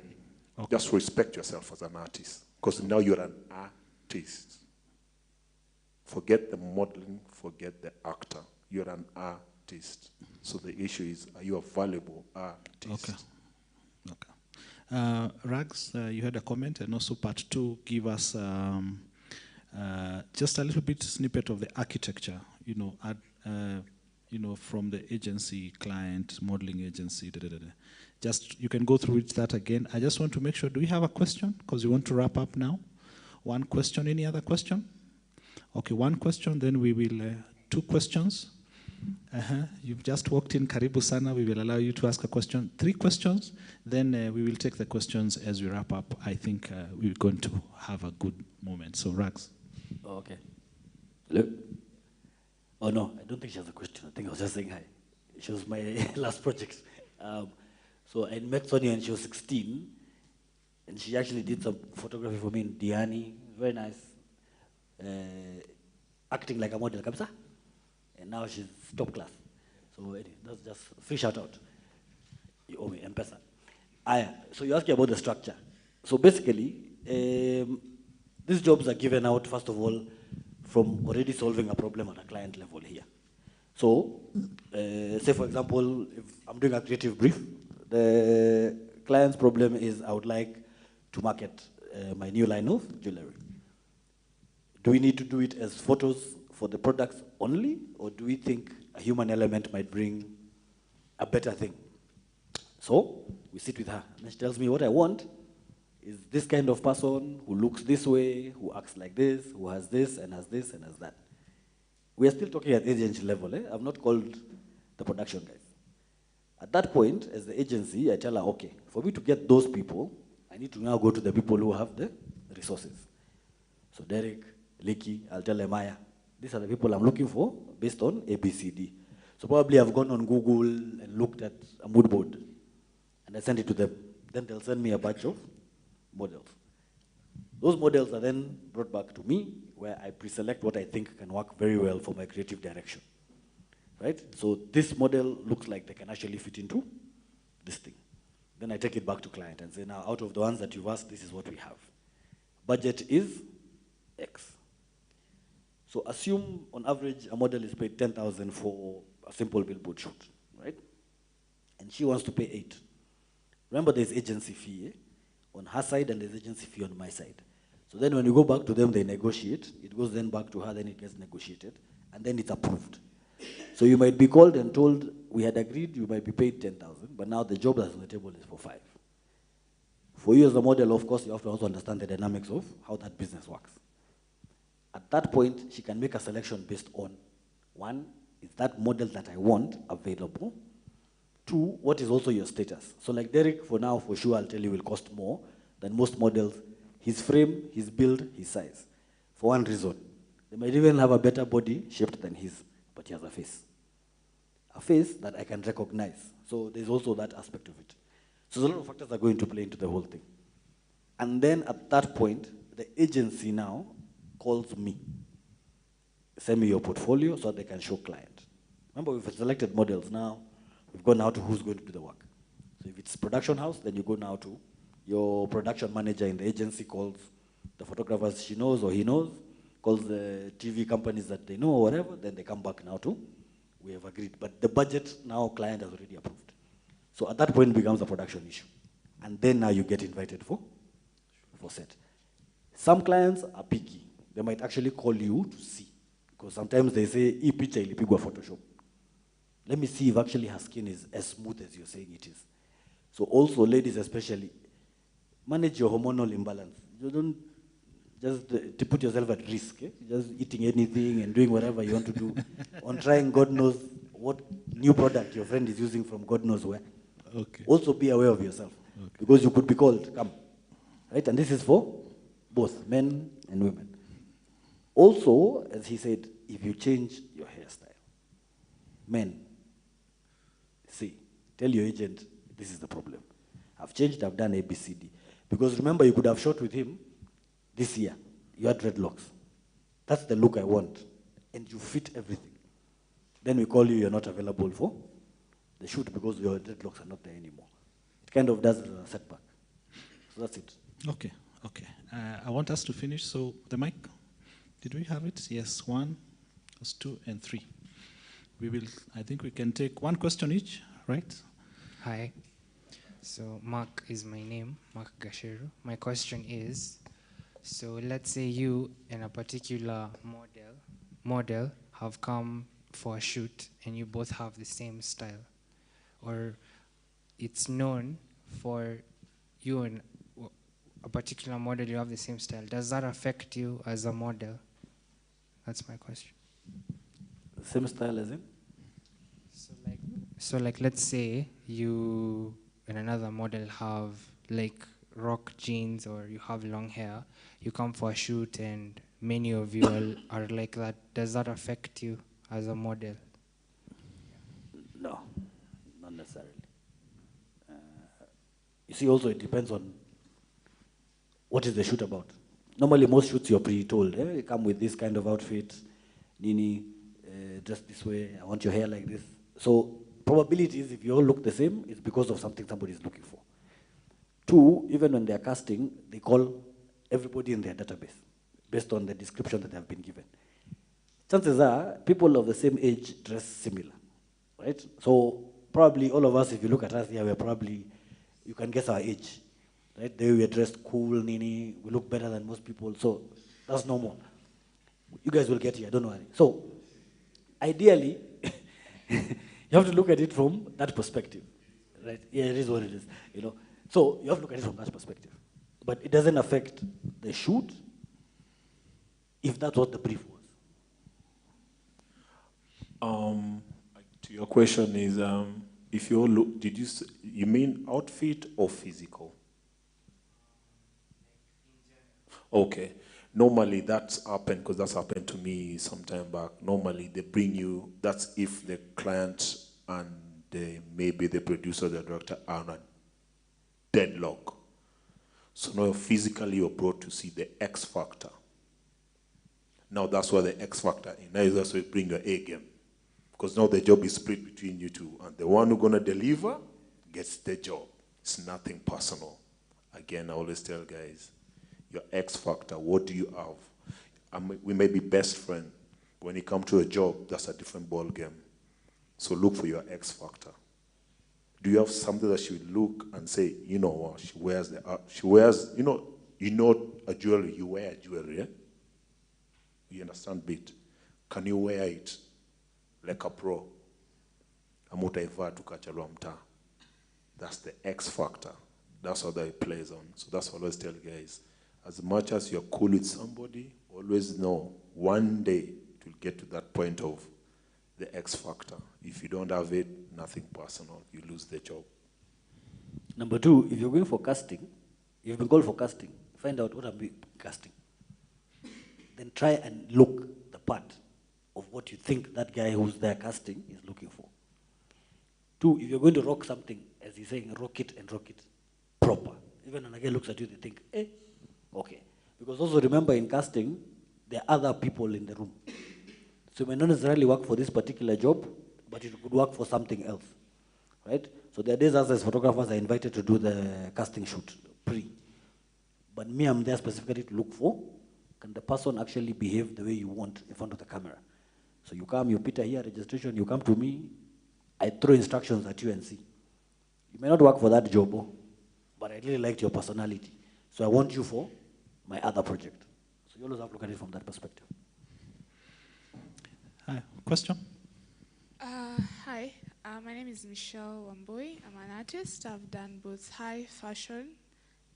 just respect yourself as an artist, because now you're an artist. Forget the modeling, forget the actor. You're an artist. artist. So the issue is, are you a valuable artist? Okay. Rags, you had a comment, and also part two, give us just a little bit snippet of the architecture, from the agency, client, modeling agency, Just, you can go through that again. I just want to make sure, do we have a question? Because we want to wrap up now. One question, any other question? Okay, one question, then we will, 2 questions. You've just walked in, karibu sana. We will allow you to ask a question. 3 questions, then we will take the questions as we wrap up. I think we're going to have a good moment. So, Rags. Oh, okay. Hello? Oh, no, I don't think she has a question. I think I was just saying hi. She was my last project. So I met Sonia when she was 16, and she actually did some photography for me in Diani. Very nice. Acting like a model, kabisa. And now she's top class. So anyway, that's just free shout out. You owe me M-Pesa. So you asked me about the structure. So basically, these jobs are given out, first of all, from already solving a problem at a client level here. So, say for example, if I'm doing a creative brief, the client's problem is I would like to market my new line of jewelry. Do we need to do it as photos for the products only, or do we think a human element might bring a better thing? So we sit with her, and she tells me what I want is this kind of person who looks this way, who acts like this, who has this and has that. We are still talking at agency level. I've not called the production guys. At that point, as the agency, I tell her, okay, for me to get those people, I need to now go to the people who have the resources. So Derek, Licky, I'll tell Maya, these are the people I'm looking for based on ABCD. So probably I've gone on Google and looked at a mood board, and I send it to them. Then they'll send me a batch of models. Those models are then brought back to me, where I pre-select what I think can work very well for my creative direction. Right? So this model looks like they can actually fit into this thing. Then I take it back to client and say, now out of the ones that you've asked, this is what we have. Budget is X. So assume on average a model is paid 10,000 for a simple billboard shoot, right? And she wants to pay 8. Remember there's agency fee on her side and there's agency fee on my side. So then when you go back to them, they negotiate. It goes then back to her, then it gets negotiated, and then it's approved. So you might be called and told, we had agreed you might be paid 10,000, but now the job that's on the table is for 5. For you as a model, of course, you have to also understand the dynamics of how that business works. At that point, she can make a selection based on, 1, is that model that I want available? 2, what is also your status? So like Derek, for now, for sure, I'll tell you, will cost more than most models. His frame, his build, his size. For one reason. They might even have a better body shaped than his, but he has a face. A face that I can recognize. So there's also that aspect of it. So a lot of factors are going to play into the whole thing. And then at that point, the agency now calls me. Send me your portfolio so they can show client. Remember, we've selected models now. We've gone now to who's going to do the work. So if it's production house, then you go now to your production manager in the agency calls the photographers she knows or he knows, calls the TV companies that they know or whatever, then they come back now to, we have agreed. But the budget now client has already approved. So at that point it becomes a production issue. And then now you get invited for set. Some clients are picky. They might actually call you to see. Because sometimes they say, "Hii picha ilipigwa Photoshop. Let me see if actually her skin is as smooth as you're saying it is." So also, ladies especially, manage your hormonal imbalance. You don't just to put yourself at risk. Just eating anything and doing whatever you want to do. On trying God knows what new product your friend is using from God knows where. Okay. Also be aware of yourself. Okay. Because you could be called, come. Right? And this is for both men and women. Also, as he said, if you change your hairstyle, men, see, tell your agent, this is the problem. I've changed, I've done ABCD. Because remember, you could have shot with him this year. You had dreadlocks. That's the look I want. And you fit everything. Then we call you, you're not available for the shoot because your dreadlocks are not there anymore. It kind of does a setback. So that's it. Okay, okay. I want us to finish. So the mic, did we have it? Yes, 1, 2, and 3. I think we can take one question each, right? Hi. So Mark is my name, Mark Gasheru. My question is, so let's say you and a particular model have come for a shoot and you both have the same style, or it's known for you and a particular model, you have the same style. Does that affect you as a model? That's my question. Same style as in? So like let's say you and another model have like rock jeans or you have long hair, you come for a shoot and many of you are like that. Does that affect you as a model? No, not necessarily. You see, also it depends on what is the shoot about. Normally, most shoots you're pre-told. You come with this kind of outfit, Nini, dress this way, I want your hair like this. So probability is if you all look the same, it's because of something somebody is looking for. Two, even when they're casting, they call everybody in their database based on the description that they have been given. Chances are, people of the same age dress similar, right? So probably all of us, if you look at us here, we're probably, you can guess our age, right? The way we're dressed, cool, Nini, we look better than most people, so that's normal. You guys will get here, don't worry. So ideally, you have to look at it from that perspective, right? Yeah, it is what it is, you know. So you have to look at it from that perspective. But it doesn't affect the shoot if that's what the brief was. To your question is, if you all look, you mean outfit or physical? Okay. Normally that's happened, because that's happened to me some time back. Normally they bring you, that's if the client and maybe the producer, the director are on a deadlock. So now physically you're brought to see the X factor. Now that's where the X factor is. Now is also you bring your A game. Because now the job is split between you two. And the one who's going to deliver gets the job. It's nothing personal. Again, I always tell guys, your X factor, what do you have? We may be best friends. When it comes to a job, that's a different ball game. So look for your X factor. Do you have something that she would look and say, you know what, she wears you know a jewelry, you wear a jewelry, yeah? You understand bit? Can you wear it like a pro? That's the X factor. That's how that it plays on. So that's what I always tell guys. As much as you're cool with somebody, always know one day it will get to that point of the X factor. If you don't have it, nothing personal. You lose the job. Number two, if you're going for casting, you've been called for casting, find out what I'm casting. Then try and look the part of what you think that guy who's there casting is looking for. Two, if you're going to rock something, as he's saying, rock it proper. Even when a guy looks at you, they think, okay. Because also remember in casting, there are other people in the room. So it may not necessarily work for this particular job, but it could work for something else, right? So there are days us as photographers are invited to do the casting shoot, But me, I'm there specifically to look for, can the person actually behave the way you want in front of the camera? So you come, you Peter here, registration, you come to me, I throw instructions at you and see. You may not work for that job, but I really liked your personality. So I want you for my other project. So you always have to look at it from that perspective. Hi, question? Hi, my name is Michelle Wambui. I'm an artist. I've done both high fashion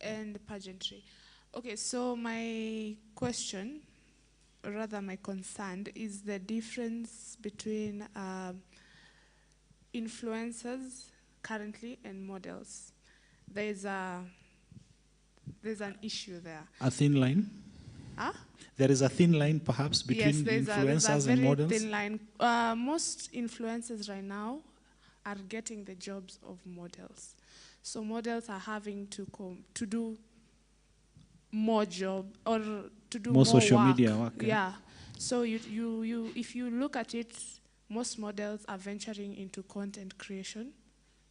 and pageantry. Okay, so my question, or rather my concern, is the difference between influencers currently and models. There's an issue there. A thin line? Huh? There is a thin line perhaps between influencers and models? Yes, there's a very thin line. Most influencers right now are getting the jobs of models. So models are having to do more job or to do more social work. media work. Yeah. So if you look at it, most models are venturing into content creation,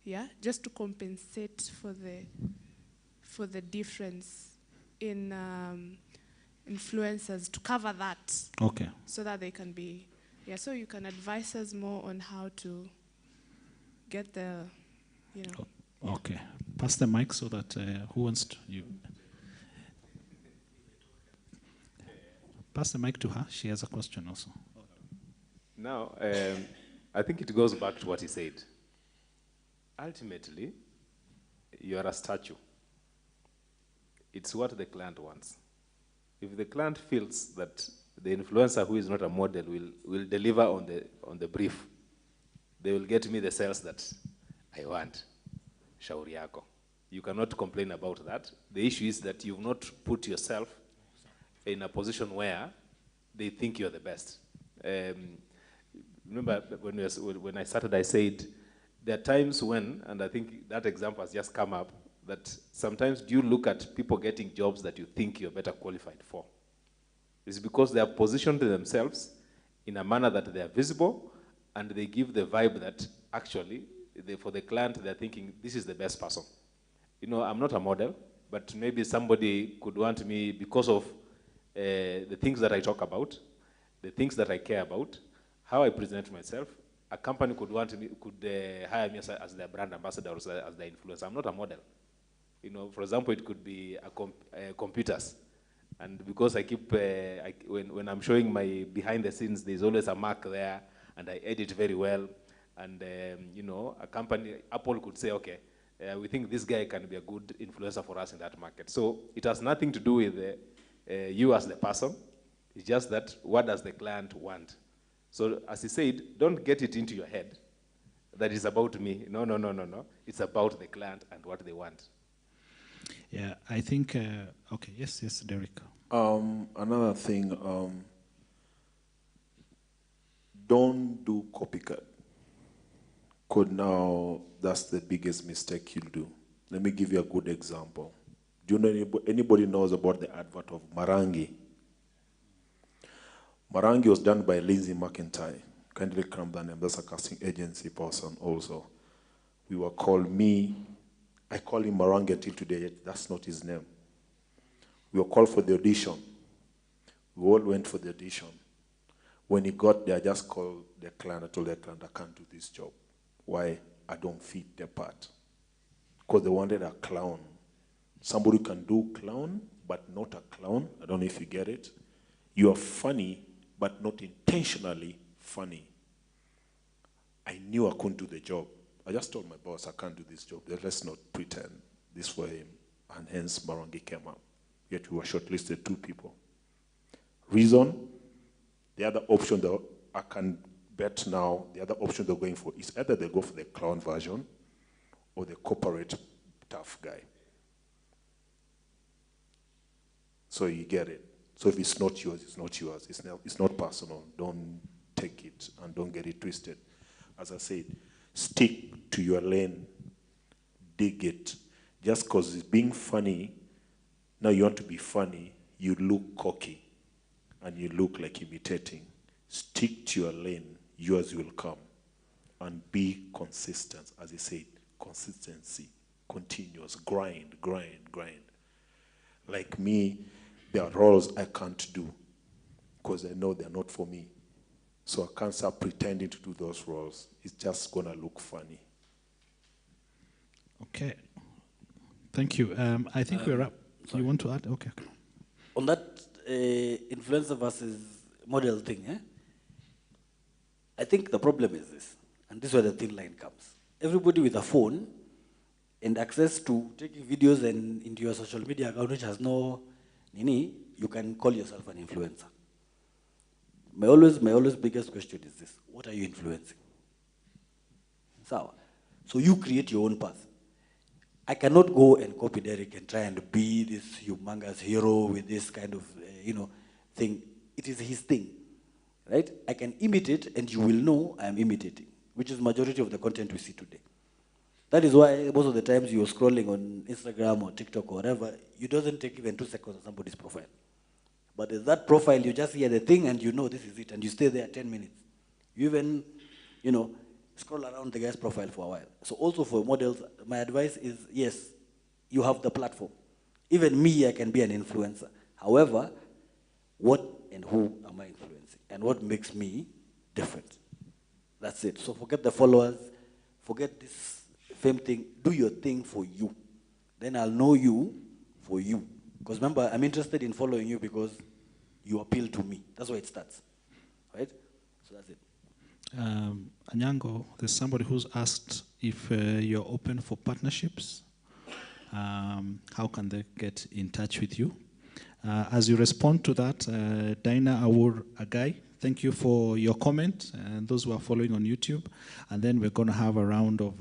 yeah, just to compensate for the difference in influencers, to cover that. Okay. So that they can be Yeah, so you can advise us more on how to get the, you know. Okay. Pass the mic so that who wants to? You. Pass the mic to her. She has a question also. Now, I think it goes back to what he said. Ultimately, you are a statue. It's what the client wants. If the client feels that the influencer who is not a model will deliver on the brief, they will get me the sales that I want. Shauri yako. You cannot complain about that. The issue is that you've not put yourself in a position where they think you're the best. Remember when I started, I said there are times when, and I think that example has just come up, that sometimes do you look at people getting jobs that you think you're better qualified for? It's because they have positioned themselves in a manner that they are visible, and they give the vibe that actually, for the client, they're thinking, this is the best person. You know, I'm not a model, but maybe somebody could want me because of the things that I talk about, the things that I care about, how I present myself. A company could want me, hire me as their brand ambassador or as their influencer. I'm not a model. You know, for example, it could be computers. And because I keep, when I'm showing my behind the scenes, there's always a mark there, and I edit very well. And, you know, a company, Apple could say, okay, we think this guy can be a good influencer for us in that market. So it has nothing to do with you as the person. It's just that, what does the client want? So as he said, don't get it into your head that it's about me. No, no, no, no, no. It's about the client and what they want. Yeah, I think, okay, yes, Derek. Another thing, don't do copycat. Because now that's the biggest mistake you'll do. Let me give you a good example. Do you know anybody knows about the advert of Marangi? Marangi was done by Lindsay McIntyre. Kindly come the name. That's a casting agency person also. We were called I call him Marangi until today, yet that's not his name. We were called for the audition. We all went for the audition. When he got there, I just called the client. I told the client, I can't do this job. Why? I don't fit the part. Because they wanted a clown. Somebody who can do clown, but not a clown. I don't know if you get it. You are funny, but not intentionally funny. I knew I couldn't do the job. I just told my boss, I can't do this job. Let's not pretend this for him. And hence, Marangi came up. Yet we were shortlisted 2 people. Reason? The other option that I can bet now, the other option they're going for is either they go for the clown version or the corporate tough guy. So you get it. So if it's not yours, it's not yours. It's not personal. Don't take it and don't get it twisted. As I said, stick to your lane. Dig it. Just because it's being funny, now you want to be funny, you look cocky and you look like imitating. Stick to your lane. Yours will come. And be consistent. As I said, consistency, continuous, grind, grind, grind. Like me, there are roles I can't do because I know they're not for me. So I can't start pretending to do those roles. It's just going to look funny. Okay. Thank you. I think we're up. Sorry. You want to add? Okay. On that influencer versus model thing, I think the problem is this, and this is where the thin line comes. Everybody with a phone and access to taking videos and into your social media account, which has no nini, you can call yourself an influencer. My always biggest question is this: what are you influencing? So you create your own path. I cannot go and copy Derek and try and be this humongous hero with this kind of thing. It is his thing, right? I can imitate, and you will know I am imitating, which is majority of the content we see today. That is why most of the times you're scrolling on Instagram or TikTok or whatever, it doesn't take even 2 seconds on somebody's profile. But there's that profile, you just hear the thing and you know this is it, and you stay there 10 minutes. You even, scroll around the guy's profile for a while. So also for models, my advice is, yes, you have the platform. Even me, I can be an influencer. However, what and who am I influencing? And what makes me different. That's it. So forget the followers, forget this fame thing. Do your thing for you. Then I'll know you for you. Because remember, I'm interested in following you because you appeal to me. That's where it starts, right? So that's it. Anyango, there's somebody who's asked if you're open for partnerships. How can they get in touch with you? As you respond to that, Dinah Awur Agai, thank you for your comment, and those who are following on YouTube. And then we're going to have a round of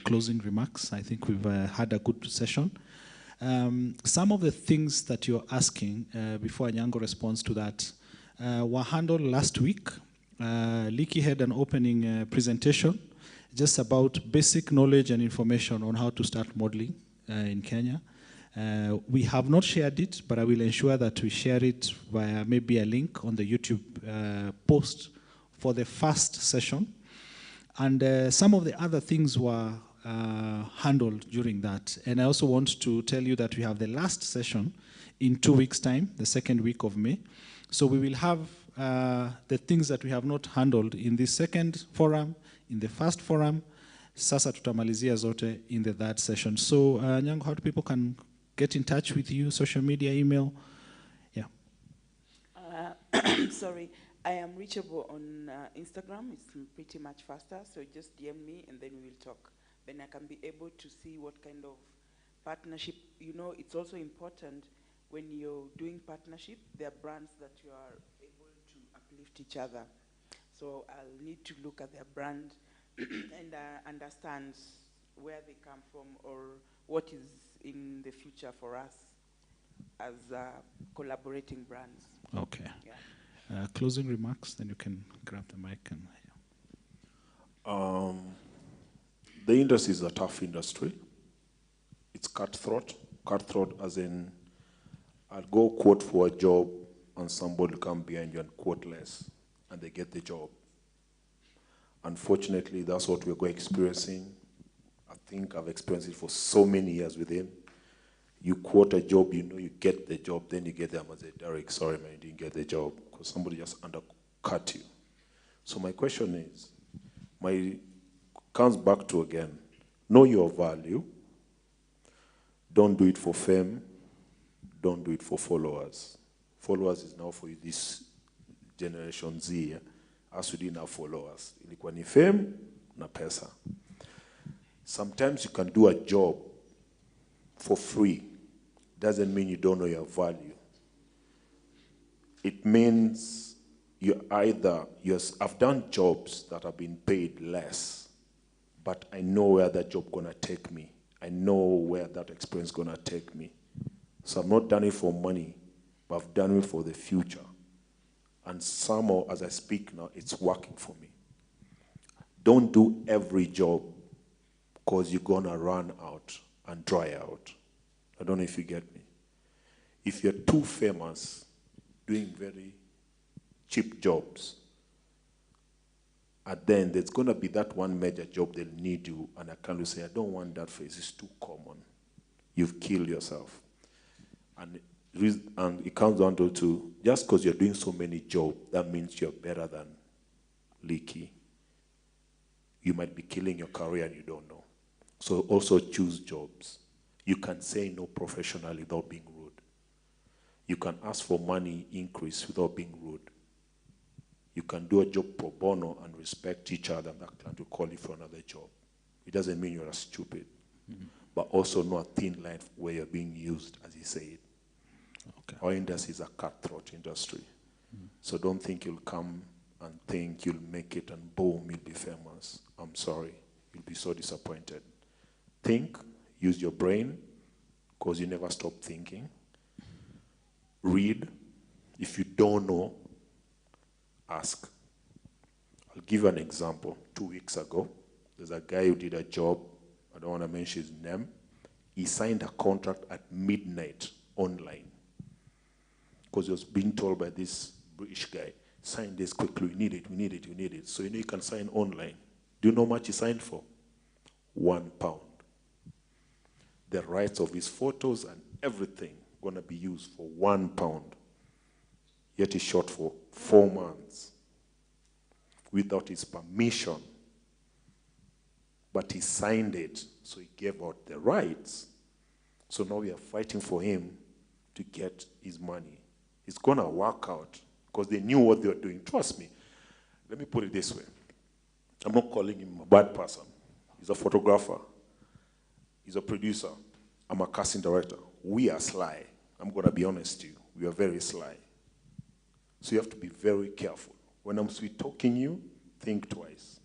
closing remarks. I think we've had a good session. Some of the things that you're asking, before Anyango responds to that, were handled last week. Liki had an opening presentation just about basic knowledge and information on how to start modeling in Kenya. We have not shared it, but I will ensure that we share it via maybe a link on the YouTube post for the first session. And some of the other things were handled during that. And I also want to tell you that we have the last session in 2 weeks' time, the second week of May. So we will have the things that we have not handled in the second forum, in the first forum. Sasa tutamalizia zote in the third session. So Nyango, how do people can get in touch with you, social media, email? Yeah. Sorry, I am reachable on Instagram. It's pretty much faster, so just DM me and then we will talk. Then I can be able to see what kind of partnership. You know, it's also important when you're doing partnership, there are brands that you are able to uplift each other. So I'll need to look at their brand and understand where they come from or what is in the future for us as collaborating brands. Okay. Yeah. Closing remarks, then you can grab the mic. And The industry is a tough industry. It's cutthroat. Cutthroat as in, I'll go quote for a job and somebody will come behind you and quote less and they get the job. Unfortunately, that's what we're experiencing. I think I've experienced it for so many years with him. You quote a job, you know you get the job, then you get them and say, Derek, sorry man, you didn't get the job because somebody just undercut you. So my question is, comes back to again, know your value. Don't do it for fame. Don't do it for followers. Followers is now for this generation Z. As we didn't have followers. Ilikuwa ni fame na pesa. Sometimes you can do a job for free. Doesn't mean you don't know your value. It means I've done jobs that have been paid less, but I know where that job gonna take me. I know where that experience gonna take me. So I've not done it for money, but I've done it for the future. And somehow, as I speak now, it's working for me. Don't do every job because you're gonna run out and dry out. I don't know if you get me. If you're too famous, doing very cheap jobs, and then there's gonna be that one major job they'll need you, and I can't say, I don't want that face, it's too common. You've killed yourself. And it comes down to just because you're doing so many jobs, that means you're better than Leaky. You might be killing your career and you don't know. So also choose jobs. You can say no professionally without being rude. You can ask for money increase without being rude. You can do a job pro bono and respect each other, and that client will call you for another job. It doesn't mean you're stupid, but also know a thin line where you're being used, as he said. Okay. Our industry is a cutthroat industry. So don't think you'll come and think you'll make it and boom, you'll be famous. I'm sorry. You'll be so disappointed. Think, use your brain, because you never stop thinking. Read. If you don't know, ask. I'll give you an example. 2 weeks ago, there's a guy who did a job. I don't want to mention his name. He signed a contract at midnight online because he was being told by this British guy, sign this quickly, we need it, we need it, we need it. So you know you can sign online. Do you know how much he signed for? £1. The rights of his photos and everything gonna be used for £1. Yet he shot for 4 months. without his permission. But he signed it, so he gave out the rights. So now we are fighting for him to get his money. It's going to work out because they knew what they were doing. Trust me. Let me put it this way. I'm not calling him a bad person. He's a photographer. He's a producer. I'm a casting director. We are sly. I'm going to be honest to you. We are very sly. So you have to be very careful. When I'm sweet talking you, think twice.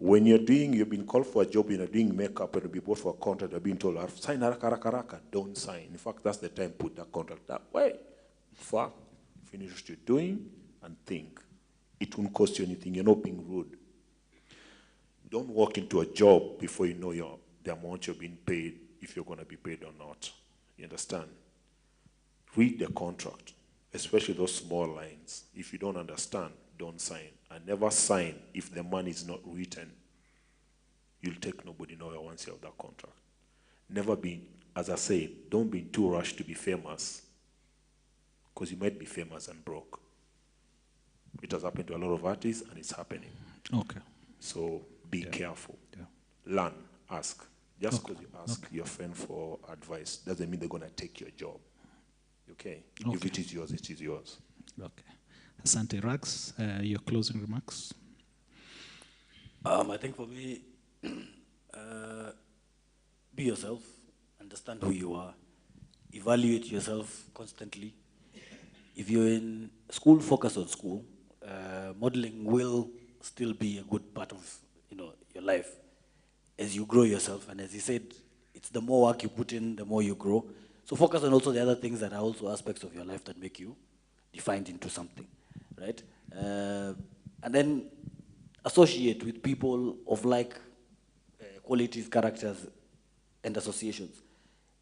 When you've been called for a job, you're doing makeup, and you'll be bought for a contract, you're being told, sign Karakana, don't sign. In fact, that's the time, put that contract that way. Fuck, finish what you're doing, and think. It won't cost you anything. You're not being rude. Don't walk into a job before you know the amount you're being paid, if you're going to be paid or not. You understand? Read the contract, especially those small lines. If you don't understand, don't sign. And never sign if the money is not written. You'll take nobody nowhere once you have that contract. Never be, as I said, don't be too rushed to be famous, because you might be famous and broke. It has happened to a lot of artists, and it's happening. Okay. So be careful. Yeah. Learn, ask. Just because you ask your friend for advice doesn't mean they're going to take your job. Okay? If it is yours, it is yours. Okay. Asante Rags, your closing remarks? I think for me, be yourself, understand who you are, evaluate yourself constantly. If you're in school, focus on school. Modeling will still be a good part of your life as you grow yourself. And as you said, it's the more work you put in, the more you grow. So focus on also the other things that are also aspects of your life that make you defined into something, right? And then associate with people of like qualities, characters, and associations.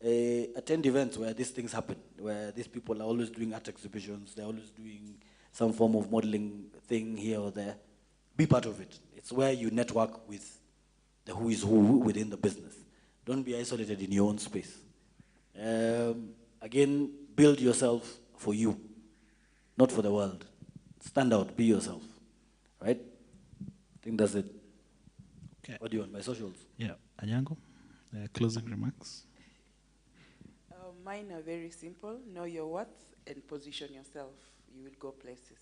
Attend events where these things happen, where these people are always doing art exhibitions, they're always doing some form of modeling thing here or there. Be part of it. It's where you network with the who is who within the business. Don't be isolated in your own space. Again, build yourself for you, not for the world. Stand out, be yourself, right? I think that's it. Okay. What do you want, my socials? Yeah, Anyango, closing remarks? Mine are very simple. Know your worth and position yourself. You will go places.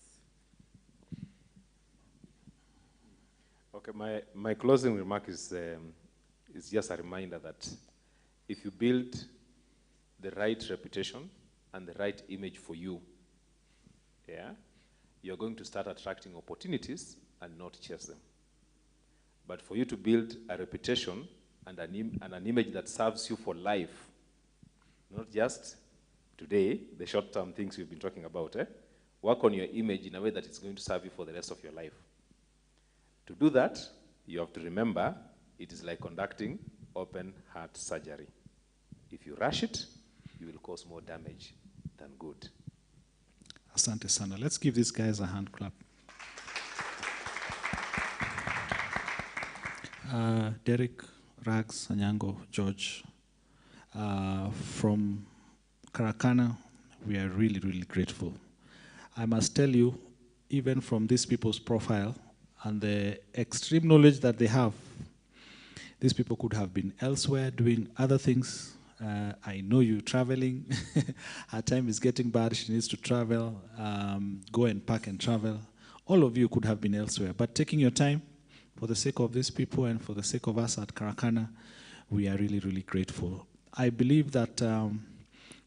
Okay, my closing remark is just a reminder that if you build the right reputation and the right image for you, yeah, you're going to start attracting opportunities and not chase them. But for you to build a reputation and an image that serves you for life, not just today, the short-term things we've been talking about, work on your image in a way that it's going to serve you for the rest of your life. To do that, you have to remember it is like conducting open heart surgery. If you rush it, you will cause more damage than good. Asante sana. Let's give these guys a hand clap. Derek, Rags, Anyango, George, from Karakana, we are really, really grateful. I must tell you, even from these people's profile and the extreme knowledge that they have, these people could have been elsewhere doing other things. I know you traveling. Her time is getting bad. She needs to travel, go and pack and travel. All of you could have been elsewhere. But taking your time for the sake of these people and for the sake of us at Karakana, we are really, really grateful. I believe that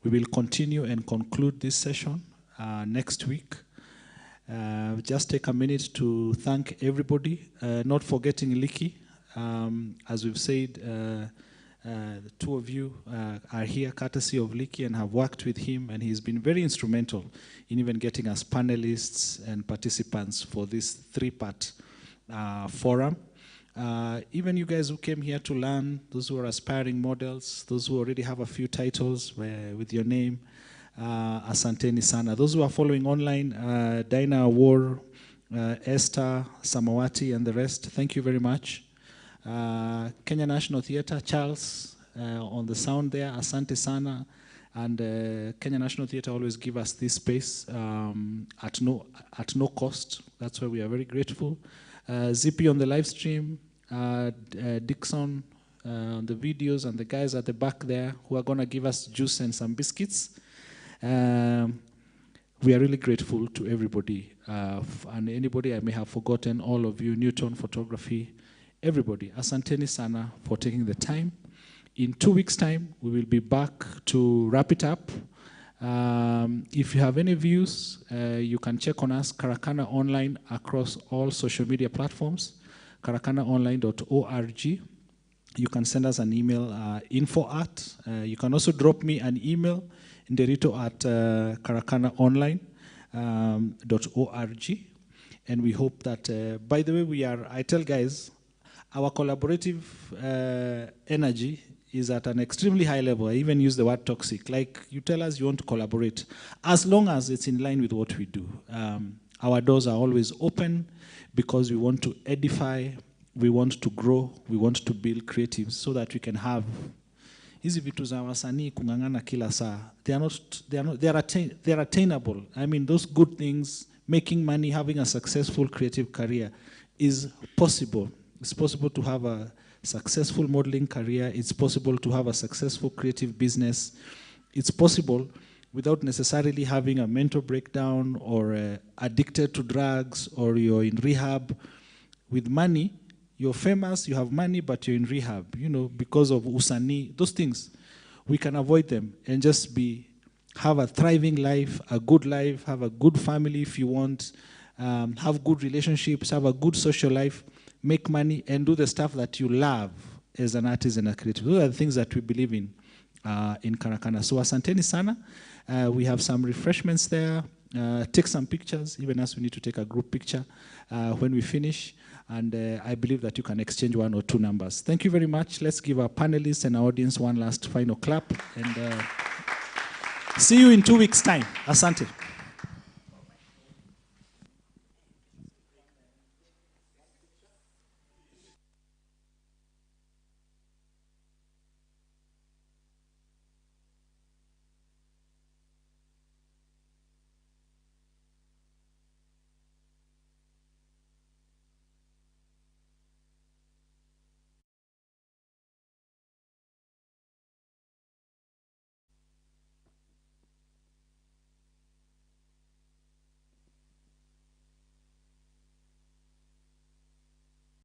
we will continue and conclude this session next week. Just take a minute to thank everybody, not forgetting Liki. As we've said, the two of you are here courtesy of Liki and have worked with him, and he's been very instrumental in even getting us panelists and participants for this three-part forum. Even you guys who came here to learn, those who are aspiring models, those who already have a few titles with your name, asanteni sana. Those who are following online, Dinah War, Esther, Samawati, and the rest, thank you very much. Kenya National Theatre, Charles, on the sound there, asante sana. And Kenya National Theatre always give us this space at no cost. That's why we are very grateful. Zippy on the live stream, Dixon on the videos, and the guys at the back there who are going to give us juice and some biscuits. We are really grateful to everybody, and anybody I may have forgotten, all of you, Newton Photography, everybody. Asanteni sana for taking the time. In 2 weeks' time, we will be back to wrap it up. If you have any views, you can check on us, Karakana Online, across all social media platforms, karakanaonline.org. You can send us an email, info@. You can also drop me an email, nderito@karakanaonline.org. And we hope that, by the way, I tell guys, our collaborative energy is at an extremely high level. I even use the word toxic. Like, you tell us you want to collaborate, as long as it's in line with what we do. Our doors are always open because we want to edify, we want to grow, we want to build creatives so that we can have hizi vitu za wasanii kungangana kila saa. They are attainable. I mean, those good things, making money, having a successful creative career is possible. It's possible to have a successful modeling career. It's possible to have a successful creative business. It's possible without necessarily having a mental breakdown or addicted to drugs or you're in rehab. With money, you're famous, you have money, but you're in rehab, because of usanii, those things. We can avoid them and just have a thriving life, a good life, have a good family if you want, have good relationships, have a good social life, make money, and do the stuff that you love as an artist and a creative. Those are the things that we believe in Karakana. So asanteni sana. We have some refreshments there. Take some pictures, even as we need to take a group picture when we finish. And I believe that you can exchange 1 or 2 numbers. Thank you very much. Let's give our panelists and our audience one last final clap. And see you in 2 weeks' time. Asante.